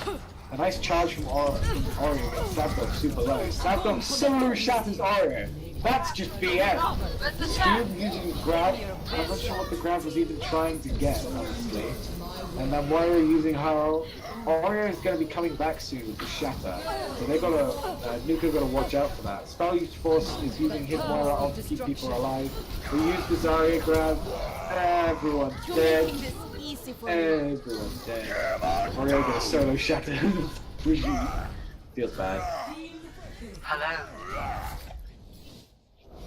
A nice charge from Oreo. Sabdog super low. Sabdog solo shatters Oreo. That's just BM. Stu using grab. I'm not sure what the grab was even trying to get, honestly. And then Moira using her ult. Oreo is going to be coming back soon with the shatter. So they gotta, Nuka gotta watch out for that. Spell Use Force is using his Moira ult to keep people alive. We use the Zarya grab. Everyone's dead. Everyone's dead. Oreo gonna solo shatter. Feels bad. Hello.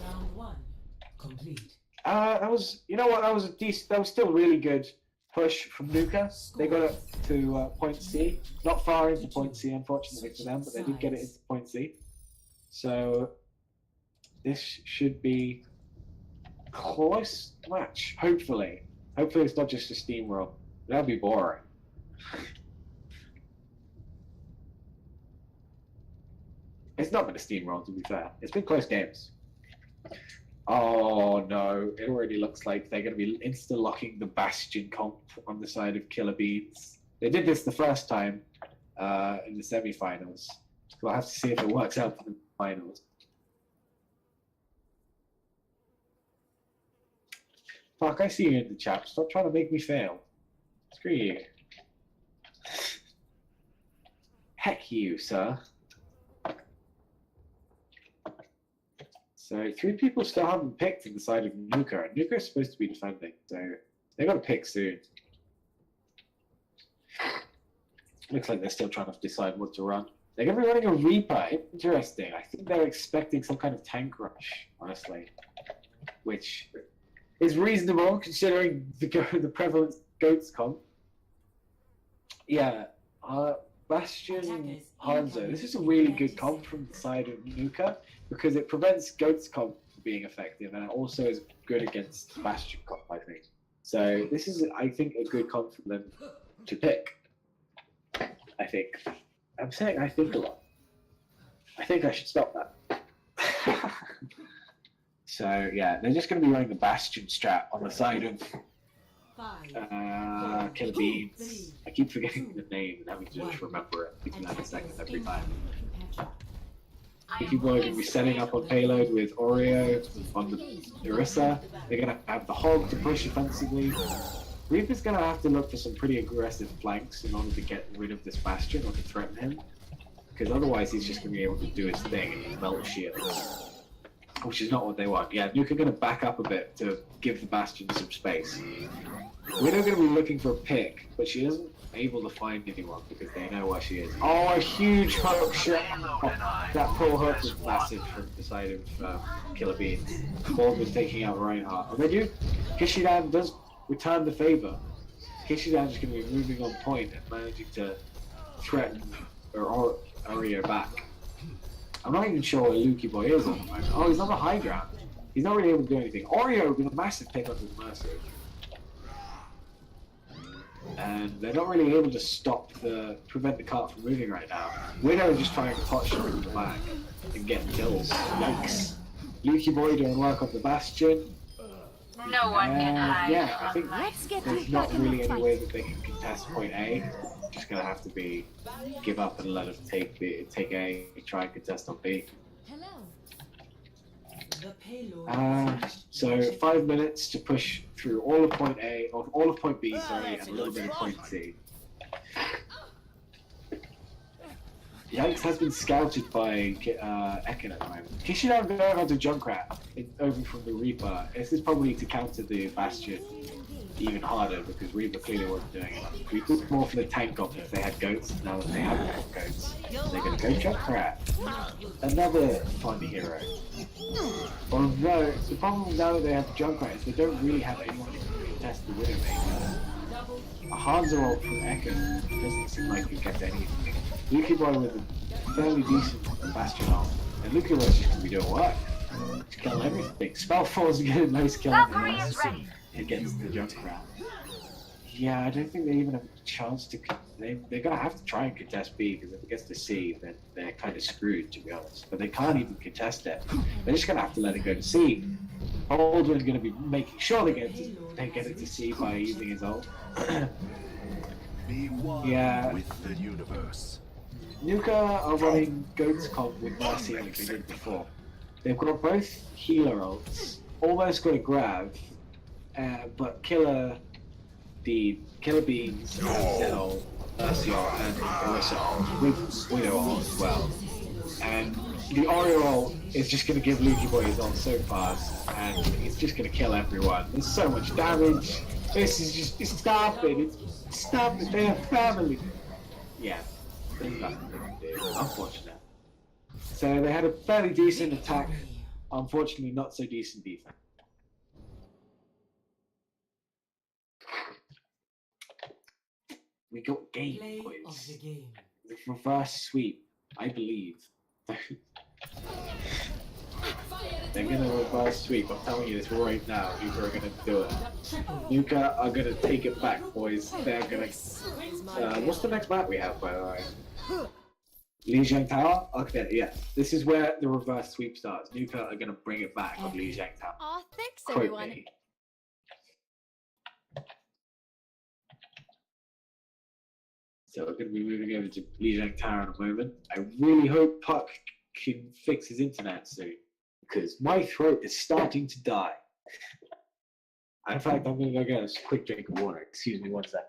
Round 1 complete. That was, you know what, that was a decent, that was still really good push from Nuka. They got it to point C. Not far into point C, unfortunately for them, but they did get it into point C. So, this should be a close match, hopefully. Hopefully it's not just a steamroll. That'd be boring. It's not been a steamroll, to be fair. It's been close games. Oh no, it already looks like they're going to be insta-locking the Bastion comp on the side of Killer Beans. They did this the first time in the semi-finals. We'll have to see if it works out for the finals. Fuck, I see you in the chat. Stop trying to make me fail. Screw you. Heck you, sir. So 3 people still haven't picked on the side of Nuka. Nuka is supposed to be defending, so they got to pick soon. Looks like they're still trying to decide what to run. They're going to be running a Reaper. Interesting. I think they're expecting some kind of tank rush, honestly, which is reasonable considering the prevalent Goats comp. Yeah, Bastion Hanzo. This is a really good comp from the side of Nuka because it prevents Goats comp being effective, and it also is good against Bastion comp, I think. So this is, I think, a good comp for them to pick. I think. I'm saying I think a lot. I think I should stop that. So yeah, they're just going to be running the Bastion strat on the side of 5, Killer Beans. I keep forgetting the name and having to just remember it between that seconds every time. Lucky Boy going to be setting up on payload with Oreo on the Orisa. They're going to have the Hog to push offensively. Reaper's going to have to look for some pretty aggressive flanks in order to get rid of this Bastion or to threaten him. Because otherwise he's just going to be able to do his thing and melt shields. Which is not what they want. Yeah, Nuka going to back up a bit to give the Bastion some space. Widow going to be looking for a pick, but she isn't able to find anyone because they know where she is. Oh, a huge hook shot! Oh, that pull hook was massive from the side of Killer Beans. Borg was taking out Reinhardt. And they do. Kishidan does return the favor. Kishidan's going to be moving on point and managing to threaten Oreo back. I'm not even sure where Lucky Boy is on the moment. Oh, he's on the high ground. He's not really able to do anything. Oreo with a massive pick onto the Mercy. And they're not really able to prevent the cart from moving right now. Widow is just trying to touch through the back and get kills. Yikes. Lucky Boy doing work on the Bastion. No one can hide Yeah, I from think my there's not really any way that they can contest point A. Just gonna have to be give up and let them take A, try and contest on B. So 5 minutes to push through all of point A, or all of point B, sorry, and a little bit of point C. Yikes has been scouted by Ekin at the moment. Kishidan going onto Junkrat over from the Reaper. This is probably to counter the Bastion even harder because Reaper clearly wasn't doing it. We looked more for the tank op if they had goats. Now that they haven't got goats, they're going to go Junkrat. Another fun hero. Although, the problem now that they have Junkrat is they don't really have anyone who can contest the Widowmaker. A Hanzo ult from Ekin doesn't seem like he gets anything. Lucky Boy with a fairly decent Bastion ult. And Lucky Boy's just going to be doing work. Just kill everything. Spellfall's getting a nice kill on the Mercy against the Junkrat. Yeah, I don't think they even have a chance to. They're going to have to try and contest B because if it gets to C, then they're kind of screwed, to be honest. But they can't even contest it. They're just going to have to let it go to C. Baldwin's going to be making sure they get it to C by using his ult. Be one Yeah. with the universe. Nuka are running Goats comp with Mercy like they did before. They've got both healer ults, almost got a grab, but Killer Beans, Zell, Mercy ult, and Orisa ult with Widow ult as well. And the Oreo ult is just going to give Lucky Boy his ult so fast, and it's just going to kill everyone. There's so much damage. This is just, stop it. Stop it. They have family. Yeah, there's nothing they can do. Unfortunate. So they had a fairly decent attack. Unfortunately, not so decent defense. We got game, Play of boys. the game. The reverse sweep, I believe. They're gonna reverse sweep. I'm telling you this right now. Nuka are gonna do it. Nuka are gonna take it back, boys. They're gonna. What's the next map we have, by the way? Lijiang Tower? Okay, yeah. This is where the reverse sweep starts. Nuka are gonna bring it back on Lijiang Tower. Aw, thanks Quote everyone. me. So we're going to be moving over to Lijiang Tower in a moment. I really hope Puck can fix his internet soon, because my throat is starting to die. In fact, I'm going to go get a quick drink of water. Excuse me one sec.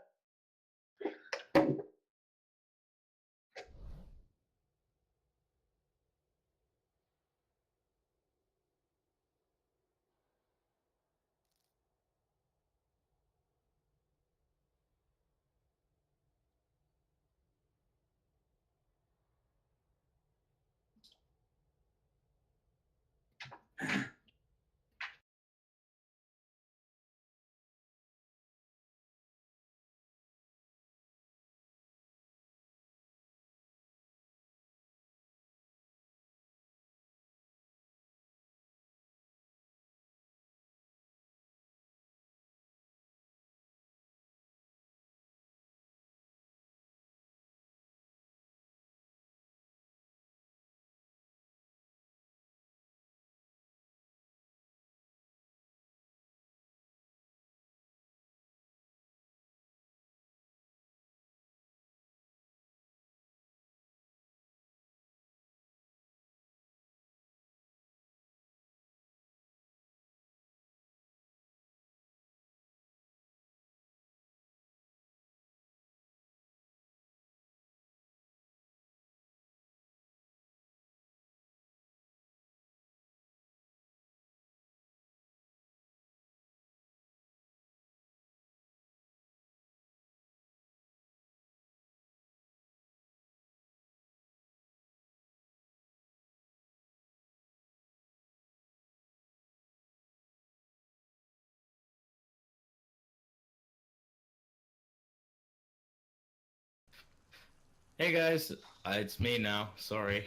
Hey guys, it's me now. Sorry.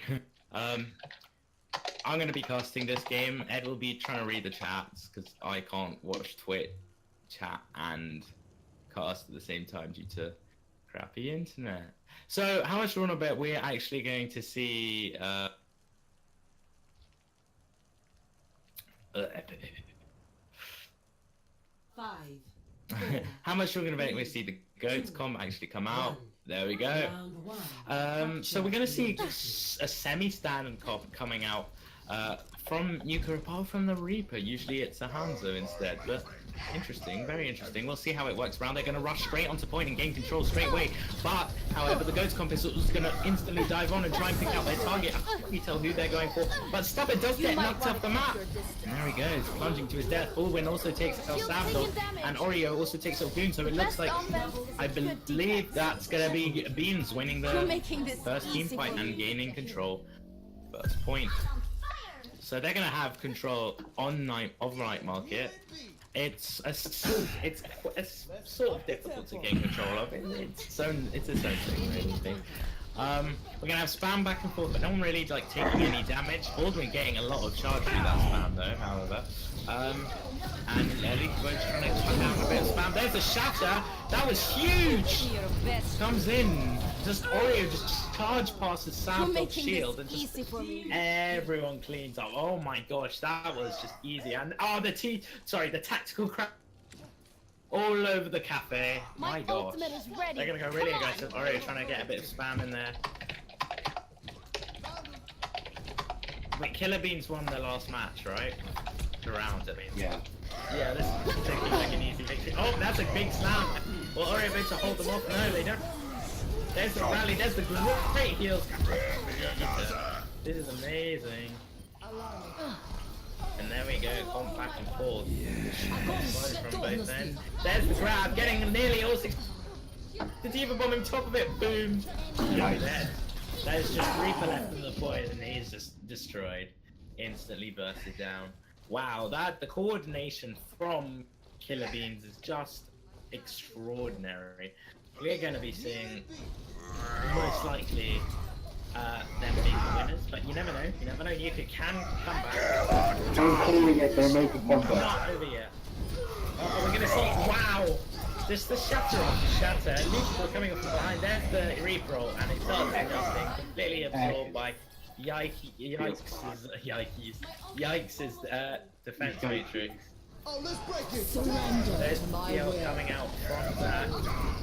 I'm gonna be casting this game. Ed will be trying to read the chats because I can't watch Twitch chat and cast at the same time due to crappy internet. So how much do you want to bet we're actually going to see? Five. How much are we going to bet we see the Goatscom actually come out? There we go. Round 1. So we're going to see a semi-standard cop coming out from Nuka, apart from the Reaper. Usually it's a Hanzo instead, but interesting, very interesting. We'll see how it works around. They're going to rush straight onto point and gain control straight away. But, however, the Goatscom is going to instantly dive on and try and pick out their target. I can't really tell who they're going for. But Stubborn does get knocked off the map. And there he goes, plunging to his death. Baldwin also takes El Sabdo, and Oreo also takes El Goon. So it looks like, I believe that's going to be Beans winning the first team fight and gaining control. First point. So they're going to have control on night Market. It's sort of difficult to gain control of. It's its own thing, really. We're gonna have spam back and forth, but no one really like taking any damage. Baldwin getting a lot of charge through that spam though, however. And Leakyboy's trying to cut down a bit of spam. There's a shatter! That was huge! Comes in. Just Oreo just charge past the Sandbox shield and just everyone cleans up. Oh my gosh, that was just easy. And the tactical crap all over the cafe. My gosh. They're gonna go really aggressive. Oreo trying to get a bit of spam in there. Wait, Killer Beans won their last match, right? The round, I mean. Yeah. Yeah, this is looking like an easy victory. Oh, that's a big slam. Well, Oreo going to hold them off. No, they don't. There's the rally. There's the great heals. This is amazing. And there we go, going back and forth. From both ends. There's the grab, getting nearly all six. The Diva Bomb on top of it, boom! He's dead. There's just Reaper left in the void and he's just destroyed. Instantly bursted down. Wow, the coordination from Killer Beans is just extraordinary. We're going to be seeing most likely them being the winners, but you never know. You never know. Yuka can come back. I'm calling it. They're making comeback. Not over yet. We're gonna see. Wow! Just the shatter off the shatter. Lucifer coming up from behind. There's the re-roll, and it starts adjusting. Completely absorbed by Yikes' defense matrix. There's Theo coming out from that,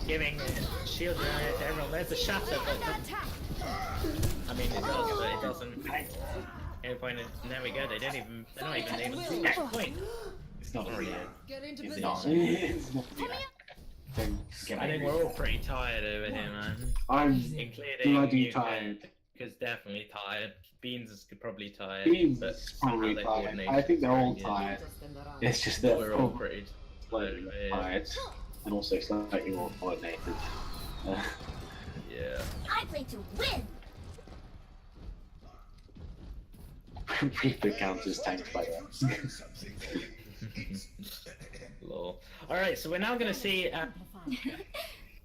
giving shield area to everyone. There's the shatter, but I mean it does, but it doesn't. There we go. They're not even able to get a point. It's not really Get not. I think we're all pretty tired over here, man. I'm Including bloody you, tired. Because definitely tired. Beans is probably tired. Beans but is probably somehow tired. coordinate I think they're all really tired. It's just that We're all pretty slightly tired, and also slightly more coordinated. Yeah. I play to win. The counters tanked by that. Lol. Alright, so we're now gonna see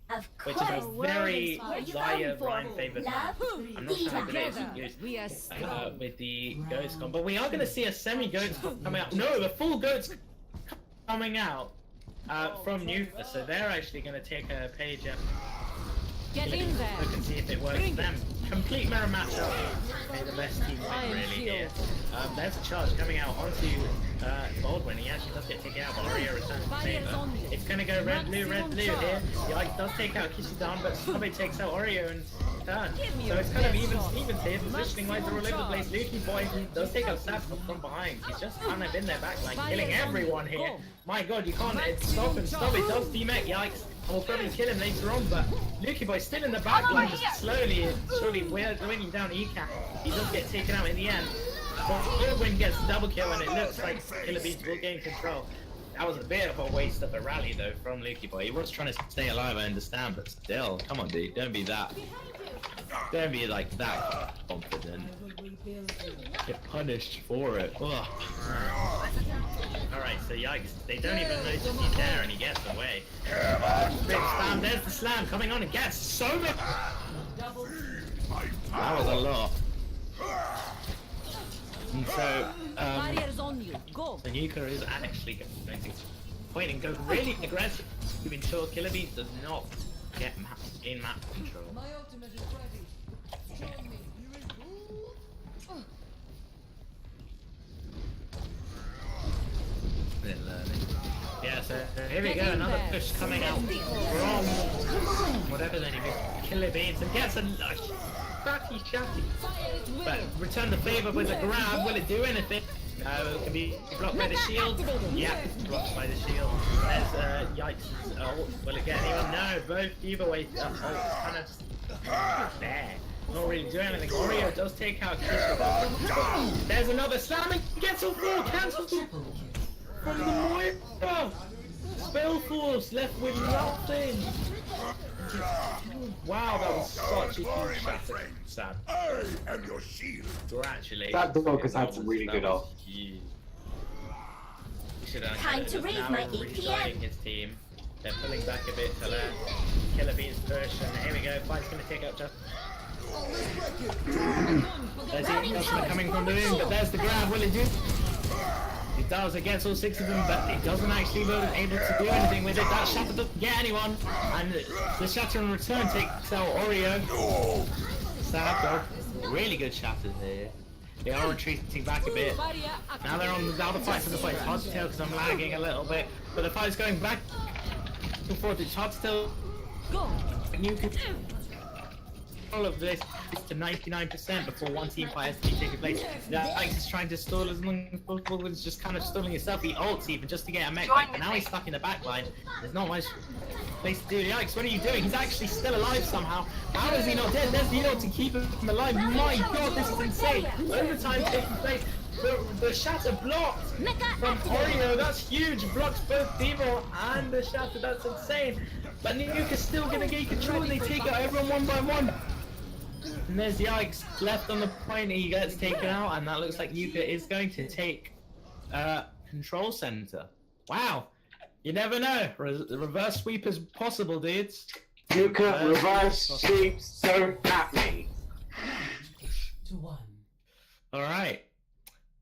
Of which course. is a very Where you Zaya going for? Ryan favored map. Love? I'm not sure how good it is We are with the Goatscom, but we are gonna see a semi-Goatscom coming out. No, the full Goats coming out from Nuka, so they're actually gonna take a page out. Get in there. Look and see if it works for them. Complete mirror matchup. They're the best team really here. There's a charge coming out onto Baldwin. He actually does get taken out, but Oreo returns the favor. It's gonna go red blue here. Yikes does take out Kishidan, but Sobe takes out Oreo and turn. So it's kind of even Stevens here. Positioning wise, they're all over the place. Lucyboy does take out Sab from behind. He's just kind of in their backline, killing everyone here. My god, you can't stop him. Sobe does demech, yikes. And we'll probably kill him later on, but Lucyboy's still in the backline, just slowly, surely winning down ECAT. He does get taken out in the end. But Baldwin gets the double kill, and it looks like Killer Beans will gain control. That was a bit of a waste of a rally, though, from Lucyboy. He was trying to stay alive, I understand, but still, come on, dude, don't be that. Don't be like that confident. Get punished for it. Ugh. Alright, so yikes. They don't even notice he's there and he gets away. Big spam, there's the slam coming on and gets so much. That was a lot. And so, Barriers on you. Go. so Nuka is actually going to point and go really aggressive to ensure Killer Beans does not get in map control. My ultimate is ready. Join me. Bit learning. Yeah, so here we go, another push coming out from whatever the name is, Killer Beans, and gets a nice cracky shotty. But return the favor with a grab, will it do anything? No, it can be blocked by the shield. Yeah, it's blocked by the shield. There's yikes. Oh, will it get anyone? No, both either way. Oh, it's kind of just there. Not really doing anything. Oreo does take out Kiss. There's another slamming. Gets all four. Cancels the from the Moira. Spell Force left with nothing. Wow, that was such a huge shatter. Sad. I am your shield. Congratulations. That dog has had some really good ult. Time to raise my APM. His team. They're pulling back a bit to let Killer Beans push, and here we go. Fight's gonna take out just. There's the customer coming from the moon, but there's the grab. Will it do? He does, it gets all 6 of them, but he doesn't actually able to do anything with it. That shatter doesn't get anyone, and the shatter in return takes out Oreo. Sad though. Really good shatters here. They are retreating back a bit. Now they're on the other fight for the fight. It's hard to tell because I'm lagging a little bit, but the fight's going back and forth. It's hard to tell. Go. You can all of this to 99% before one team fight has to be taking place. Alex is trying to stall as long as possible, but it's just kind of stalling himself. He ults even just to get a mech back, but now he's stuck in the back line. There's not much place to do. Yikes, what are you doing? He's actually still alive somehow. How is he not dead? There's the ult to keep him alive. My god, this is insane. Overtime taking place. The shatter blocked from Oreo, that's huge. Blocks both Devo and the shatter, that's insane. But Nuka's still gonna gain control and they take out everyone one by one. And there's Yikes left on the point, he gets taken out, and that looks like Nuka is going to take control center. Wow, you never know. Reverse sweep is possible, dudes. Nuka reverse sweep so happy. 2-1. Alright.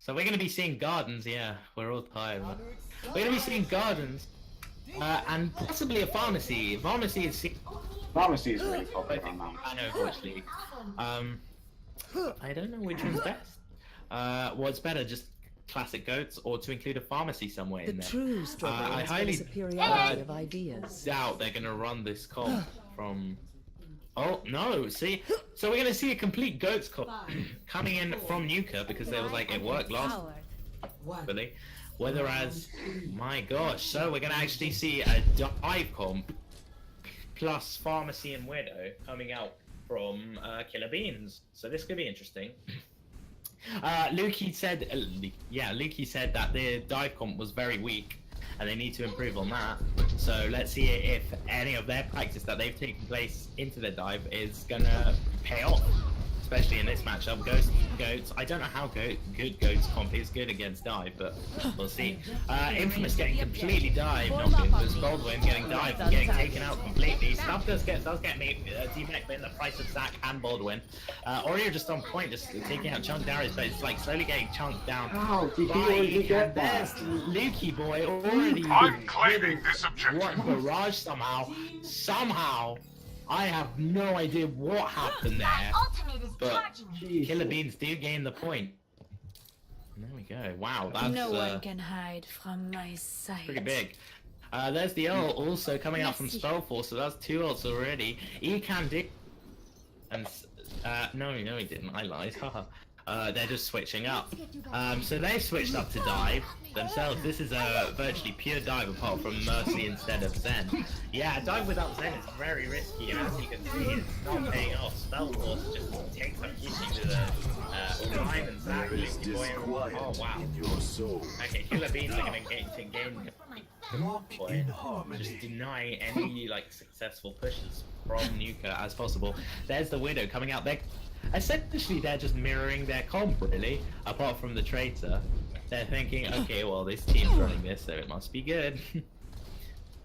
So we're gonna be seeing gardens, yeah. We're all tired. We're gonna be seeing gardens. And possibly a pharmacy. Pharmacy is really popular on that. I know, unfortunately. I don't know which one's best. What's better, just classic goats, or to include a pharmacy somewhere in there? True strawberry I has highly the superiority of ideas. doubt they're gonna run this comp from. Oh no! See, so we're gonna see a complete goats comp coming in from Nuka because they was like it worked last. Really. Whereas, my gosh, so we're gonna actually see a dive comp plus pharmacy and widow coming out from Killer Beans. So this could be interesting. Lukey said, Lukey said that the dive comp was very weak, and they need to improve on that. So let's see if any of their practice that they've taken place into the dive is gonna pay off. Especially in this matchup, Goats. I don't know how good Goats comp is good against dive, but we'll see. Infamous getting completely dived, knocking. There's Baldwin getting dived and getting taken out completely. Stuff does get me. D-Mech in the price of Zac and Baldwin. Oreo just on point, just taking out Chunk Darius, but it's like slowly getting chunked down. How did he already get that? There's Lukey boy already. I'm claiming this objective. What barrage somehow. I have no idea what happened there, but Killer Beans do gain the point. There we go. Wow, that's No one can hide from my sight. pretty big. There's the ult also coming out from Spellforce, so that's 2 ults already. Ecan did, and no, he didn't. I lied. They're just switching up. So they switched up to dive themselves. This is a virtually pure dive apart from Mercy instead of Zen. Yeah, dive without Zen is very risky, and as you can see, it's not paying off. Spellforce just takes up Kishi to the time and Zac. Oh wow. Okay, Killer Beans are gonna gain just deny any like successful pushes from Nuka as possible. There's the Widow coming out there. Essentially, they're just mirroring their comp, really, apart from the traitor. They're thinking, okay, well, this team's running this, so it must be good.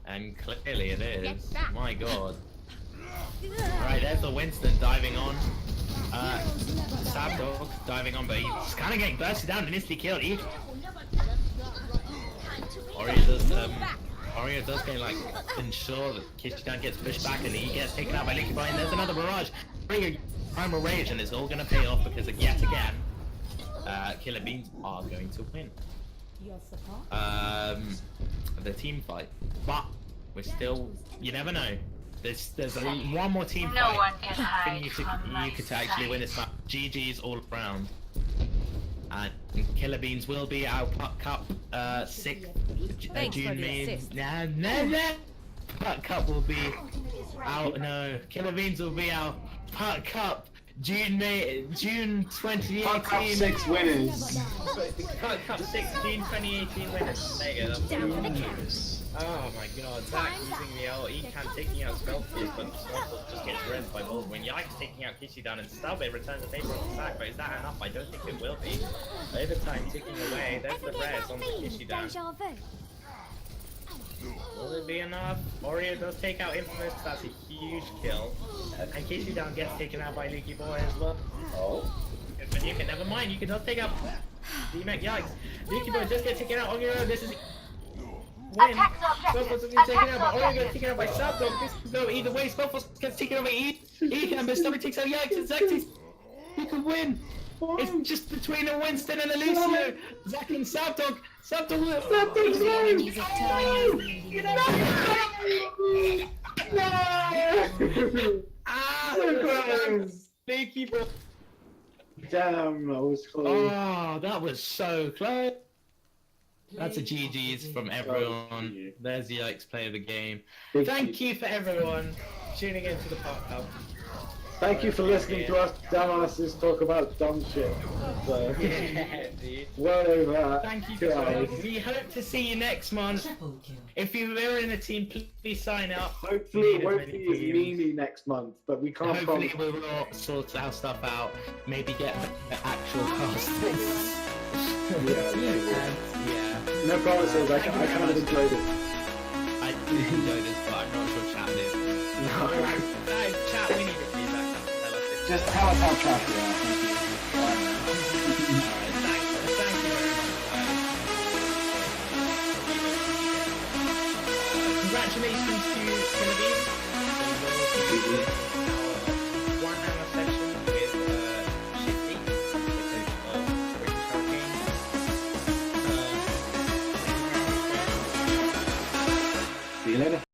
And clearly it is. My god. Right, there's the Winston diving on. Sabdog diving on, but he's kind of getting bursted down and instantly killed. Oreo does get like ensure that Kishidan gets pushed back and he gets taken out by Licky Boy, and there's another barrage. Primal Rage, and it's all gonna pay off because yet again, Killer Beans are going to win. The team fight, but we're still, you never know. There's one more team No fight. one can hide You from my could actually win this match. GG's all around. And Killer Beans will be our Puck Cup 6th Thanks June for the May. assist. No. Puck Cup will be out. No, Killer Beans will be our Puck Cup June 2018. Puck Cup 6 winners. Puck Cup 6 June 2018 winners. There you go. Oh my god, Zach using the ult, he can taking out Spellfierce, but Swampert just gets rezzed by Bolt. When Yikes taking out Kishidan and Stubbe returns the favor on Zach, but is that enough? I don't think it will be. Overtime ticking away, there's the res on the Kishidan. Will it be enough? Oreo does take out Infamous, that's a huge kill. And Kishidan gets taken out by Leaky Boy as well. Oh. But you can, never mind, you can just take out D-Mac Yikes. Leaky Boy just gets taken out on your own, this is... Win. Attack the Spellforce objective. gets taken out Attack by the Oreo, gets objective. taken out by Sabdog. This can go either way. Spellforce gets taken out by Ekan, but Stubby takes out Yikes and Zack takes... He could win. It's just between a Winston and a Lucio. Zack and Sabdog. Sabdog will... Sabdog's no! Ah! Sneaky bro. Damn, I was close. Oh, that was so close. That's a GG's from everyone. There's the Yikes play of the game. Thank you for everyone tuning into the Park Hub. Thank you for listening to us dumbasses talk about dumb shit. So, Yeah, dude. well over that. Thank you guys. We hope to see you next month. Triple kill. If you're in a team, please sign up. Hopefully it Need as won't many be as teams. meany next month, but we can't Hopefully promise. we will sort our stuff out. Maybe get the actual casters. Yeah. No promises, I kind of enjoyed it. I did enjoy this, but I'm not sure chat did. Alright, chat, we need your feedback. Tell us if... Just tell us how trash we are. Alright, thank you very much, guys. Congratulations to Killer Beans. One hour session with Shifty, the coach of British Hurricanes. See you later.